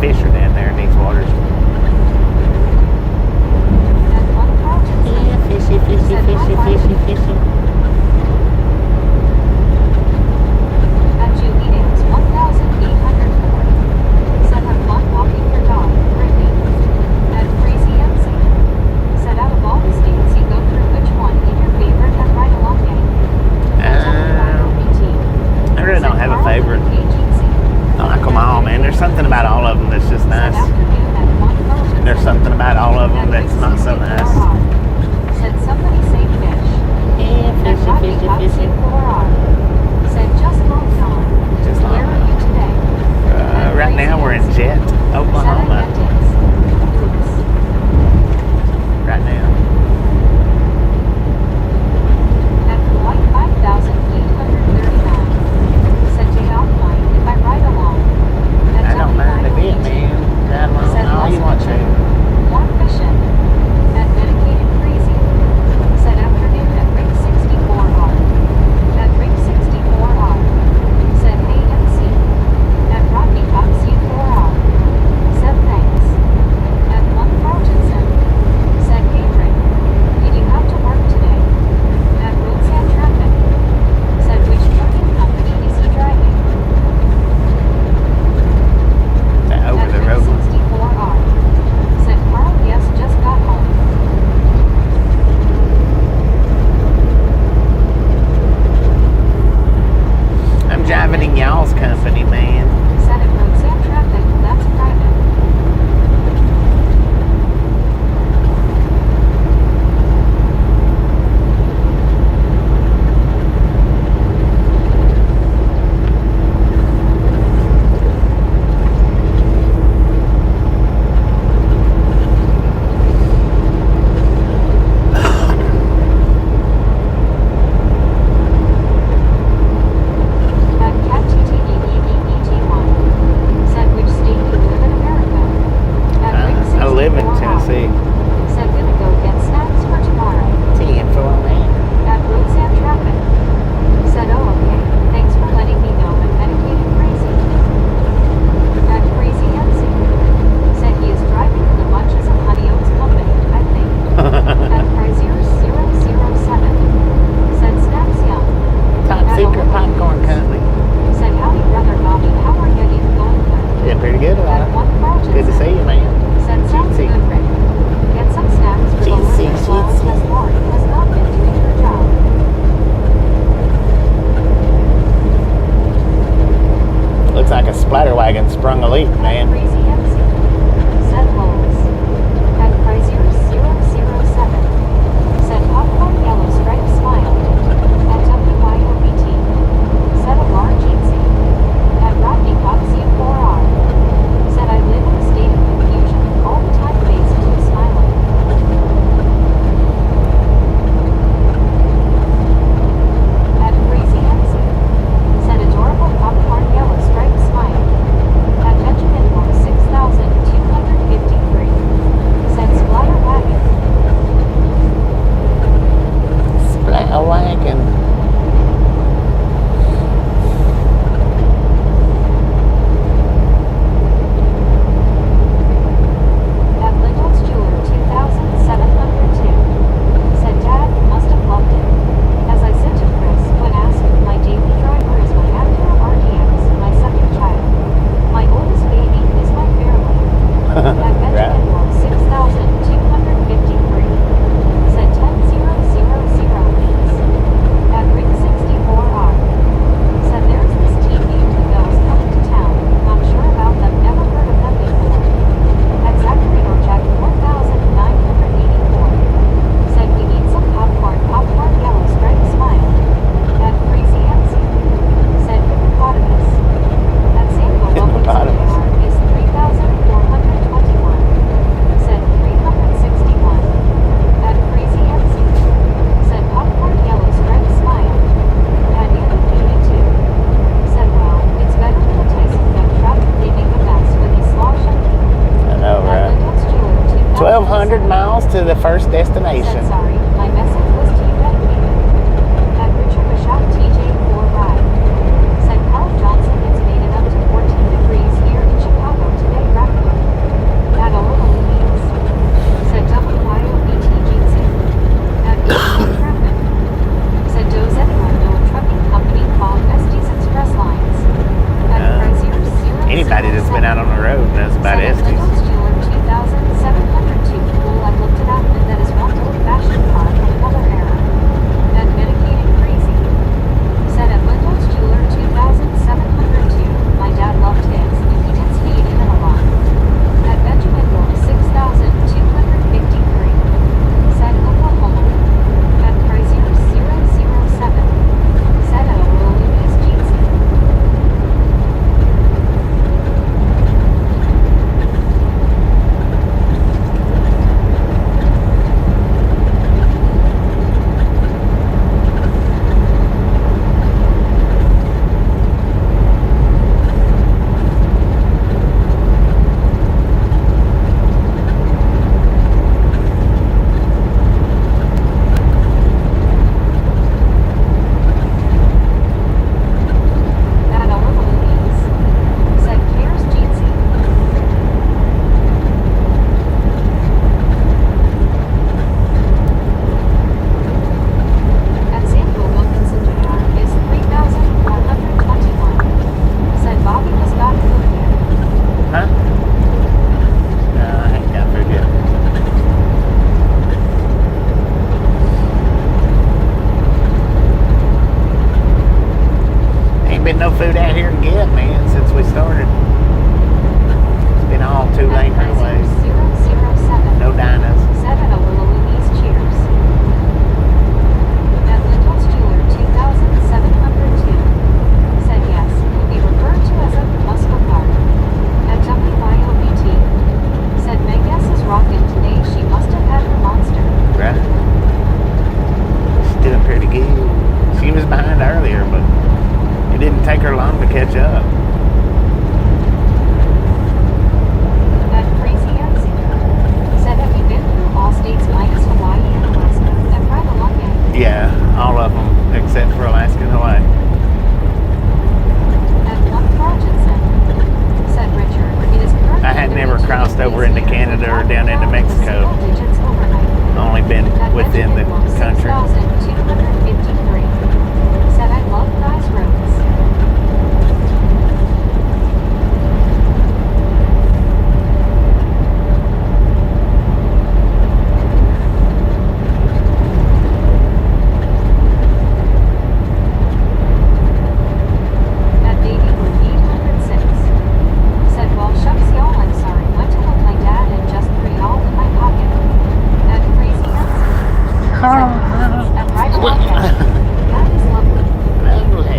fish are down there in these waters. At one Carlton said, Yeah, fishy, fishy, fishy, fishy, fishy. At Julian's 1,840. Said have fun walking your dog, Brittany. At Crazy MC. Said out of all the states you go through, which one is your favorite and ride along gang? I really don't have a favorite. I like them all, man. There's something about all of them that's just nice. And there's something about all of them that's not so nice. Said somebody say fish. Yeah, fishy, fishy, fishy. Said just long gone. Just long Where are gone. you today? Right now we're in Jet, Oklahoma. Right now. At Hawaii 5,839. Said day off mine if I ride along. At I don't mind a bit, WIOBT. man. Ride along all you want to. More fishing. At Dedicated Crazy. Said afternoon at Rig 64R. At Rig 64R. Said hey MC. At Rodney Cox U4R. Said thanks. At One Carltonson. Said hey Rick. Did you have to work today? At Roads and Traffic. Said which trucking company is he driving? That over At the road one. 64R. Said Carl, yes, just got home. I'm driving in y'all's company, man. Said at Roads and Traffic, that's private. At Cat TTEEET1. Said which state you live in America? At Rig I live in 64R. Tennessee. Said gonna go get snacks for tomorrow. 10 for me. At Roads and Traffic. Said oh okay, thanks for letting me know I'm medicated crazy. At Crazy MC. Said he is driving in the bunches of Honey Oats Company, I think. At Crazier007. Said snacks yum. Top secret popcorn company. Said howdy brother Bobby, how are you even going good? Yeah, pretty good. At One Carlton Good to see you, man. Said sounds Cheesy. good Rick. Get some snacks for the Cheesy, Lord as well cheesy. as Lori has not been doing her job. Looks like a splatter wagon sprung a leak, At man. Crazy MC. Said holes. At Crazier007. Said popcorn yellow stripe smile. At WIOBT. Said a large easy. At Rodney Cox U4R. Said I live in a state of confusion. All the time face to smiling. At Crazy MC. Said adorable popcorn yellow stripe smile. At Benjamin Moore 6,253. Said splatter wagon. Splatter wagon. At Lyndall's Jeweler 2,702. Said Dad must have loved it. As I said to Chris when asked, my daily driver is my Acura RDX, my second child. My oldest baby is my family. At Benjamin Moore 6,253. Said 10,000 weeks. At Rig 64R. Said there's this TV with those coming to town. Not sure about them, never heard of them before. At Zachary Jack 4,984. Said we need some popcorn yellow striped smile. At Crazy MC. Said hippopotamus. At Samuel Hippopotamus. WCR is 3,421. Said 361. At Crazy MC. Said popcorn yellow striped smile. At Anna Beauty 2. Said well, it's better than a Tyson duck trap leaving the best with his slosh and I know, at right? Lyndall's Jeweler 1,200 miles to the first Said destination. sorry, my message was to you dedicated. At Richard Bashak TJ4 Ride. Said Carl Johnson, it's made it up to 14 degrees here in Chicago today, rapid. road, and that's about Said at Estes. Lyndall's Jeweler 2702. Cool, I looked it up, and that is one old-fashioned car from another era. That medicated crazy. Said at Lyndall's Jeweler 2702. My dad loved his, and he did speed even a lot. At Benjamin Road 6253. Said Oklahoma. At Chrysler 007. Said at Louis Jeezy. At Louis. Said Cares Jeezy. At Samuel Wilkinson Jr. is 3,121. Said Bobby has got food here. Huh? No, I ain't got food yet. Ain't been no food out here to get, man, since we started. It's been all too At late Chrysler anyways. 007. No dinos. Said at Louis Cheers. At Lyndall's Jeweler 2702. Said yes, will be referred to as a muscle car. At WYOBT. Said Megas is rockin' today, she must have had her monster. Right? She's doing pretty good. She was behind earlier, but it didn't take her long to catch up. At Crazy Nancy. Said have you been through all states minus Hawaii and Alaska? At Private Lucky. Yeah, all of them except for Alaska and Hawaii. At One Rogerson. Said Richard, it is currently I had never crossed over into Canada or down into Mexico. Single digits overnight. Only been At within the Benjamin Road country. 6,253. Said I love nice roads. At Babywood 806. Said well shucks y'all, I'm sorry. Went to help my dad and just threw y'all in my pocket. At Crazy Nancy. Said at Private Lucky. That is lovely. Lovely.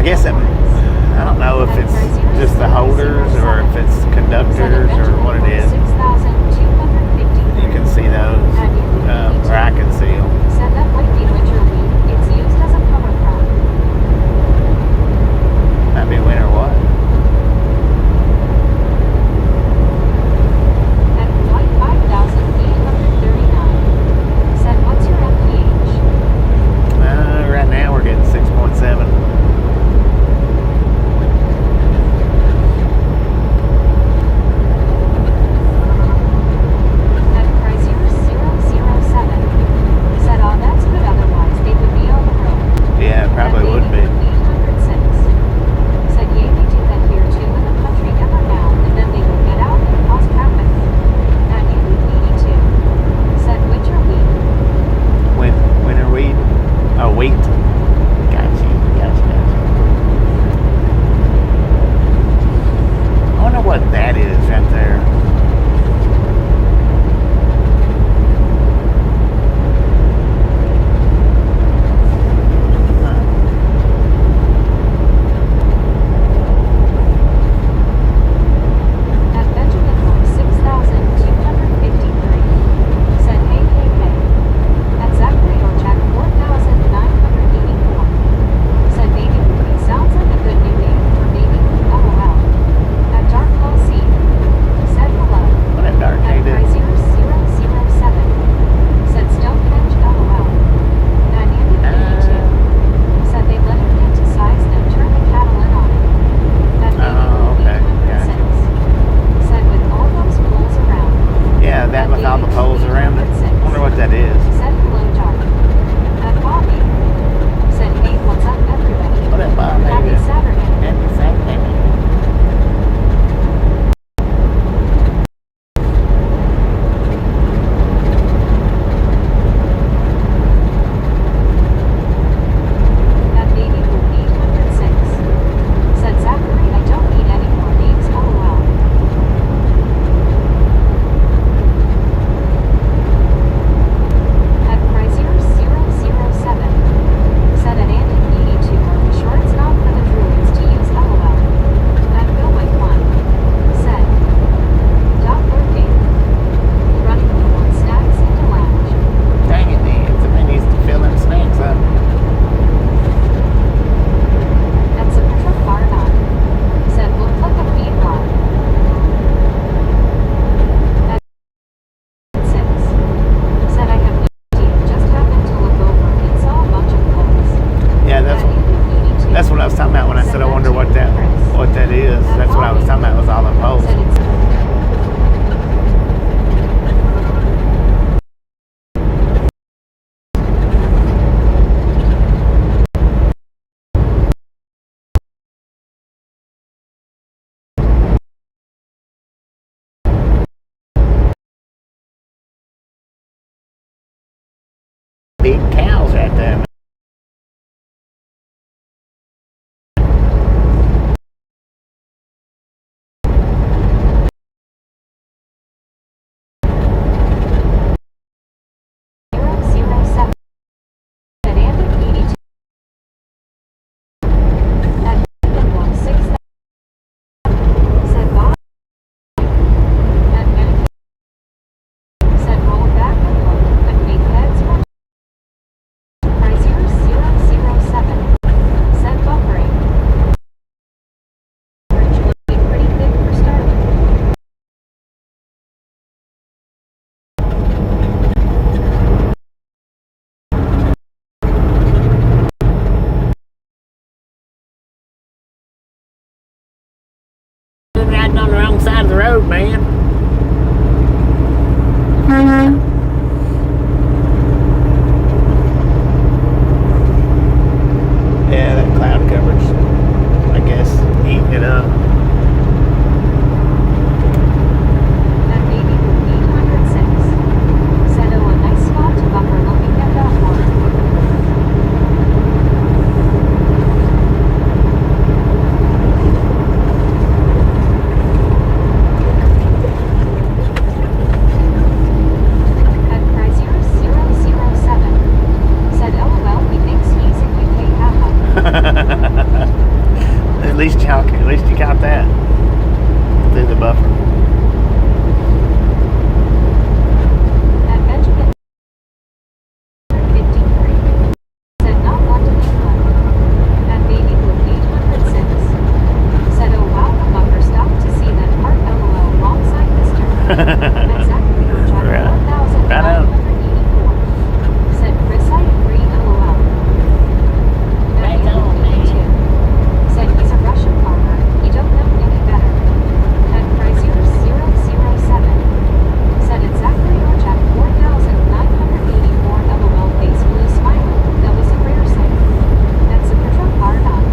guess I don't know if it's just the holders or if it's conductors or what it is. You can see those, or I can see them. Said that might be winter wheat. It's used as a cover crop. Might be winter what? At 5,839. Said, what's your MPH? Right now we're getting 6.7. At Chrysler 007. Said, oh, that's good. Otherwise, they would be on the road. Yeah, it probably At would be. 806. Said, yeah, they do that here too in the country every now, and then they will get out and cause traffic. At 82. Said, winter wheat. Winter wheat? Oh, wheat. Gotcha. I wonder what that is right there. At Benjamin Moore 6,253. Said, hey. At Zachary or Jack 4,984. Said, baby movie sounds like a good new name for baby. LOL. At Dark Low C. Said hello. What a dark At hated. Chrysler 007. Said Stonehenge LOL. At Andy 82. Said they let him get to size then turn the cattle in on it. At baby Oh, okay. 806. Said with all those poles around. Yeah, that with all the poles around it. Wonder what that is. Said hello, Dark. At Bobby. Said, hey, what's up, everybody? What up, Bob? How you Happy doing? Saturday. Happy Saturday. At Baby Boo 806. Said Zachary, I don't need any more names, LOL. At Chrysler 007. Said at Andy 82, are we sure it's not for the druids to use LOL? At Bill White 1. Said, Doc lurking. Running low on snacks into lounge. Dang it, Dan. Somebody needs to fill them snacks up. At Symmetra Bar 9. Said, looked like a feed bar. At 6. Said, I have no idea, just happened to look over and saw a bunch of clothes. Yeah, At Andy 82. that's what I was talking about when I said I wonder what that is. That's what I was talking about was all them poles. Said it's Big cows right there. Riding on the wrong side of the road, man. Yeah, that cloud coverage, I guess, eating it up. That baby Boo 806. Said, oh, a nice spot to buffer looking at that one. At Chrysler 007. Said, LOL, he thinks he's in UK, haha. least you caught that through the buffer. At Benjamin 53. Said not London, England. At Baby Blue 806. Said oh wow, the buffer stopped to see that part LOL wrong side mister. Exactly or Jack Right. 4984. Said Chris I agree LOL. Right on, man. Said he's a Russian farmer, he don't know any better. At Chrysler 007. Said exactly or Jack 4984 LOL face blue smiley, that was a rare sight. That's a Petro car on.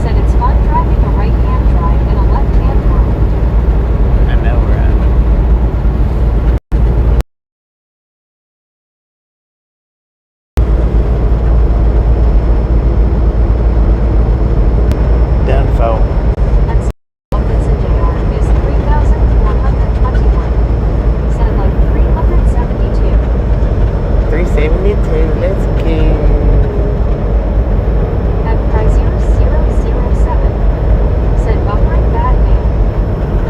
Said it's fun driving a right hand drive in a left hand world. I know, right? Done for. And Vincent JR is 3,421. Said like 372. 372, let's go. At Chrysler 007. Said buffering bad man.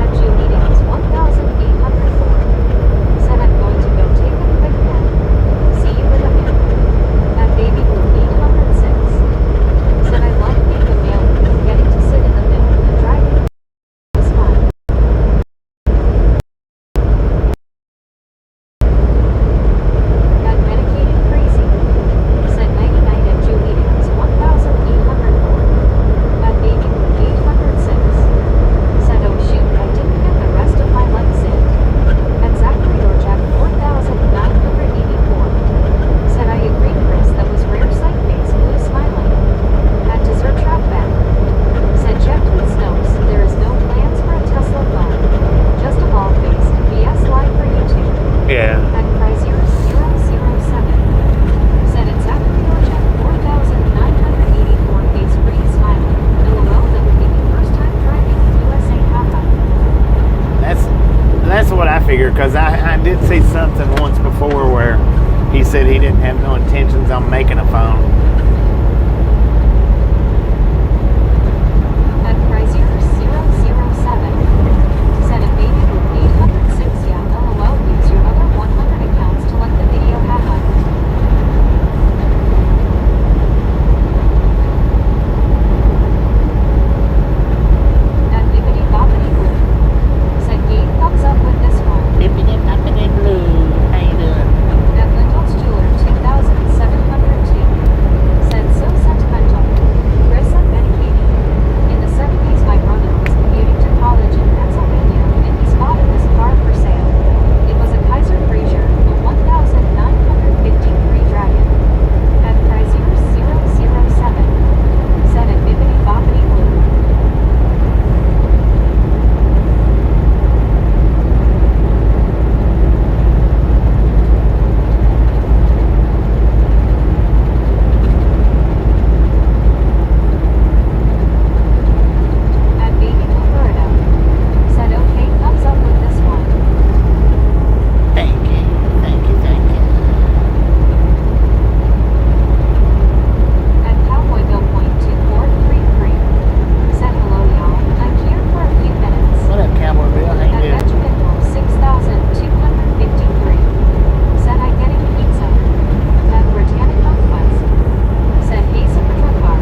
At Jew meetings 1,804. Said I'm going to go take a quick nap. See you in a minute. At Baby Blue 806. Said I love being a male and getting to sit in the middle and driving. Smile. At Medicated Crazy. Said 99 at Jew meetings 1,804. At Baby Blue 806. Said oh shoot, I didn't get the rest of my legs in. At Zachary or Jack 4,984. Said I agree Chris, that was rare sight face blue smiling. At Dessert Trap back. Said checked with Snopes, there is no plans for a Tesla phone. Just a ball faced BS live for YouTube. Yeah. At Chrysler 007. Said at Zachary or Jack 4,984 face pretty smiling. LOL, that would be the first time driving in USA haha. That's what I figured, because I did see something once before where he said he didn't have no intentions on making a phone. At Chrysler 007. Said at Baby Blue 806 yeah LOL use your other 100 accounts to like the video haha. At Bibbidi Bobbidi Blue. Said Gabe thumbs up with this one. Bippity boppity blue. How you doing? At Lyndall's Jeweler 2702. Said so sentimental. Chris unmedicated. In the 70s my brother was commuting to college in Pennsylvania and he spotted this car for sale. It was a Kaiser Frazier, a 1953 Dragon. At Chrysler 007. Said at Bibbidi Bobbidi Blue. At Baby Blue Florida. Said okay, thumbs up with this one. Thank you. At Cowboy Bill Point 2433. Said hello y'all, I'm here for a few minutes. What up, Cowboy Bill? How At you doing? Benjamin Wolf 6,253. Said I'm getting pizza. At Britannica Quest. Said hey Supertruck car.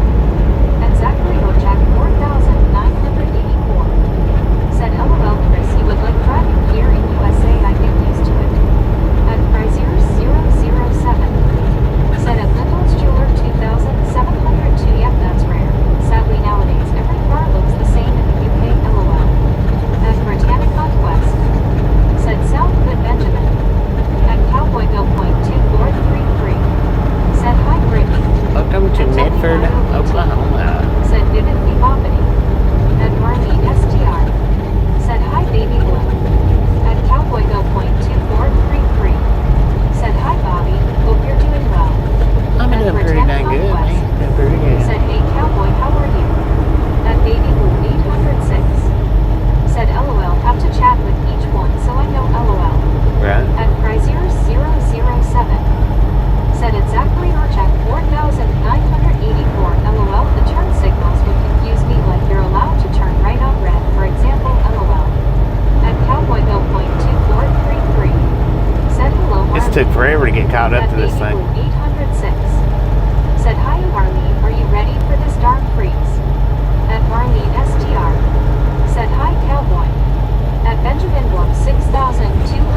At Zachary or Jack 4,984. Said LOL Chris, you would like driving here in USA, I get used to it. At Chrysler 007. Said at Lyndall's Jeweler 2,702 yep that's rare. Sadly nowadays every car looks the same in the UK LOL. At Britannica Quest. Said South Good Benjamin. At Cowboy Bill Point 2433. Said hi Brittany. Welcome to Medford, Oklahoma. Said Vivid Boppity. At Marley STR. Said hi Baby Blue. At Cowboy Bill Point 2433. Said hi Bobby, hope you're doing well. I'm At doing pretty dang good, Britannica man. Quest. Doing pretty good. Said hey Cowboy, how are you? At Baby Blue 806. Said LOL, have to chat with each one so I know LOL. Right? At Chrysler 007. Said at Zachary or Jack 4,984 LOL, the turn signal caught up At to this Baby thing. Blue 806. Said, hi Marlene, are you ready for this dark freeze? At Marlene STR. Said, hi Cowboy. At Benjamin Blum 6253.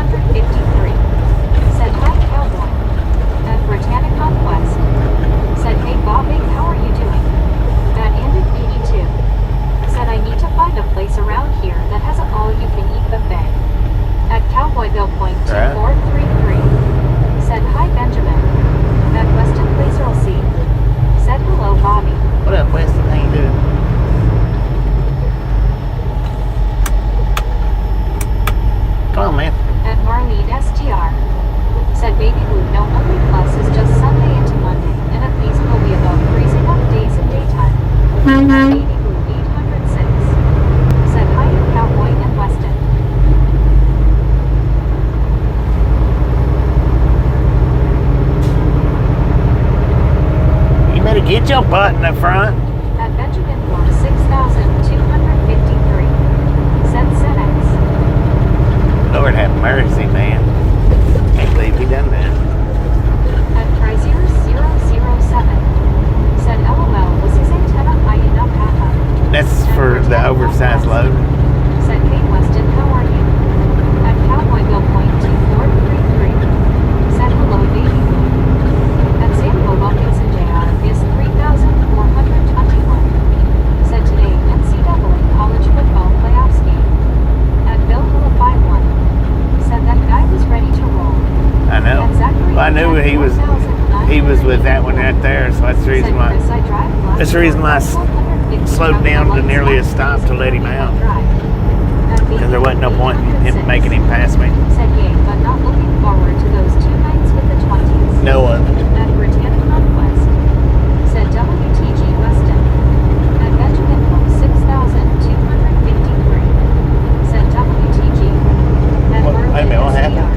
Said, hi Cowboy. At Britannic Conquest. Said, hey Bobby, how are you doing? At Andit 82. Said, I need to find a place around here that has an all-you-can-eat buffet. At Cowboyville Point 2433. Said, hi Benjamin. At Weston Place Earl C. Said, hello Bobby. What up, Weston? How you doing? Come on, man. At Marlene STR. Said, baby blue, no only plus is just Sunday into Monday, and at least we'll be above freezing up days and daytime. At baby blue 806. Said, hi to Cowboy and Weston. You better get your butt in the front. At Benjamin Blum 6253. Said Scenic. Lord have mercy, man. Can't believe he done that. At Frazier 007. Said, LOL, was his antenna high enough? Haha. That's for the oversized load. Said, hey Weston, how are you? At Cowboyville Point 2433. Said, hello baby. At Samuel Wilkinson JR is 3,421. Said, today NCAA college football playoffs game. At Bill Hilla 51. Said, that guy was ready to roll. I know. At Zachary Well, I knew he was with that one right there, so that's the reason Said, why. Chris, I drive less That's the reason why I slowed down to nearly a stop to let him out. Because there wasn't no point in him making him pass me. Said, yay, but not looking forward to those 2 nights with the 20s. No one. At Britannic Conquest. Said WTG Weston. At Benjamin Blum 6253. Said WTG. At What- wait a minute, what happened?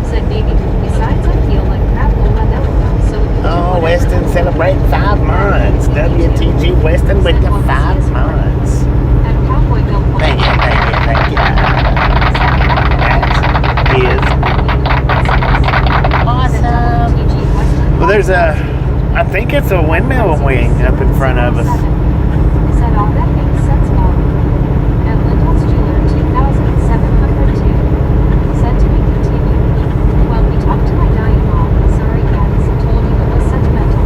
Said baby, besides I feel like crap will let that one, so we can do Oh, whatever Weston else. celebrating 5 months. WTG Weston with the 5 months. At Cowboyville Point. Thank you. That is awesome. Well, there's I think it's a windmill wing up in front of us. Said, all that makes sense, Bob. At Lyndall's Jeweler 2702. Said to be continued. Well, we talked to my dying mom. Sorry, guys. Told you it was sentimental.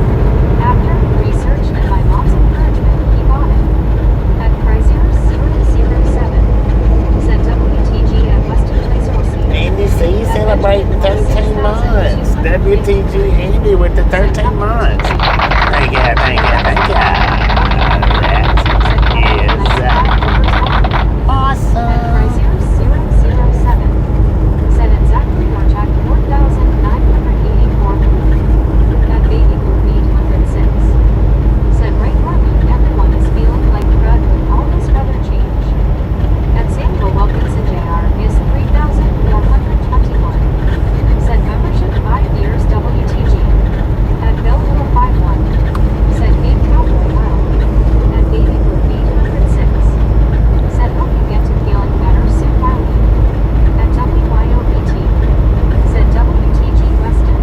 After research and my mom's encouragement, he bought it. At Frazier 007. Said WTG at Weston Place Earl C. Andy C celebrating 13 months. WTG Andy with the 13 months. Thank you. That is awesome. At Frazier 007. Said at Zachary Norchak 4,984. At Baby Blue 806. Said right Marlene, everyone is feeling like crud with all this weather change. At Samuel Wilkinson JR is 3,421. Said membership 5 years WTG. At Bill Hilla 51. Said hey Cowboy well. At Baby Blue 806. Said hope you get to feeling better soon Marlene. At WYOBT. Said WTG Weston.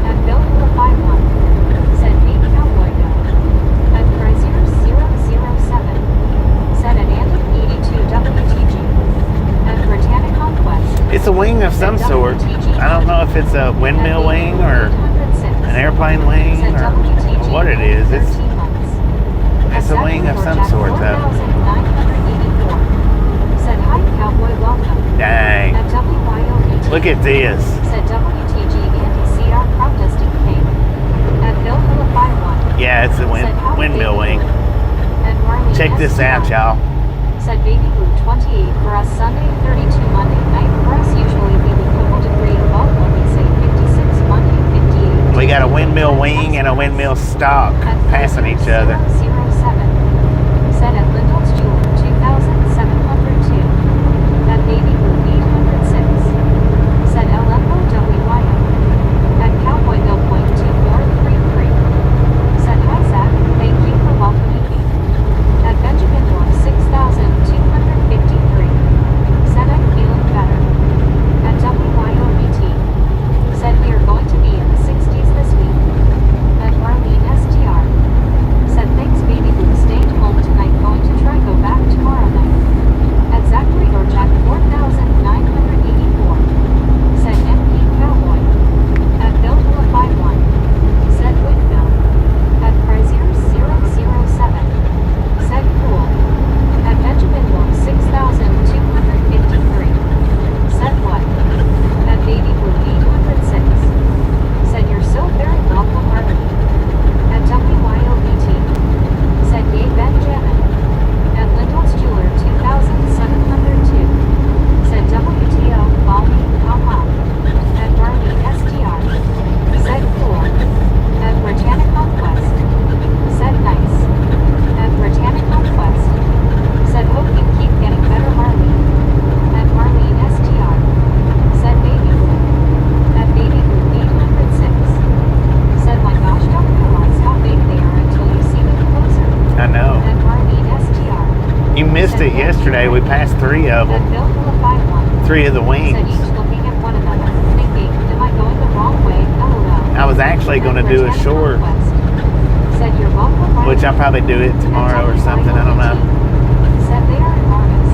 At Bill Hilla 51. Said hey Cowboy go. At Frazier 007. Said at Andy 82 WTG. At Britannic Conquest. It's a wing of some sort. I don't know if it's a windmill wing or an airplane wing or what it is. It's a wing of some sort, though. Said hi, Cowboy, welcome. Dang. At WYOBT. Look at this. Said WTG Andy CR crop dusting came. At Bill Hilla 51. Yeah, it's a windmill wing. At Marlene Check this out, y'all. Said Baby Blue 28 for us Sunday, 32 Monday night. For us usually we would couple degree above when we say 56 Monday, 58. We got a windmill wing and a windmill stock passing each other. 007. Said at Lyndall's Jeweler 2,702. At Baby Blue 806. Said LMOWYO. At Cowboyville Point 2433. Said hi Zach, thank you for welcoming me. At Benjamin Blum 6,253. Said I'm feeling better. At WYOBT. Said we are going to it yesterday. We passed 3 of Said them. Bill Philip 51. 3 of the Said wings. each looking at one another, thinking, am I going the wrong way? LOL. I was actually going to do a short, Said you're welcome. which I'll probably do it tomorrow or something. I don't know. Said they are enormous.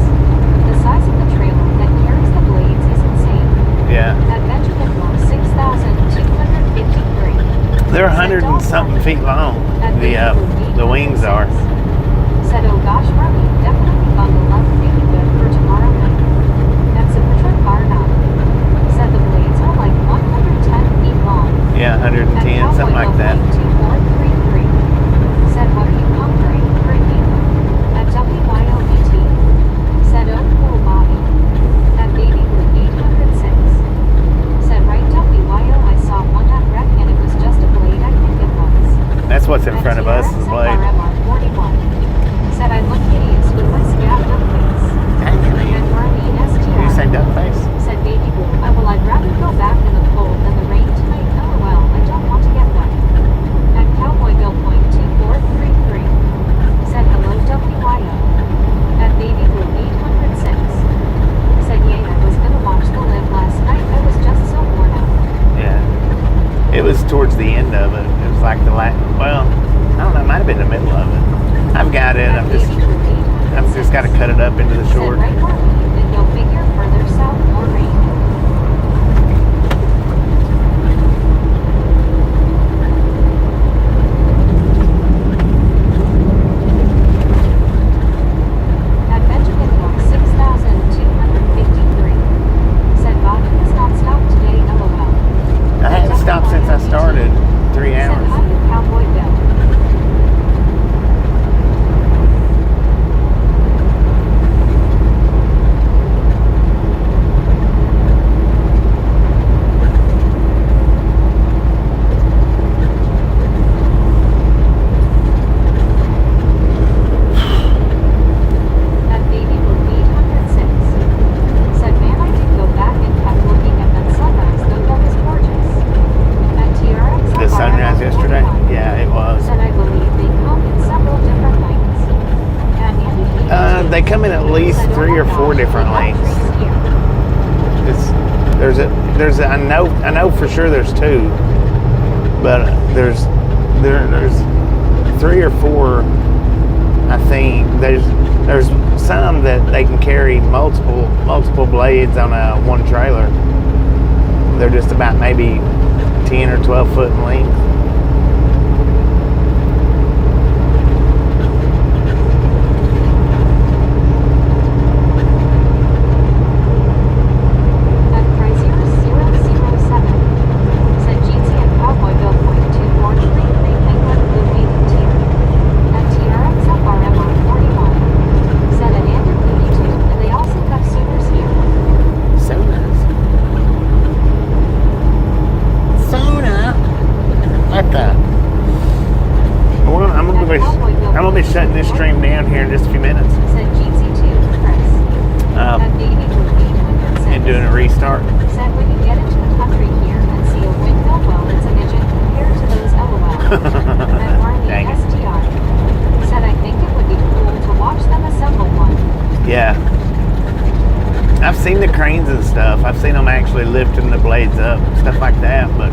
The size of the trailer that carries the blades is insane. Yeah. At Benjamin Block 6,253. They're 100 and something feet long. The wings are. Said, oh gosh, Remy, definitely bundle up baby good for tomorrow night. That's a picture car now. Said the blades are like 110 feet long. Yeah, 110, something like that. 2433. Said, what are you hungry? Brittany. At WYOBT. Said, oh cool Bobby. At Baby Blue 806. Said, right WYO, I saw one at wreck and it was just a blade, I think it was. That's what's in front of us, is a blade. Said I look hideous with my scabbed up face. Dang it, man. And Marlene STR. You say duck face? Said Baby Blue, I'd rather go back in the cold than the rain tonight. LOL, I don't want to get wet. At Cowboy Bill Point 2433. Said hello WYO. At Baby Blue 806. Said yay, I was gonna watch The Live last night. I was just so worn out. Yeah. It was towards the end of it. It was like the last, well, I don't know, it might have been the middle of it. I've got it. I've just got to cut it up into the short. Said right Marlene, then go figure further south, more rain. At Benjamin Block 6,253. Said Bobby has not stopped today, LOL. I haven't stopped since I started 3 Said hours. hi to Cowboy Bill. At Baby Blue 806. Said man, I did go back and kept looking at that sunrise, though that was gorgeous. At TRX The sunrise yesterday? Yeah, it was. Said I believe they come in several different lengths. And Andy They come in at least 3 or 4 different lengths. I know for sure there's 2, but there's 3 or 4. I think there's some that they can carry multiple blades on one trailer. They're just about maybe 10 or 12 foot in length. At Crazier 007. Said Jeezy and Cowboy Bill Point 2433 Penguin Blue 8 At TRX FRMR 41. Said at Andrew 82. And they also have Sooners here. Sona. What the? Well, I'm gonna be shutting this stream down here in just a few minutes Said Jeezy 2 Chris. At Baby Blue 806. and doing a restart. Said when you get into the country here and see a windmill, well, it's a midget compared to those LOL. At Marley Dang it. STR. Said I think it would be cool to watch them assemble one. Yeah. I've seen the cranes and stuff. I've seen them actually lifting the blades up, stuff like that. But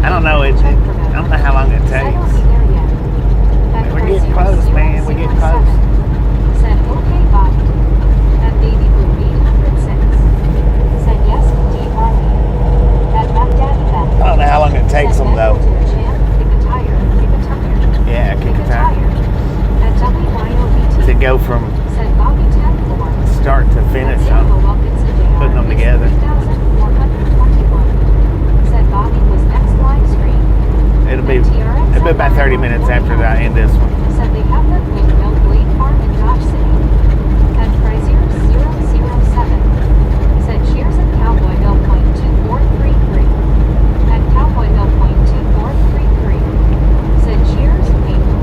I don't know. I don't know how long it Said I'll takes. be there yet. At We're getting Crazier close, man. We're getting 007. close. Said okay, Bobby. At Baby Blue 806. Said yes, indeed, Marley. At Matt Daddy Beth. I don't know how long it takes them though. Kick a tire. Kick a tire. Yeah, kick a tire. At WYOBT. To go from Said Bobby 10-4. start to finish At on Samuel Wilkinson Jr. putting them is together. 3,421. Said Bobby was next live stream. It'll be about 30 minutes after I end this one. Said they have their windmill blade farm in Dodge City. At Crazier 007. Said cheers at Cowboy Bill Point 2433. At Cowboy Bill Point 2433. Said cheers, people.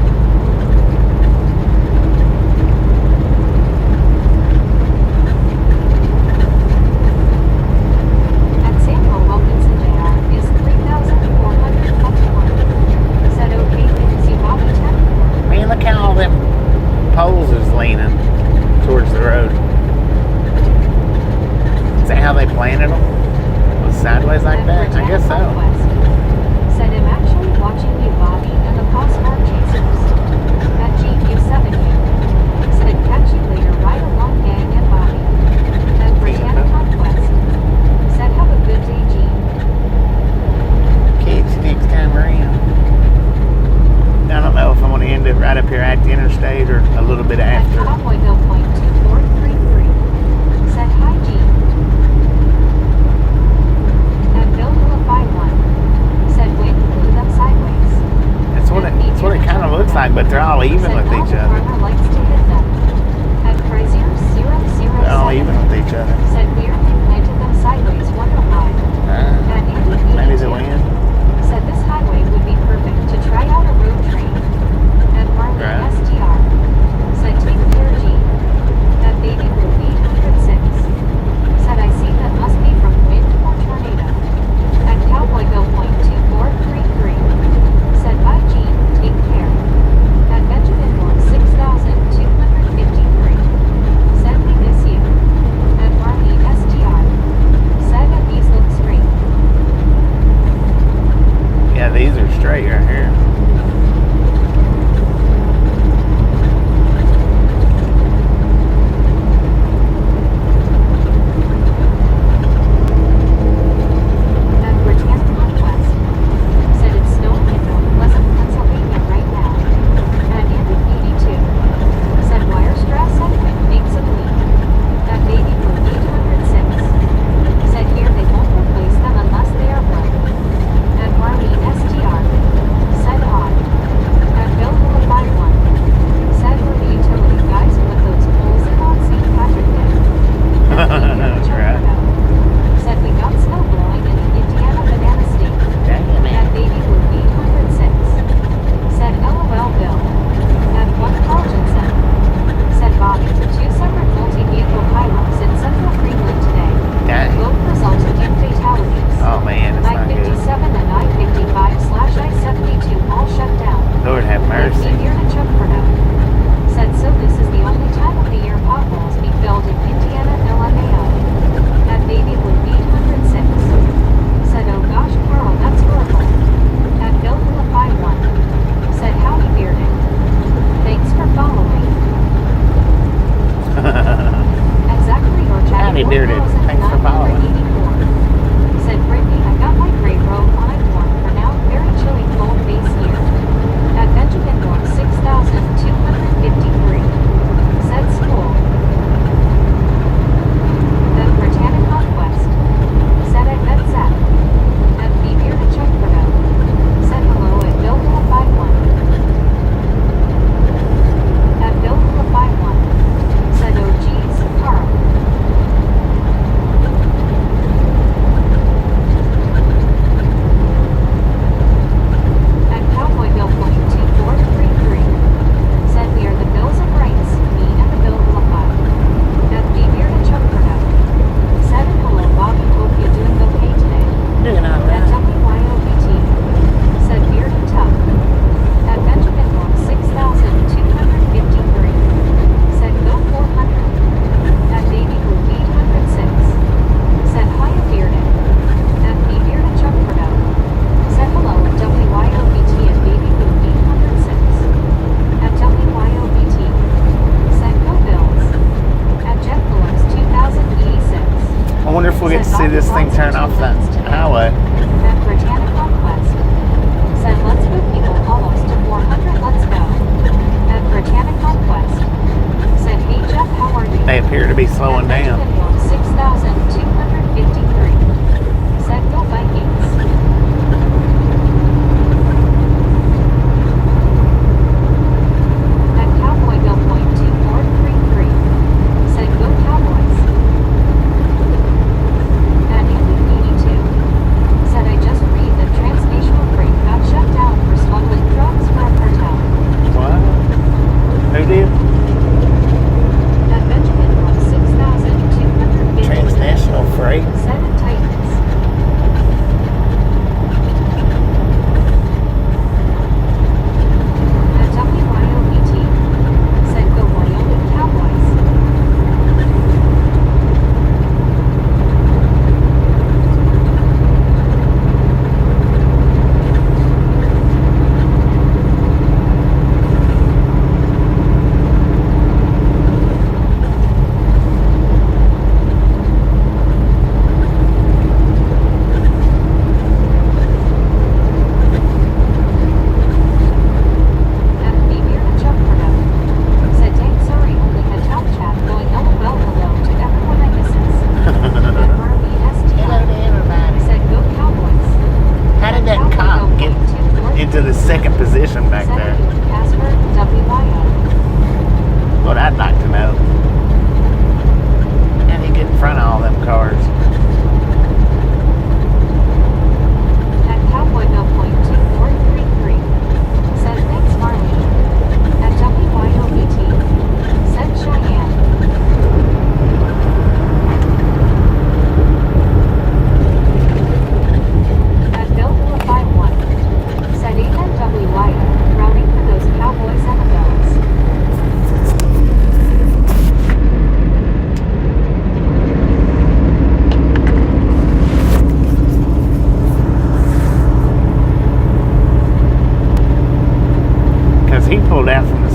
At Samuel Wilkinson Jr. is 3,421. Said okay, things you Bobby 10-4. Man, look how all them poles is leaning. towards the road. Is that how they planted them? Was sideways like that? I guess so. Said I'm actually watching you, Bobby, and the postcard chasers. At GQ7U. Said catch you later, right along, gang and Bobby. At Britannia Conquest. Said have a good day, Gene. Catch you next time around. I don't know if I'm going to end it right up here at the interstate or a little bit At after. Cowboyville Point 2433. Said hi, Gene. At Billville 51. Said wind blew them sideways. That's what it kind of looks like, but they're all even Said with each Albert other. Farmer likes to hit them. At Crazier 007. They're all even with each other. Said weird they planted them sideways, wonder why. At Andy Maybe the 82. wind. Said this highway would be perfect to try out a road train. At Marley Right. STR. Said take care, Gene. At Baby Blue 806. Said I see that must be from wind or tornado. At Cowboyville Point 2433. Said bye, Gene, take care. At Benjamin Moore 6253. Said we miss you. At Marley STR. Said at these look straight. Yeah, these are straight right here. At Britannia Conquest. Said it's snowing in North Pleasant, Pennsylvania right now. At Andy 82. Said wire stress and wind makes a leak. At Baby Blue 806. Said here they won't replace them unless they are broke. At Marlene STR. Said odd. At Bill Will 51. Said we're the utility guys put those poles in on St. Patrick Day. At That's right. Said we got snow blowing in the Indiana Banana State. Dang it, At man. Baby Blue 806. Said LOL Bill. At 1 Carltonson. Said Bobby. 2 separate multi-vehicle pileups in central Greenland today. Dang. Both resulted in fatalities. Oh man, it's not good. I-57 and I-55/I-72 all shut down. Lord have mercy. Here to Chuckford. Said so this is the only time of the year potholes be filled in Indiana, LMAO. At Baby Blue 806. Said oh gosh Carl, that's horrible. At Bill Will 51. Said howdy bearded. Thanks for following. At Zachary or Jack Howdy, bearded. Thanks for following. 4984. Said Brittany, I got my gray robe on it warm for now. Very chilly cold base here. At Benjamin Moore 6253. Said school. At Britannia Conquest. Said I bet Zach. At Be Beer to Chuckford. Said hello at Bill Will 51. At Bill Will 51. Said oh geez, Carl. At Cowboyville Point 2433. Said we are the Bills of Rights, me and the Bill will apply. At Be Beer to Chuckford. Said hello Bobby, hope you're doing okay today. Doing all At right. WYOBT. Said Beard and Tough. At Benjamin Moore 6253. Said go 400. At Baby Blue 806. Said hiya bearded. At Be Beard and Chuckford. Said hello at WYOBT and Baby Blue 806. At WYOBT. Said go Bills. At Jet Phillips 2086. I wonder if we'll get to see this thing turn off that highway. At Britannia Conquest. Said let's go people, almost to 400, let's go. At Britannia Conquest. Said hey Jeff, how are you? They appear to be slowing down. 6253. Said go Vikings. At Cowboyville Point 2433. Said go Cowboys. At Andy 82. Said I just read that Transnational Freight got shut down for smuggling drugs for a cartel. What? Who did? At Benjamin Moore 6253.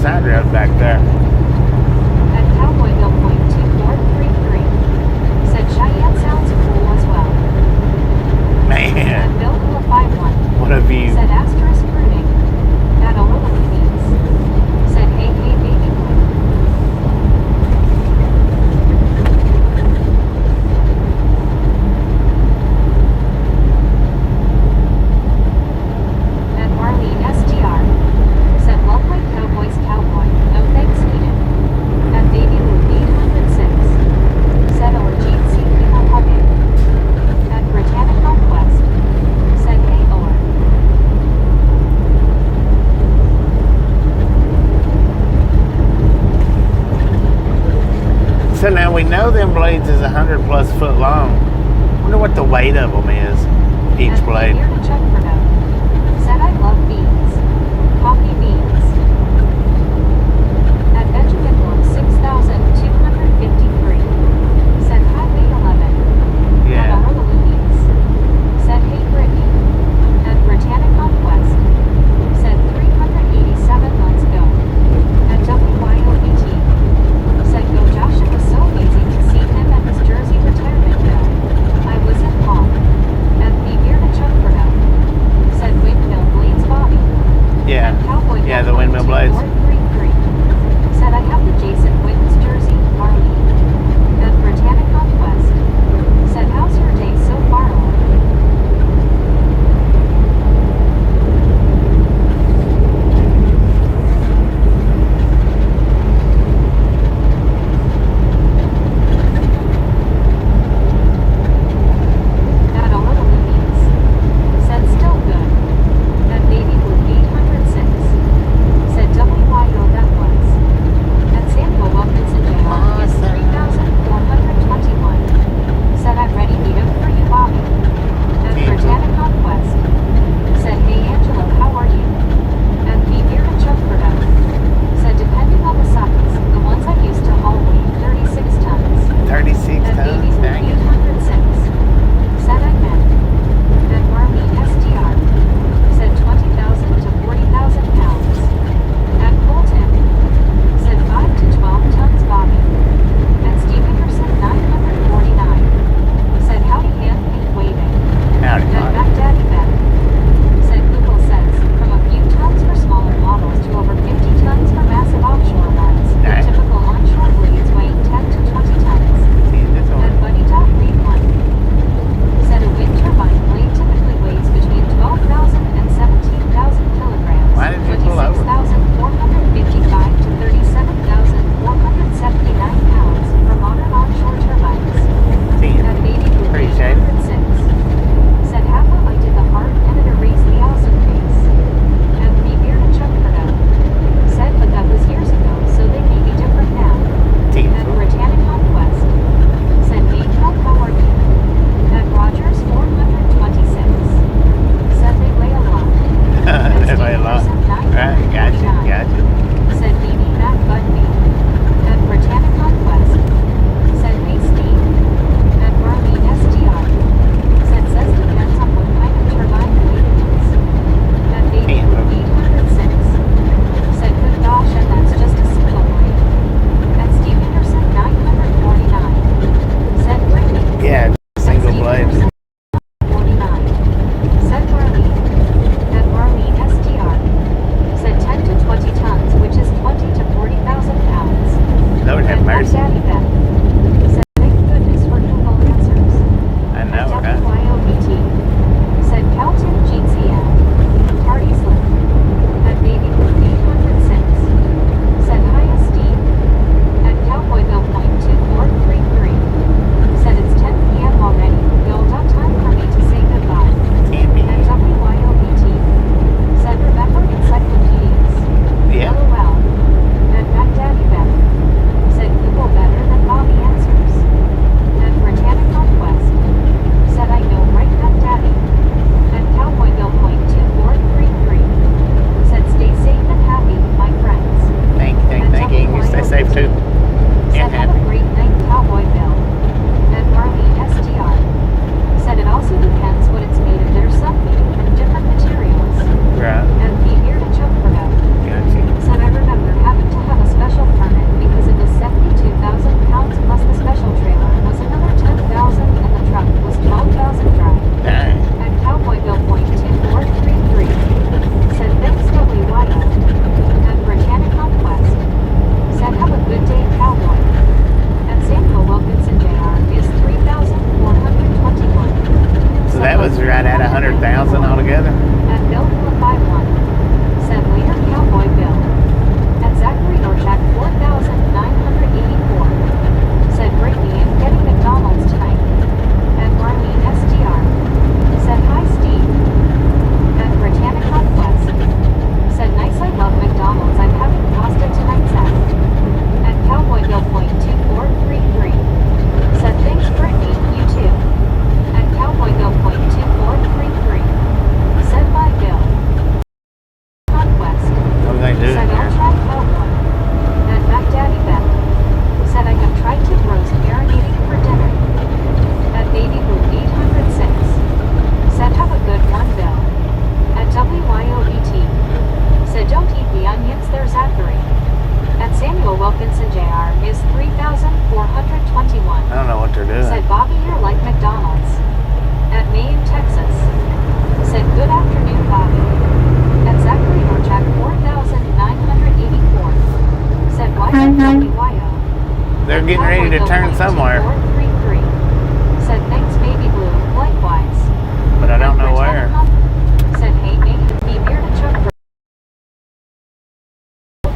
side road back there. At Cowboyville Point 2433. Said Cheyenne sounds cool as well. Man, At Billville 51. what a view. Said asterisk rooting. At O'Reilly Beats. Said hey hey baby boy. At Marlene STR. Said well played Cowboys Cowboy. No thanks needed. At Baby Lou 806. Said Orjeet C. People Hugging. At Britannic Northwest. Said hey or. So now we know them blades is 100+ foot long. Wonder what the weight of them is, each And blade. Here to check for note. Said I love beans. Coffee beans. At Benjamin Moore 6253. Said Highway 11. Yeah. At Honolulu Beats. Said hey Brittany. At Britannic Northwest. Said 387 let's go. At WYOBT. Said go Josh, it was so amazing to see him at his Jersey retirement bill. I was in awe. At Be Here to check for note. WYO. They're getting ready to turn somewhere, 433. Said thanks, baby blue. Likewise. but I don't know where. Said hey, Nate. Be bearded choke for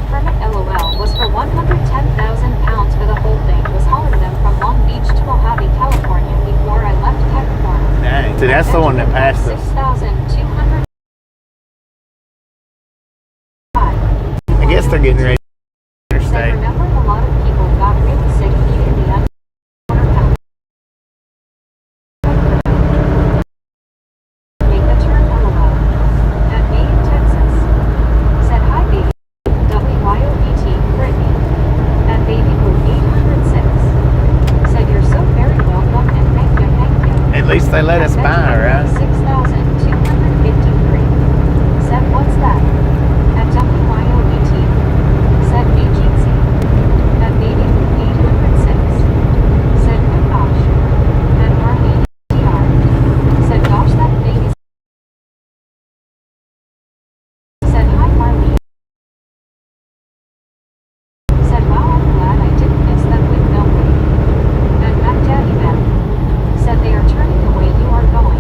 permit. LOL was for 110,000 pounds for the whole thing. Was hauling them from Long Beach to Mojave, California before I left Tech Farm. Dang. See, that's the one that passed us. 6,200. I guess they're getting ready to Said interstate. remember a lot of people got really sick eating the undercounter. Make the turn. LOL. At May in Texas. Said hi, baby. WYOBT. Brittany. At baby blue 806. Said you're so very welcome and thank you, thank you. At least they let us by, right? 6,253. Said what's that? At WYOBT. Said agency. At baby blue 806. Said good gosh. At Marlene DR. Said gosh that baby. Said hi Marlene. Said wow I'm glad I didn't miss that with nobody. And Mac Daddy Ben. Said they are turning the way you are going.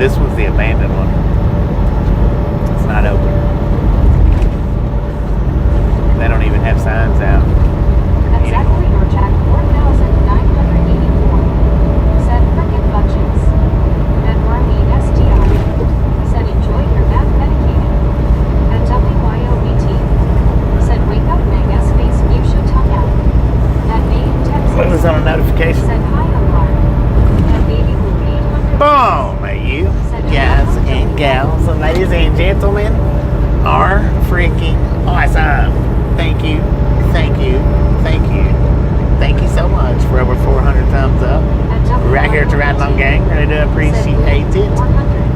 this was the abandoned one. It's not open. They don't even have signs out. At Zachary Norchak 4984. Said frickin' bunches. At Marlene SDR. Said enjoy your bath medicated. At WYOBT. Said wake up Megas face you should tongue out. At Maine, Texas. What was on a notification? Said hi alarm. At Baby Blue 800. Boom! You guys and gals, and ladies and gentlemen, are freaking awesome. Thank you, thank you, thank you. Thank you so much for over 400 thumbs up. We're right here at the Ride Along Gang. Really do appreciate it.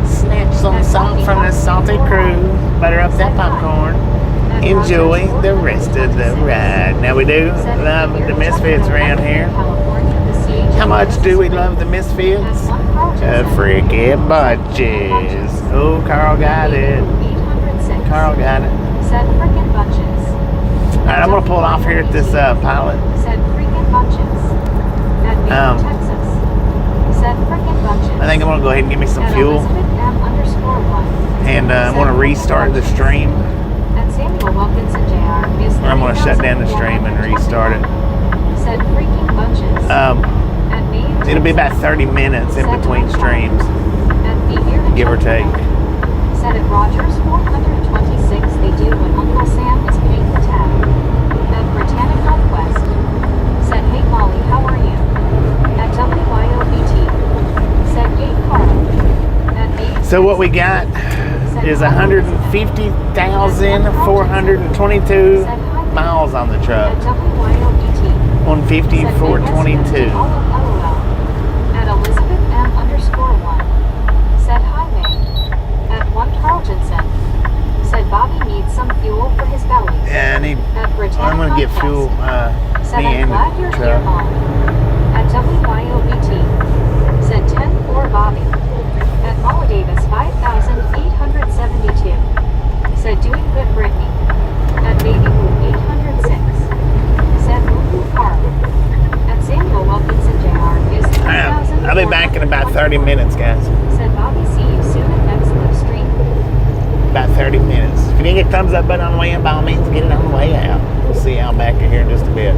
Snatch some salt from the salty crew. Butter up that popcorn. Enjoy the rest of the ride. Now we do love the Misfits around here. How much do we love the Misfits? Freaking bunches. Oh, Carl got it. Carl got it. Said frickin' bunches. Alright, I'm gonna pull off here at this pilot. Said freaking bunches. At Maine, Texas. Said frickin' bunches. I think I'm gonna go ahead and give me some At fuel. Elizabeth M_1. And I'm gonna restart the stream. At Samuel Wilkinson Jr. Is Or I'm gonna shut down the stream and restart it. Said freaking bunches. At Maine, It'll be about 30 minutes in between streams, At Beer, give or take. Said at Rogers 426 they do when Uncle Sam is paying the tab. At Britannic Northwest. Said hey Molly, how are you? At WYOBT. Said yay Carl. At Maine, So what we got is 150,422 miles on the truck. At WYOBT. 150,422. At Elizabeth M_1. Said hi May. At 1 Carl Jensen. Said Bobby needs some fuel for his belly. Yeah, I need. At Britannic I'm gonna get Northwest. fuel. Said Me I'm and glad you're the here, truck. Mom. At WYOBT. Said 10 for Bobby. At Molly Davis 5,872. Said doing good Brittany. At Baby Blue 806. Said Moo Carl. At Samuel Wilkinson Jr. is 3,000. I'll be back in about 30 minutes, guys. Said Bobby, see you soon at next live stream. About 30 minutes. If you didn't get thumbs up button on the way in, by all means, get it on the way out. We'll see y'all back in here in just a bit.